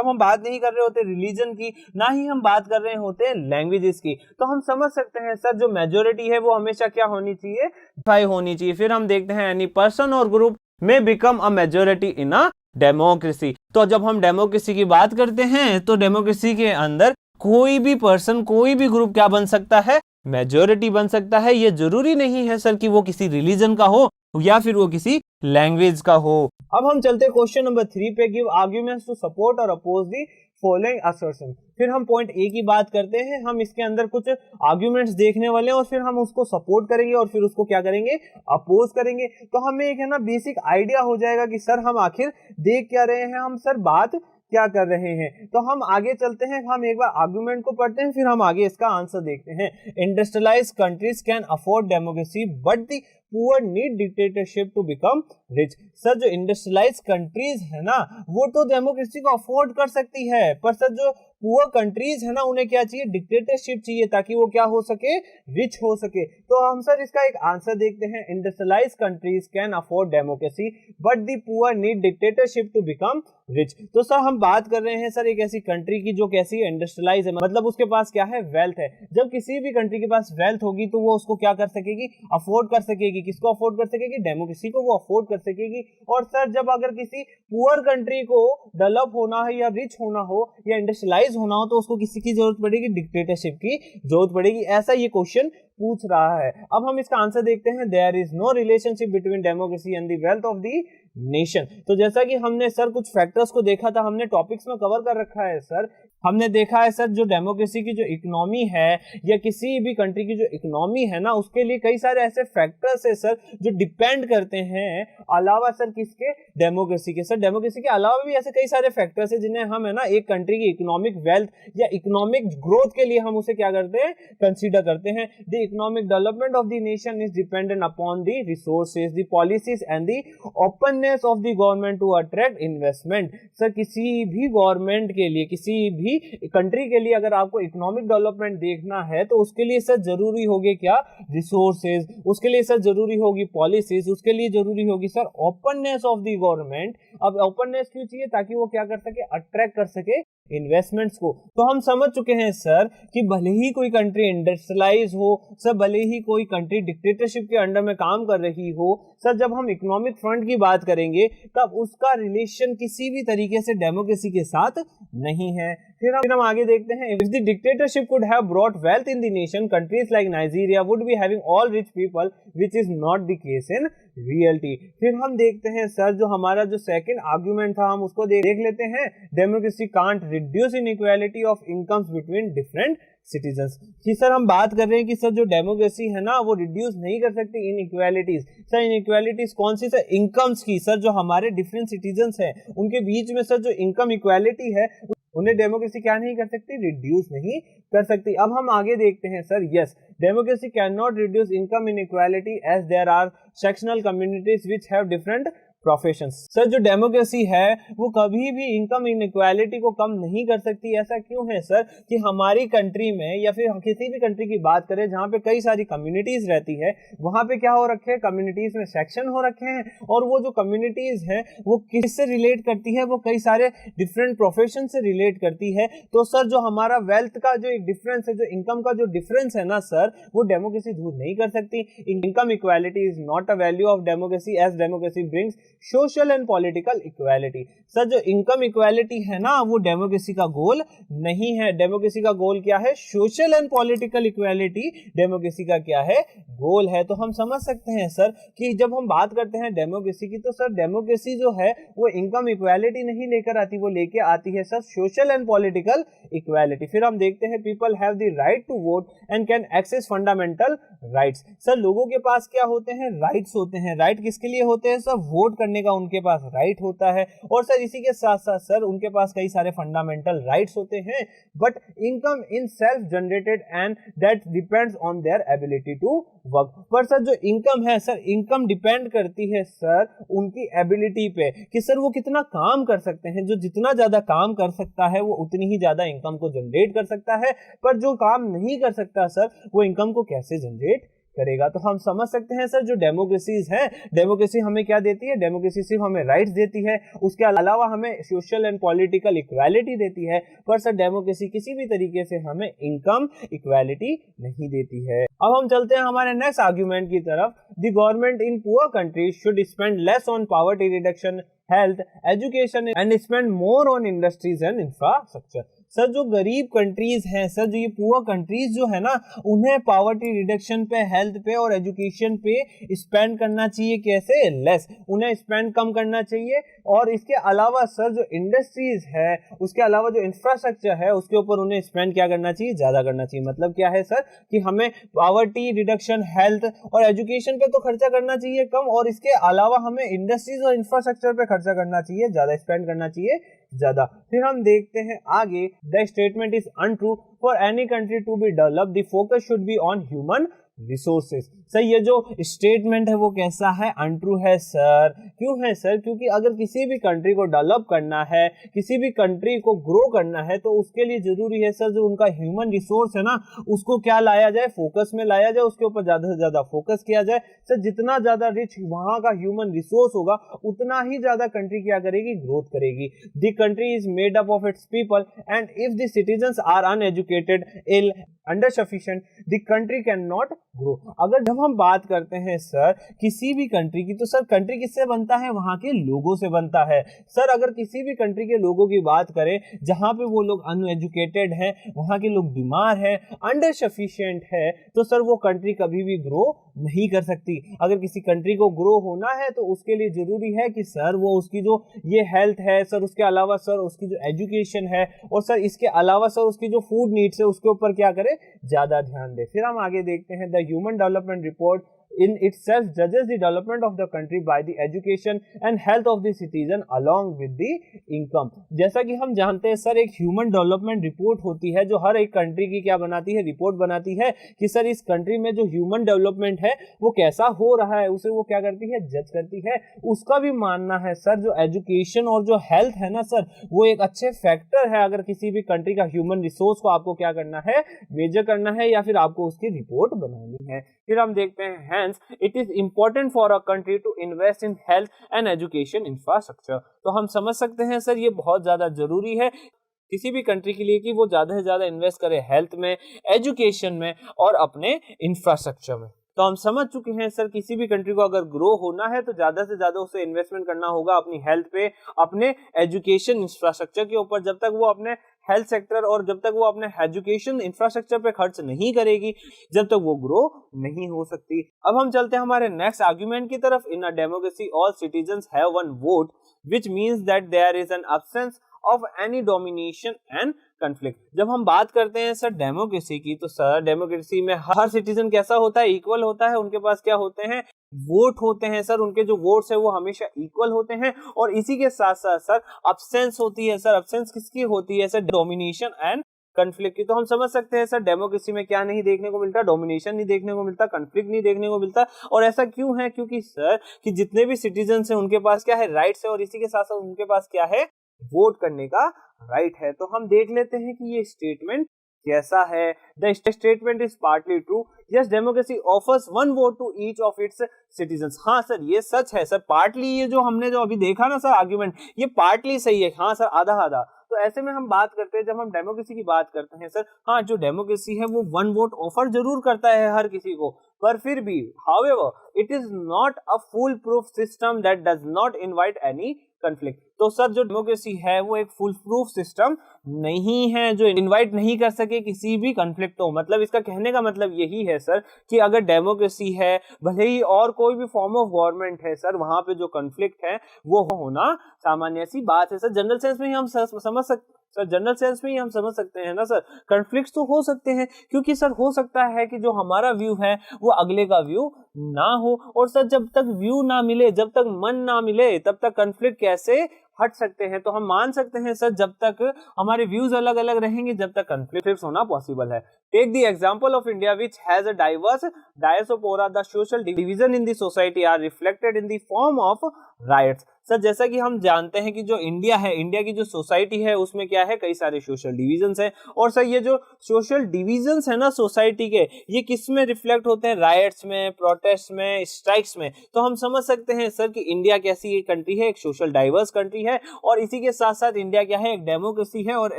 हम बात नहीं कर रहे होते रिलीजन की, ना ही हम बात कर रहे होते हैं लैंग्वेजेस की। तो हम समझ सकते हैं सर, जो मेजॉरिटी है वो हमेशा क्या होनी चाहिए, डिफाइन होनी चाहिए। फिर हम देखते हैं, एनी पर्सन और ग्रुप में become a majority in a democracy. तो जब हम डेमोक्रेसी की बात करते हैं, तो डेमोक्रेसी के अंदर कोई भी पर्सन, कोई भी ग्रुप क्या बन सकता है, मेजॉरिटी बन सकता है। ये जरूरी नहीं है सर कि वो किसी रिलीजन का हो या फिर वो किसी लैंग्वेज का हो। अब हम चलते हैं क्वेश्चन नंबर 3 पे, गिव आर्ग्यूमेंट्स टू सपोर्ट और अपोज द फॉलोइंग असर्शन। फिर हम पॉइंट ए की बात करते हैं, हम इसके अंदर कुछ आर्ग्यूमेंट्स देखने वाले हैं और फिर हम उसको सपोर्ट करेंगे और फिर उसको क्या करेंगे, अपोज करेंगे। तो हमें एक है ना बेसिक आइडिया हो जाएगा कि सर हम आखिर देख क्या रहे हैं, हम सर बात क्या कर रहे हैं। तो हम आगे चलते हैं, हम एक बार आर्गुमेंट को पढ़ते हैं, फिर हम आगे इसका आंसर देखते हैं। Industrialised countries can afford democracy but the poor need dictatorship to become rich. Sir जो इंडस्ट्रियलाइज्ड कंट्रीज है ना, वो तो डेमोक्रेसी को अफोर्ड कर सकती है, पर सर जो पुअर कंट्रीज है ना, उन्हें क्या चाहिए, डिक्टेटरशिप चाहिए, ताकि वो क्या हो सके, रिच हो सके। तो हम सर इसका एक आंसर देखते हैं, industrialised countries can afford democracy but the poor need dictatorship to become rich. तो सर हम बात कर रहे हैं सर एक ऐसी कंट्री की जो कैसी इंडस्ट्रियलाइज है, मतलब उसके पास क्या है, वेल्थ है। जब किसी भी कंट्री के पास वेल्थ होगी तो वो उसको क्या कर सकेगी, अफोर्ड कर सकेगी। किसको अफोर्ड कर सकेगी, डेमोक्रेसी को वो अफोर्ड कर सकेगी। और सर जब अगर किसी पुअर कंट्री को डेवलप होना है या रिच होना हो या इंडस्ट्रियलाइज होना हो, तो उसको किसी की जरूरत पड़ेगी, डिक्टेटरशिप की जरूरत पड़ेगी। ऐसा ये क्वेश्चन पूछ रहा है। अब हम इसका आंसर देखते हैं, there is no relationship between democracy and the wealth of the nation. तो जैसा कि हमने सर कुछ फैक्टर्स को देखा था, हमने टॉपिक्स में कवर कर रखा है सर। हमने देखा है सर, जो डेमोक्रेसी की जो इकोनॉमी है या किसी भी कंट्री की जो इकोनॉमी है ना, उसके लिए कई सारे ऐसे फैक्टर्स है सर जो डिपेंड करते हैं, अलावा सर किसके, डेमोक्रेसी के। सर डेमोक्रेसी के अलावा भी ऐसे कई सारे फैक्टर्स है जिन्हें हम है ना एक कंट्री की इकोनॉमिक वेल्थ या इकोनॉमिक ग्रोथ के लिए हम उसे क्या करते हैं, कंसीडर करते हैं। The economic development of the nation is dependent upon the resources, the policies and the open openness of the government to attract investment। Sir किसी भी गवर्नमेंट के लिए, किसी भी कंट्री के लिए अगर आपको इकोनॉमिक डेवलपमेंट देखना है तो उसके लिए सर जरूरी होगी क्या, रिसोर्सेज, उसके लिए सर जरूरी होगी पॉलिसीज, उसके लिए जरूरी होगी sir openness of the government. अब ओपननेस क्यों चाहिए, ताकि वो क्या कर सके, अट्रैक्ट कर सके इन्वेस्टमेंट्स को। तो हम समझ चुके हैं सर कि भले ही कोई कंट्री इंडस्ट्रियलाइज हो, सर भले ही कोई कंट्री डिक्टेटरशिप के अंडर में काम कर रही हो, सर जब हम इकोनॉमिक फ्रंट की बात करेंगे तब उसका रिलेशन किसी भी तरीके से डेमोक्रेसी के साथ नहीं है। फिर हम आगे देखते हैं, if the dictatorship could have brought wealth in the nation, countries like Nigeria would be having all rich people which is not the case in reality. फिर हम देखते हैं सर जो हमारा जो सेकंड आर्गुमेंट था हम उसको देख लेते हैं, democracy can't reduce inequality of incomes between different citizens. कि सर हम बात कर रहे हैं कि सर जो डेमोक्रेसी है ना वो रिड्यूस नहीं कर सकती इनइक्वालिटीज। सर इनइक्वालिटीज कौन सी, सर इनकम्स की। सर जो हमारे डिफरेंट सिटीजन्स हैं उनके बीच में सर जो इनकम इक्वालिटी है उन्हें डेमोक्रेसी क्या नहीं कर सकती, रिड्यूस नहीं कर सकती। अब हम आगे देखते हैं sir, yes democracy can not reduce income inequality as there are sectional communities which have different professions. Sir जो डेमोक्रेसी है वो कभी भी इनकम इनइक्वालिटी को कम नहीं कर सकती। ऐसा क्यों है सर कि हमारी कंट्री में या फिर किसी भी कंट्री की बात करें जहां पे कई सारी कम्युनिटीज रहती है, वहां पे क्या हो रखे हैं, कम्युनिटीज में सेक्शन हो रखे हैं, और वो जो कम्युनिटीज हैं वो किससे रिलेट करती है, वो कई सारे डिफरेंट प्रोफेशन से रिलेट करती है। तो सर जो हमारा वेल्थ का जो एक डिफरेंस है, जो इनकम का जो डिफरेंस है ना सर, वो डेमोक्रेसी दूर नहीं कर सकती। Income equality is not a value of democracy as democracy brings social and political equality. Sir जो इनकम इक्वालिटी है ना वो डेमोक्रेसी का गोल नहीं है। डेमोक्रेसी का गोल क्या है, social and political equality democracy का क्या है, गोल है। तो हम समझ सकते हैं सर कि जब हम बात करते हैं डेमोक्रेसी की, तो सर डेमोक्रेसी जो है वो इनकम इक्वालिटी नहीं लेकर आती, वो लेके आती है sir social and political equality. फिर हम देखते हैं, people have the right to vote and can access fundamental rights. Sir लोगों के पास क्या होते हैं, राइट्स होते हैं। राइट किसके लिए होते हैं सर, वोट करने का उनके पास राइट होता है। और सर इसी के साथ साथ सर उनके पास कई सारे फंडामेंटल राइट्स होते हैं, but income in self generated and that depends on their ability to work. पर सर जो इनकम है सर, इनकम डिपेंड करती है सर उनकी एबिलिटी पे कि सर वो कितना काम कर सकते हैं। जो जितना ज्यादा काम कर सकता है वो उतनी ही ज्यादा इनकम को जनरेट कर सकता है, पर जो काम नहीं कर सकता सर वो इनकम को कैसे जनरेट करेगा। तो हम समझ सकते हैं सर जो डेमोक्रेसीज है, डेमोक्रेसी हमें क्या देती है, डेमोक्रेसी सिर्फ हमें राइट्स देती है, उसके अलावा हमें सोशल एंड पॉलिटिकल इक्वालिटी देती है, पर सर डेमोक्रेसी किसी भी तरीके से हमें इनकम इक्वालिटी नहीं देती है। अब हम चलते हैं हमारे नेक्स्ट आर्ग्यूमेंट की तरफ। The government in poor countries should spend less on poverty reduction, health, education and spend more on industries and infrastructure. Sir जो गरीब कंट्रीज हैं, सर जो ये पुअर कंट्रीज जो है ना, उन्हें पॉवर्टी रिडक्शन पे, हेल्थ पे और एजुकेशन पे स्पेंड करना चाहिए। कैसे, लेस, उन्हें स्पेंड कम करना चाहिए। और इसके अलावा सर जो इंडस्ट्रीज है, उसके अलावा जो इंफ्रास्ट्रक्चर है उसके ऊपर उन्हें स्पेंड क्या करना चाहिए, ज्यादा करना चाहिए। मतलब क्या है सर कि हमें पॉवर्टी रिडक्शन, हेल्थ और एजुकेशन पे तो खर्चा करना चाहिए कम, और इसके अलावा हमें इंडस्ट्रीज और इंफ्रास्ट्रक्चर पे खर्चा करना चाहिए ज्यादा, स्पेंड करना चाहिए ज्यादा। फिर हम देखते हैं आगे, the statement is untrue, for any country to be develop the focus should be on human resources. Sir ये जो स्टेटमेंट है वो कैसा है, अनट्रू है सर। क्यों है सर, क्योंकि अगर किसी भी कंट्री को डेवलप करना है, किसी भी कंट्री को ग्रो करना है, तो उसके लिए जरूरी है सर जो उनका ह्यूमन रिसोर्स है ना उसको क्या लाया जाए, फोकस में लाया जाए, उसके ऊपर ज्यादा से ज्यादा फोकस किया जाए। सर जितना ज्यादा रिच वहां का ह्यूमन रिसोर्स होगा उतना ही ज्यादा कंट्री क्या करेगी, ग्रोथ करेगी। The country is made up of its people and if the citizens are uneducated, ill, under sufficient, the country can not grow. अगर जब हम बात करते हैं सर किसी भी कंट्री की, तो सर कंट्री किससे बनता है, वहां के लोगों से बनता है। सर अगर किसी भी कंट्री के लोगों की बात करें जहां पे वो लोग अनएजुकेटेड हैं, वहां के लोग बीमार हैं, अंडर सफिशिएंट है, तो सर वो कंट्री कभी भी ग्रो नहीं कर सकती। अगर किसी कंट्री को ग्रो होना है तो उसके लिए जरूरी है कि सर वो उसकी जो ये हेल्थ है सर, उसके अलावा सर उसकी जो एजुकेशन है, और सर इसके अलावा सर उसकी जो फूड नीड्स है उसके ऊपर क्या करे, ज्यादा ध्यान दे। फिर हम आगे देखते हैं, the human development report in itself judges the development of the country by the education and health of the citizen along with the income। जैसा कि हम जानते हैं सर, एक ह्यूमन डेवलपमेंट रिपोर्ट होती है जो हर एक कंट्री की क्या बनाती है, रिपोर्ट बनाती है कि सर इस कंट्री में जो ह्यूमन डेवलपमेंट है वो कैसा हो रहा है, उसे वो क्या करती है, जज करती है। उसका भी मानना है सर जो एजुकेशन और जो हेल्थ है ना सर, वो एक अच्छे फैक्टर है अगर किसी भी कंट्री का ह्यूमन रिसोर्स को आपको क्या करना है, मेजर करना है या फिर आपको उसकी रिपोर्ट बनानी है। फिर हम देखते हैं hence it is important for a country to invest in health and education infrastructure. तो हम समझ सकते हैं सर ये बहुत ज्यादा जरूरी है किसी भी कंट्री के लिए कि वो ज्यादा से ज्यादा इन्वेस्ट करे हेल्थ में, एजुकेशन में और अपने इंफ्रास्ट्रक्चर में। तो हम समझ चुके हैं सर किसी भी कंट्री को अगर ग्रो होना है तो ज्यादा से ज्यादा उसे इन्वेस्टमेंट करना होगा अपनी हेल्थ पे, अपने एजुकेशन इंफ्रास्ट्रक्चर के ऊपर। जब तक वो अपने हेल्थ सेक्टर और जब तक वो अपने एजुकेशन इंफ्रास्ट्रक्चर पे खर्च नहीं करेगी, जब तक वो ग्रो नहीं हो सकती। अब हम चलते हैं हमारे नेक्स्ट आर्गुमेंट की तरफ। In a democracy all citizens have one vote which means that there is an absence of any domination and conflict. जब हम बात करते हैं सर डेमोक्रेसी की, तो सर डेमोक्रेसी में हर सिटीजन कैसा होता है, इक्वल होता है। उनके पास क्या होते हैं, वोट होते हैं सर, उनके जो वोट्स है वो हमेशा इक्वल होते हैं। और इसी के साथ साथ सर अब्सेंस होती है। सर अब्सेंस किसकी होती है, सर डोमिनेशन एंड कन्फ्लिक्ट की। तो हम समझ सकते हैं सर डेमोक्रेसी में क्या नहीं देखने को मिलता, डोमिनेशन नहीं देखने को मिलता, कन्फ्लिक्ट नहीं देखने को मिलता। और ऐसा क्यों है, क्योंकि सर कि जितने भी सिटीजन हैं उनके पास क्या है, राइट्स है, और इसी के साथ साथ उनके पास क्या है, वोट करने का राइट है। तो हम देख लेते हैं कि ये स्टेटमेंट कैसा है। The statement is partly true. Yes democracy offers one vote to each of its citizens. हाँ सर ये सच है सर, पार्टली ये जो हमने जो अभी देखा ना सर आर्ग्यूमेंट, ये पार्टली सही है। हाँ सर आधा आधा। तो ऐसे में हम बात करते हैं, जब हम डेमोक्रेसी की बात करते हैं सर, हाँ जो डेमोक्रेसी है वो वन वोट ऑफर जरूर करता है हर किसी को, पर फिर भी however it is not a full proof system that does not invite any conflict. तो सर जो डेमोक्रेसी है वो एक फुल प्रूफ सिस्टम नहीं है जो इनवाइट नहीं कर सके किसी भी कन्फ्लिक्ट को। मतलब इसका कहने का मतलब यही है सर कि अगर डेमोक्रेसी है, भले ही और कोई भी फॉर्म ऑफ गवर्नमेंट है सर, वहां पे जो कन्फ्लिक्ट है वो होना सामान्य सी बात है सर। जनरल सेंस में ही हम समझ सकते सर, जनरल सेंस में ही हम समझ सकते हैं ना सर, कन्फ्लिक्ट्स तो हो सकते हैं, क्योंकि सर हो सकता है कि जो हमारा व्यू है वो अगले का व्यू ना हो। और सर जब तक व्यू ना मिले, जब तक मन ना मिले, तब तक कन्फ्लिक्ट कैसे हट सकते हैं। तो हम मान सकते हैं सर जब तक हमारे व्यूज अलग अलग रहेंगे, जब तक कन्फ्लिक्ट होना पॉसिबल है। Take the example of India which has a diverse diaspora. The social division in the society are reflected in the form of rights. Sir जैसा कि हम जानते हैं कि जो इंडिया है, इंडिया की जो सोसाइटी है उसमें क्या है, कई सारे सोशल डिवीजन्स हैं। और सर ये जो सोशल डिवीजन्स है ना सोसाइटी के, ये किस में रिफ्लेक्ट होते हैं, राइट्स में, प्रोटेस्ट में, स्ट्राइक्स में। तो हम समझ सकते हैं सर कि इंडिया कैसी एक कंट्री है, एक सोशल डाइवर्स कंट्री है। और इसी के साथ साथ इंडिया क्या है, एक डेमोक्रेसी है। और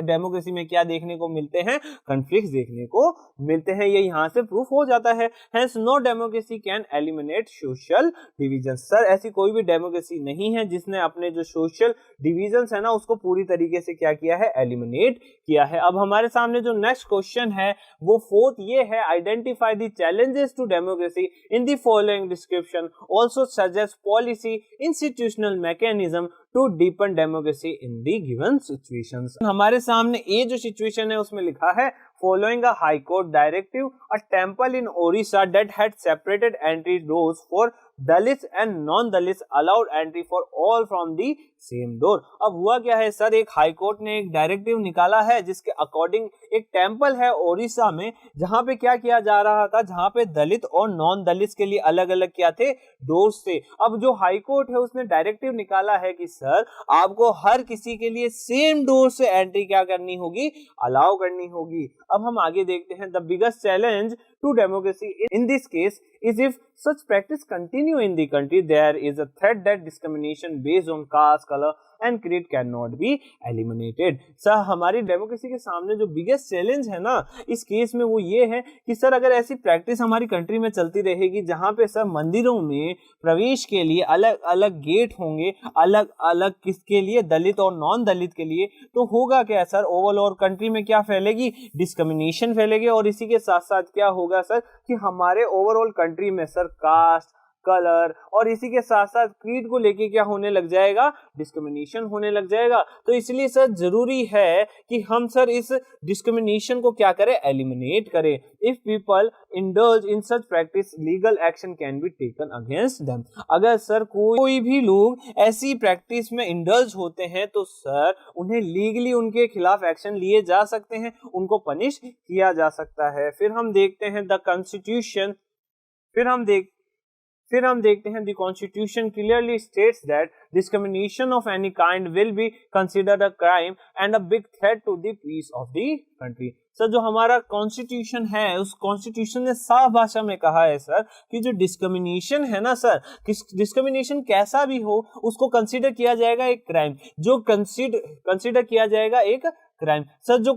डेमोक्रेसी में क्या देखने को मिलते हैं, कन्फ्लिक्ट देखने को मिलते हैं। ये यहाँ से प्रूफ हो जाता है। Hence no democracy can eliminate social division. Sir ऐसी कोई भी डेमोक्रेसी नहीं है जिसने अपने जो सोशल डिवीजन्स है ना उसको पूरी तरीके से क्या किया है, एलिमिनेट किया है। अब हमारे सामने जो नेक्स्ट क्वेश्चन है वो फोर्थ ये है, identify the challenges to democracy in the following description, also suggest policy institutional mechanism to deepen democracy in the given situations. हमारे सामने ये जो सिचुएशन है उसमें लिखा है, following a high court directive, a temple in Orissa that had separated entry doors for Dalits and non-Dalits allowed entry for all from the same door। अब हुआ क्या है सर, एक हाई कोर्ट ने एक डायरेक्टिव निकाला है जिसके अकॉर्डिंग एक टेम्पल है ओडिशा में, जहां पे क्या किया जा रहा था, जहां पे दलित और नॉन दलित के लिए अलग अलग क्या थे, डोर्स थे। अब जो हाई कोर्ट है उसने डायरेक्टिव निकाला है कि सर आपको हर किसी के लिए सेम डोर से एंट्री क्या करनी होगी, अलाउ करनी होगी। अब हम आगे देखते हैं, the biggest challenge to democracy in this case is if such practice continue in the country, there is a threat that discrimination based on caste, color and creed cannot be eliminated। Sir हमारी democracy के सामने जो biggest challenge है ना इस case में वो ये है कि सर अगर ऐसी प्रैक्टिस हमारी कंट्री में चलती रहेगी जहां पे सर मंदिरों में प्रवेश के लिए अलग अलग गेट होंगे, अलग अलग किसके लिए, दलित और नॉन दलित के लिए, तो होगा क्या सर, ओवरऑल कंट्री में क्या फैलेगी, डिस्क्रिमिनेशन फैलेगी। और इसी के साथ साथ क्या होगा सर कि हमारे ओवरऑल कंट्री में सर कास्ट, कलर और इसी के साथ साथ क्रीड को लेके क्या होने लग जाएगा, डिस्क्रिमिनेशन होने लग जाएगा। तो इसलिए सर जरूरी है कि हम सर इस डिस्क्रिमिनेशन को क्या करें, एलिमिनेट करें। If people indulge in such practice legal action can be taken against them. अगर सर कोई भी लोग ऐसी प्रैक्टिस में इंडल्ज होते हैं तो सर उन्हें लीगली उनके खिलाफ एक्शन लिए जा सकते हैं, उनको पनिश किया जा सकता है। फिर हम देखते हैं द कॉन्स्टिट्यूशन, फिर हम देखते हैं the constitution clearly states that discrimination of any kind will be considered a crime and a big threat to the peace of the country. Sir जो हमारा कॉन्स्टिट्यूशन है उस कॉन्स्टिट्यूशन ने साफ भाषा में कहा है सर कि जो डिस्क्रिमिनेशन है ना सर, डिस्क्रिमिनेशन कैसा भी हो उसको कंसीडर किया जाएगा एक क्राइम, जो कंसीडर किया जाएगा एक क्राइम। सर जो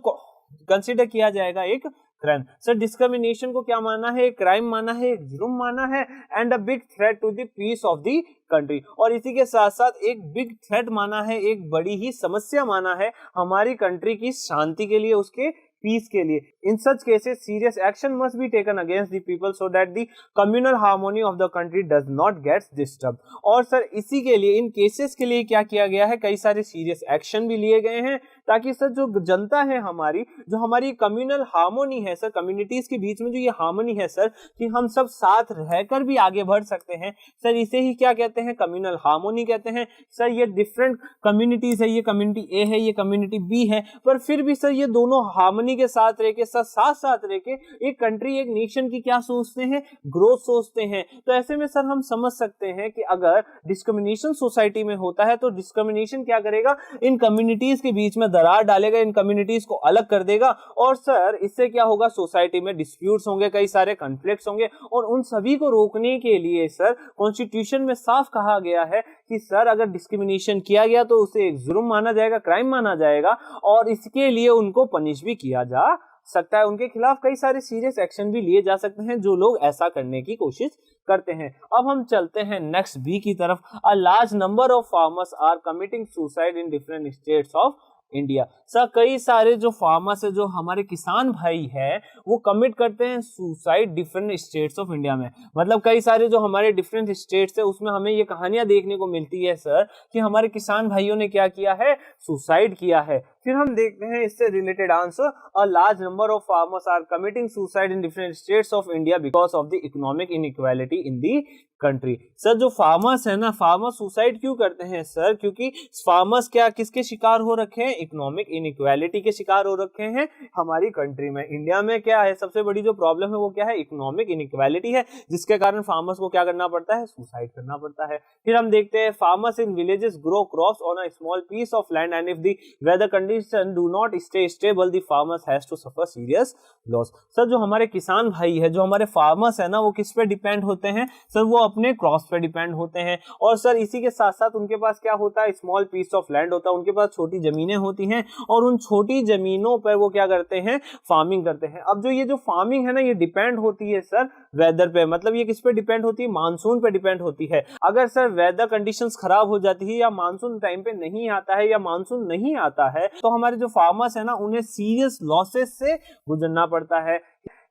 कंसीडर किया जाएगा एक क्राइम, सर डिस्क्रिमिनेशन को क्या माना है, एक क्राइम माना है, एक जुर्म माना है and a big threat to the peace of the country. और इसी के साथ साथ एक बिग थ्रेट माना है, एक बड़ी ही समस्या माना है हमारी कंट्री की शांति के लिए, उसके पीस के लिए। In such cases serious action must be taken against the people so that the communal harmony of the country does not gets disturb. और सर इसी के लिए, इन केसेस के लिए क्या किया गया है, कई सारे सीरियस एक्शन भी लिए गए हैं ताकि सर जो जनता है हमारी, जो हमारी कम्युनल हार्मोनी है सर, कम्युनिटीज के बीच में जो ये हार्मोनी है सर, कि हम सब साथ रहकर भी आगे बढ़ सकते हैं सर, इसे ही क्या कहते हैं, कम्युनल हार्मोनी कहते हैं। सर ये डिफरेंट कम्युनिटीज है, ये कम्युनिटी ए है, ये कम्युनिटी बी है, पर फिर भी सर ये दोनों हार्मोनी के साथ रह के साथ रह के एक कंट्री, एक नेशन की क्या सोचते हैं, ग्रोथ सोचते हैं। तो ऐसे में सर हम समझ सकते हैं कि अगर डिस्क्रिमिनेशन सोसाइटी में होता है तो डिस्क्रिमिनेशन क्या करेगा, इन कम्युनिटीज के बीच में दरार डालेगा, इन कम्युनिटीज को अलग कर देगा। और सर इससे क्या होगा, सोसाइटी में डिस्प्यूट्स होंगे, कई सारे कॉन्फ्लिक्ट्स होंगे, और उन सभी को रोकने के लिए सर कॉन्स्टिट्यूशन में साफ कहा गया है कि सर अगर डिस्क्रिमिनेशन किया गया तो उसे एक जुर्म माना जाएगा, क्राइम माना जाएगा, और इसके लिए उनको पनिश भी किया जा सकता है, उनके खिलाफ कई सारे सीरियस एक्शन भी लिए जा सकते हैं जो लोग ऐसा करने की कोशिश करते हैं। अब हम चलते हैं नेक्स्ट बी की तरफ। A large number of farmers are committing suicide in different states of India. Sir कई सारे जो फार्मर्स है, जो हमारे किसान भाई है, वो कमिट करते हैं suicide different states of India में। मतलब कई सारे जो हमारे डिफरेंट स्टेट्स है उसमें हमें ये कहानियां देखने को मिलती है सर कि हमारे किसान भाइयों ने क्या किया है, सुसाइड किया है। फिर हम देखते हैं इससे related answer, a large number of farmers are committing suicide in different states of India because of the economic inequality in the country. Sir जो फार्मर्स है ना, फार्मर्स सुसाइड क्यों करते हैं सर, क्योंकि फार्मर्स क्या किसके शिकार हो रखे हैं, इकोनॉमिक इनइक्वालिटी के शिकार हो रखे हैं हमारी कंट्री में। इंडिया में क्या है, सबसे बड़ी जो प्रॉब्लम है वो क्या है, इकोनॉमिक इनइक्वालिटी है, जिसके कारण फार्मर्स को क्या करना पड़ता है, सुसाइड करना पड़ता है। फिर हम देखते हैं farmers in villages grow crops on a small piece of land and if the weather condition do not stay stable the farmers has to suffer serious loss. Sir जो हमारे किसान भाई है, जो हमारे फार्मर्स है ना, वो किस पे डिपेंड होते हैं सर, वो अपने क्रॉप्स पे डिपेंड होते हैं। और सर इसी के साथ साथ उनके पास क्या होता है, स्मॉल पीस ऑफ लैंड होता है, उनके पास छोटी जमीनें होती हैं, और उन छोटी जमीनों पर वो क्या करते हैं, फार्मिंग करते हैं। अब जो ये जो फार्मिंग है ना, ये डिपेंड होती है सर वेदर पे, मतलब ये किस पे डिपेंड होती है, मानसून पे डिपेंड होती है। अगर सर वेदर कंडीशंस खराब हो जाती है, या मानसून टाइम पे नहीं आता है, या मानसून नहीं आता है, तो हमारे जो फार्मर्स है ना, उन्हें सीरियस लॉसेस से गुजरना पड़ता है।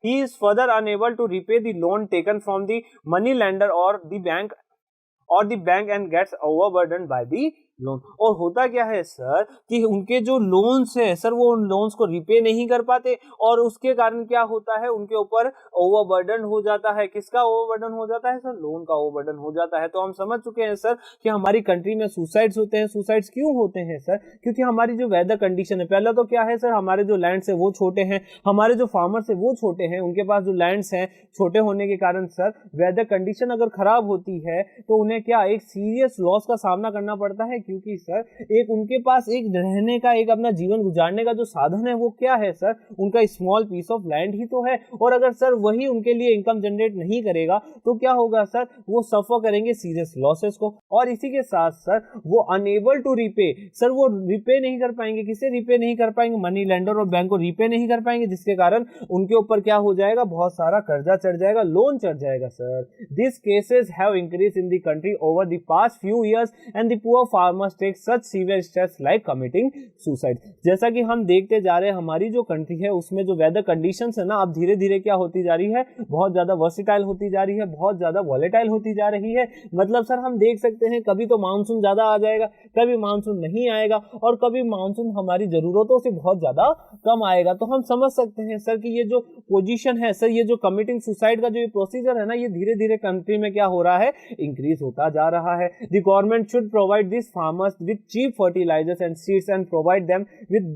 He is further unable to repay the loan taken from the money lender or the bank and gets overburdened by the loan. और होता क्या है सर कि उनके जो लोन्स है सर, वो उन लोन्स को रिपे नहीं कर पाते, और उसके कारण क्या होता है, उनके ऊपर ओवरबर्डन हो जाता है। किसका ओवरबर्डन हो जाता है सर, लोन का ओवरबर्डन हो जाता है। तो हम समझ चुके हैं सर कि हमारी कंट्री में सुसाइड्स होते हैं। सुसाइड्स क्यों होते हैं सर, क्योंकि हमारी जो वेदर कंडीशन है, पहला तो क्या है सर, हमारे जो लैंड्स है वो छोटे हैं, हमारे जो फार्मर्स है वो छोटे हैं, उनके पास जो लैंड्स हैं छोटे होने के कारण सर वेदर कंडीशन अगर खराब होती है तो उन्हें क्या एक सीरियस लॉस का सामना करना पड़ता है, क्योंकि सर एक उनके पास एक रहने का, एक अपना जीवन गुजारने का जो साधन है वो क्या है सर, उनका स्मॉल पीस ऑफ लैंड ही तो है। और अगर सर वही उनके लिए इनकम जनरेट नहीं करेगा तो क्या होगा सर, वो सफर करेंगे सीरियस लॉसेस को। और इसी के साथ सर वो अनेबल टू रिपे, सर वो रिपे नहीं कर पाएंगे। किसे रिपे नहीं कर पाएंगे, मनी लेंडर और बैंक को रिपे नहीं कर पाएंगे, जिसके कारण उनके ऊपर क्या हो जाएगा, बहुत सारा कर्जा चढ़ जाएगा, लोन चढ़ जाएगा sir. This cases have increase in the country over the past few years and the poor farmer must take such severe steps like committing suicide। जैसा कि हम देखते जा रहे हैं हमारी जो कंट्री है उसमें जो वेदर कंडीशंस है ना अब धीरे धीरे क्या होती जा रही है, बहुत ज्यादा वर्सिटाइल होती जा रही है, बहुत ज्यादा वॉलेटाइल होती जा रही है। मतलब सर हम देख सकते हैं कभी तो मानसून ज्यादा आ जाएगा, कभी मानसून नहीं आएगा और कभी मानसून हमारी जरूरतों से बहुत ज्यादा कम आएगा। तो हम समझ सकते हैं सर कि ये जो पोजीशन है सर, ये जो कमिटिंग सुसाइड का जो ये प्रोसीजर है ना, ये धीरे धीरे कंट्री में क्या हो रहा है, इंक्रीज होता जा रहा है। The government should provide this farmers with cheap fertilisers and seeds and provide them with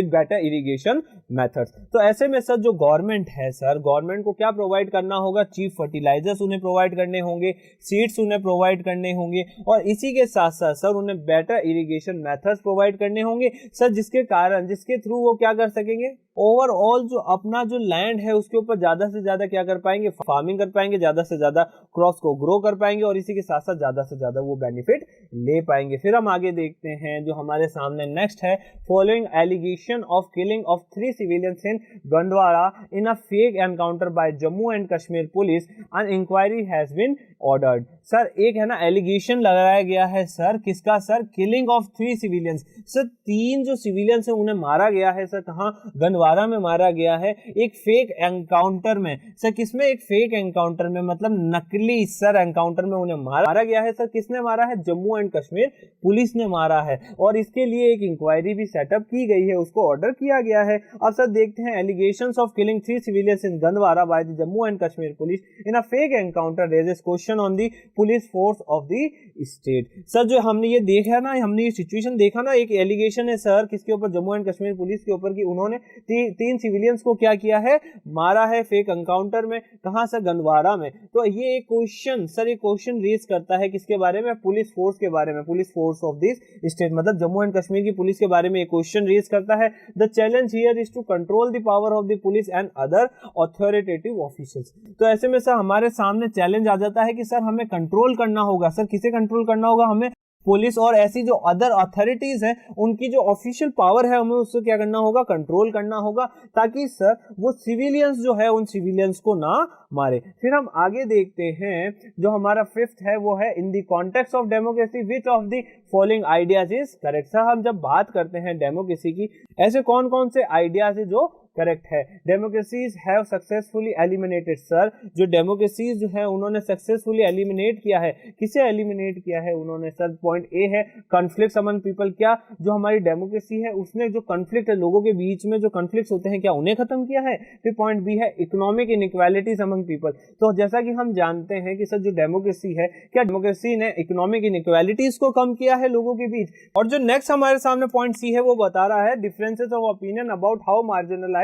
better irrigation methods. तो ऐसे में सर जो गवर्नमेंट है सर, गवर्नमेंट को क्या प्रोवाइड करना होगा, चीप फर्टिलाइजर्स उन्हें प्रोवाइड करने होंगे, सीड्स उन्हें प्रोवाइड करने होंगे और इसी के साथ साथ सर उन्हें बेटर इरिगेशन मेथड्स प्रोवाइड करने होंगे सर, जिसके थ्रू वो क्या कर सकेंगे, ओवरऑल जो अपना जो लैंड है उसके ऊपर ज्यादा से ज्यादा क्या कर पाएंगे, फार्मिंग कर पाएंगे, ज्यादा से ज्यादा क्रॉप्स को ग्रो कर पाएंगे और इसी के साथ साथ ज्यादा से ज्यादा वो बेनिफिट ले पाएंगे। फिर हम आगे देखते हैं जो हमारे सामने नेक्स्ट है, following allegation of killing of 3 civilians in Gandwara in a fake encounter by Jammu and Kashmir police, an inquiry has been ordered। Sir एक है ना एलिगेशन लगाया गया है सर, किसका sir, killing of 3 civilians। Sir 3 जो civilians है उन्हें मारा गया है सर, कहाँ, गंदवारा में मारा गया है एक फेक एनकाउंटर में। सर किसमें, एक फेक एनकाउंटर में, मतलब नकली सर एनकाउंटर में उन्हें मारा गया है। सर किसने मारा है, जम्मू एंड कश्मीर पुलिस ने मारा है और इसके लिए एक इंक्वायरी भी सेटअप की गई है, उसको ऑर्डर किया गया है। अब सर देखते हैं, allegations of killing 3 civilians in Ganderbal by the Jammu and Kashmir police in a fake encounter raises question on the police force of the state. Sir जो हमने ये देखा ना, हमने ये सिचुएशन देखा ना, एक एलिगेशन है सर किसके ऊपर, जम्मू एंड कश्मीर पुलिस के ऊपर, कि उन्होंने 3 सिविलियंस को क्या किया है, मारा है फेक एनकाउंटर में, कहां सर, गंदवारा में। तो ये एक क्वेश्चन सर, ये क्वेश्चन रेज करता है किसके बारे में, पुलिस फोर्स के बारे में, police force of this state, मतलब जम्मू एंड कश्मीर की पुलिस के बारे में एक क्वेश्चन रेज करता है। The challenge here is to control the power of the police and other authoritative officials. तो ऐसे में सर हमारे सामने चैलेंज आ जाता है कि सर हमें कंट्रोल करना होगा। सर किसे कंट्रोल करना होगा, हमें पुलिस और ऐसी जो अदर अथॉरिटीज हैं उनकी जो ऑफिशियल पावर है हमें उससे क्या करना होगा, कंट्रोल करना होगा, ताकि सर वो सिविलियंस जो है उन सिविलियंस को ना मारे। फिर हम आगे देखते हैं, जो हमारा 5th है वो है, in the context of democracy which of the following ideas is correct. Sir हम जब बात करते हैं डेमोक्रेसी की, ऐसे कौन कौन से आइडियाज है जो करेक्ट है। Democracies have successfully eliminated, sir जो डेमोक्रेसीज जो है उन्होंने सक्सेसफुली एलिमिनेट किया है, किसे एलिमिनेट किया है उन्होंने, सर पॉइंट ए है कॉन्फ्लिक्ट्स अमंग पीपल। क्या जो हमारी डेमोक्रेसी है उसने जो कॉन्फ्लिक्ट है, लोगों के बीच में जो कॉन्फ्लिक्ट्स होते हैं, क्या उन्हें खत्म किया है। फिर पॉइंट बी है इकोनॉमिक इनइक्वालिटीज अमंग पीपल। तो जैसा कि हम जानते हैं कि सर जो डेमोक्रेसी है, क्या डेमोक्रेसी ने इकोनॉमिक इनइक्वालिटीज को कम किया है लोगों के बीच। और जो नेक्स्ट हमारे सामने पॉइंट सी है वो बता रहा है differences of opinion about how marginalised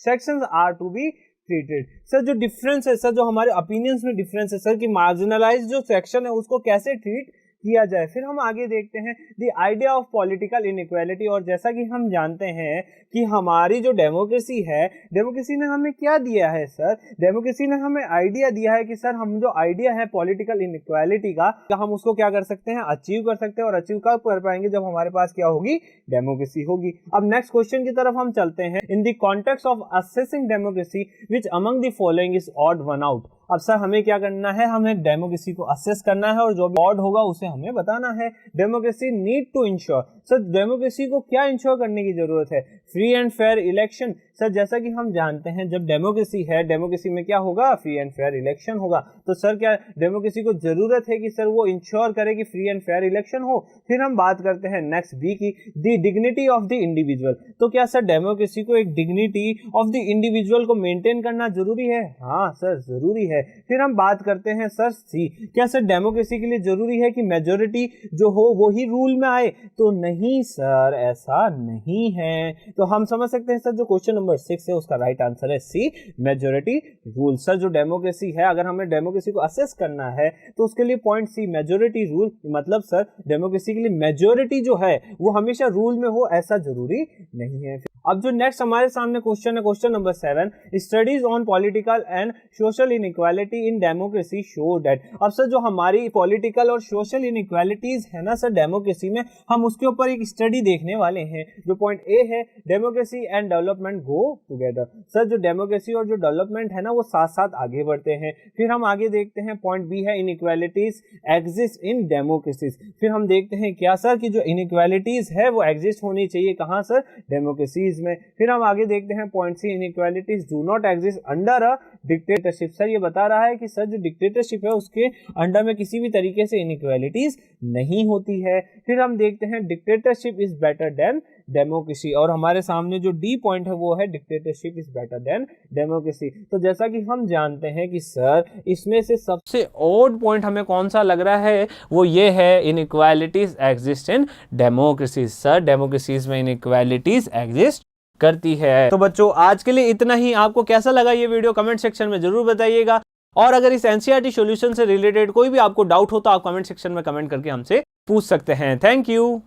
sections are to be treated. Sir जो डिफरेंस है सर, जो हमारे ओपिनियंस में डिफरेंस है सर, कि मार्जिनलाइज्ड जो सेक्शन है उसको कैसे ट्रीट किया जाए। फिर हम आगे देखते हैं the idea of political inequality. और जैसा कि हम जानते हैं कि हमारी जो डेमोक्रेसी है, डेमोक्रेसी ने हमें क्या दिया है सर, डेमोक्रेसी ने हमें आइडिया दिया है कि सर हम जो आइडिया है पॉलिटिकल इनइक्वालिटी का, हम उसको क्या कर सकते हैं, अचीव कर सकते हैं। और अचीव कब कर पाएंगे, जब हमारे पास क्या होगी, डेमोक्रेसी होगी। अब नेक्स्ट क्वेश्चन की तरफ हम चलते हैं, in the context of assessing democracy which among the following is odd one out. अब सर हमें क्या करना है, हमें डेमोक्रेसी को असेस करना है और जो भी ऑड होगा उसे हमें बताना है। Democracy need to ensure, sir democracy को क्या इंश्योर करने की जरूरत है, free and fair election. Sir जैसा कि हम जानते हैं जब डेमोक्रेसी है, डेमोक्रेसी में क्या होगा, फ्री एंड फेयर इलेक्शन होगा। तो सर क्या डेमोक्रेसी को जरूरत है कि सर वो इंश्योर करे कि फ्री एंड फेयर इलेक्शन हो। फिर हम बात करते हैं नेक्स्ट बी की, the dignity of the individual. तो क्या सर डेमोक्रेसी को एक डिग्निटी ऑफ द इंडिविजुअल को मेंटेन करना जरूरी है, हाँ सर जरूरी है। फिर हम बात करते हैं सर सी, क्या सर डेमोक्रेसी के लिए जरूरी है कि मेजॉरिटी जो हो वो ही रूल में आए। तो नहीं सर, ऐसा नहीं है। तो हम समझ सकते हैं सर जो क्वेश्चन नंबर 6 है उसका राइट आंसर है सी, मेजॉरिटी रूल। सर जो डेमोक्रेसी है, अगर हमें डेमोक्रेसी को असेस करना है तो उसके लिए पॉइंट सी, मेजॉरिटी रूल, मतलब सर डेमोक्रेसी के लिए मेजॉरिटी जो है वो हमेशा रूल में हो ऐसा जरूरी नहीं है। अब जो नेक्स्ट हमारे सामने क्वेश्चन है, question number 7, studies on political and social inequality in democracy show that. अब सर जो हमारी पॉलिटिकल और सोशल इनइक्वालिटीज है ना सर डेमोक्रेसी में, हम उसके ऊपर एक स्टडी देखने वाले हैं। जो पॉइंट ए है, democracy and development go together. Sir जो डेमोक्रेसी और जो डेवलपमेंट है ना वो साथ साथ आगे बढ़ते हैं। फिर हम आगे देखते हैं पॉइंट बी है इनइक्वालिटीज एग्जिस्ट इन डेमोक्रेसीज। फिर हम देखते हैं क्या सर कि जो इनइक्वालिटीज है वो एग्जिस्ट होनी चाहिए कहाँ सर, डेमोक्रेसीज में। फिर हम आगे देखते हैं point C inequalities do not exist under a dictatorship. Sir ये बता रहा है कि सर जो डिक्टेटरशिप है उसके अंडर में किसी भी तरीके से इनइक्वालिटीज नहीं होती है। फिर हम देखते हैं dictatorship is better than democracy, और हमारे सामने जो डी पॉइंट है वो है dictatorship is better than democracy. तो जैसा कि हम जानते हैं कि सर इसमें से सबसे ऑड पॉइंट हमें कौन सा लग रहा है, वो ये है inequalities exist in democracy. Sir democracies में इनइक्वालिटीज एग्जिस्ट करती है। तो बच्चों आज के लिए इतना ही। आपको कैसा लगा ये वीडियो कमेंट सेक्शन में जरूर बताइएगा, और अगर इस एनसीईआरटी सॉल्यूशन से रिलेटेड कोई भी आपको डाउट हो तो आप कमेंट सेक्शन में कमेंट करके हमसे पूछ सकते हैं। Thank you.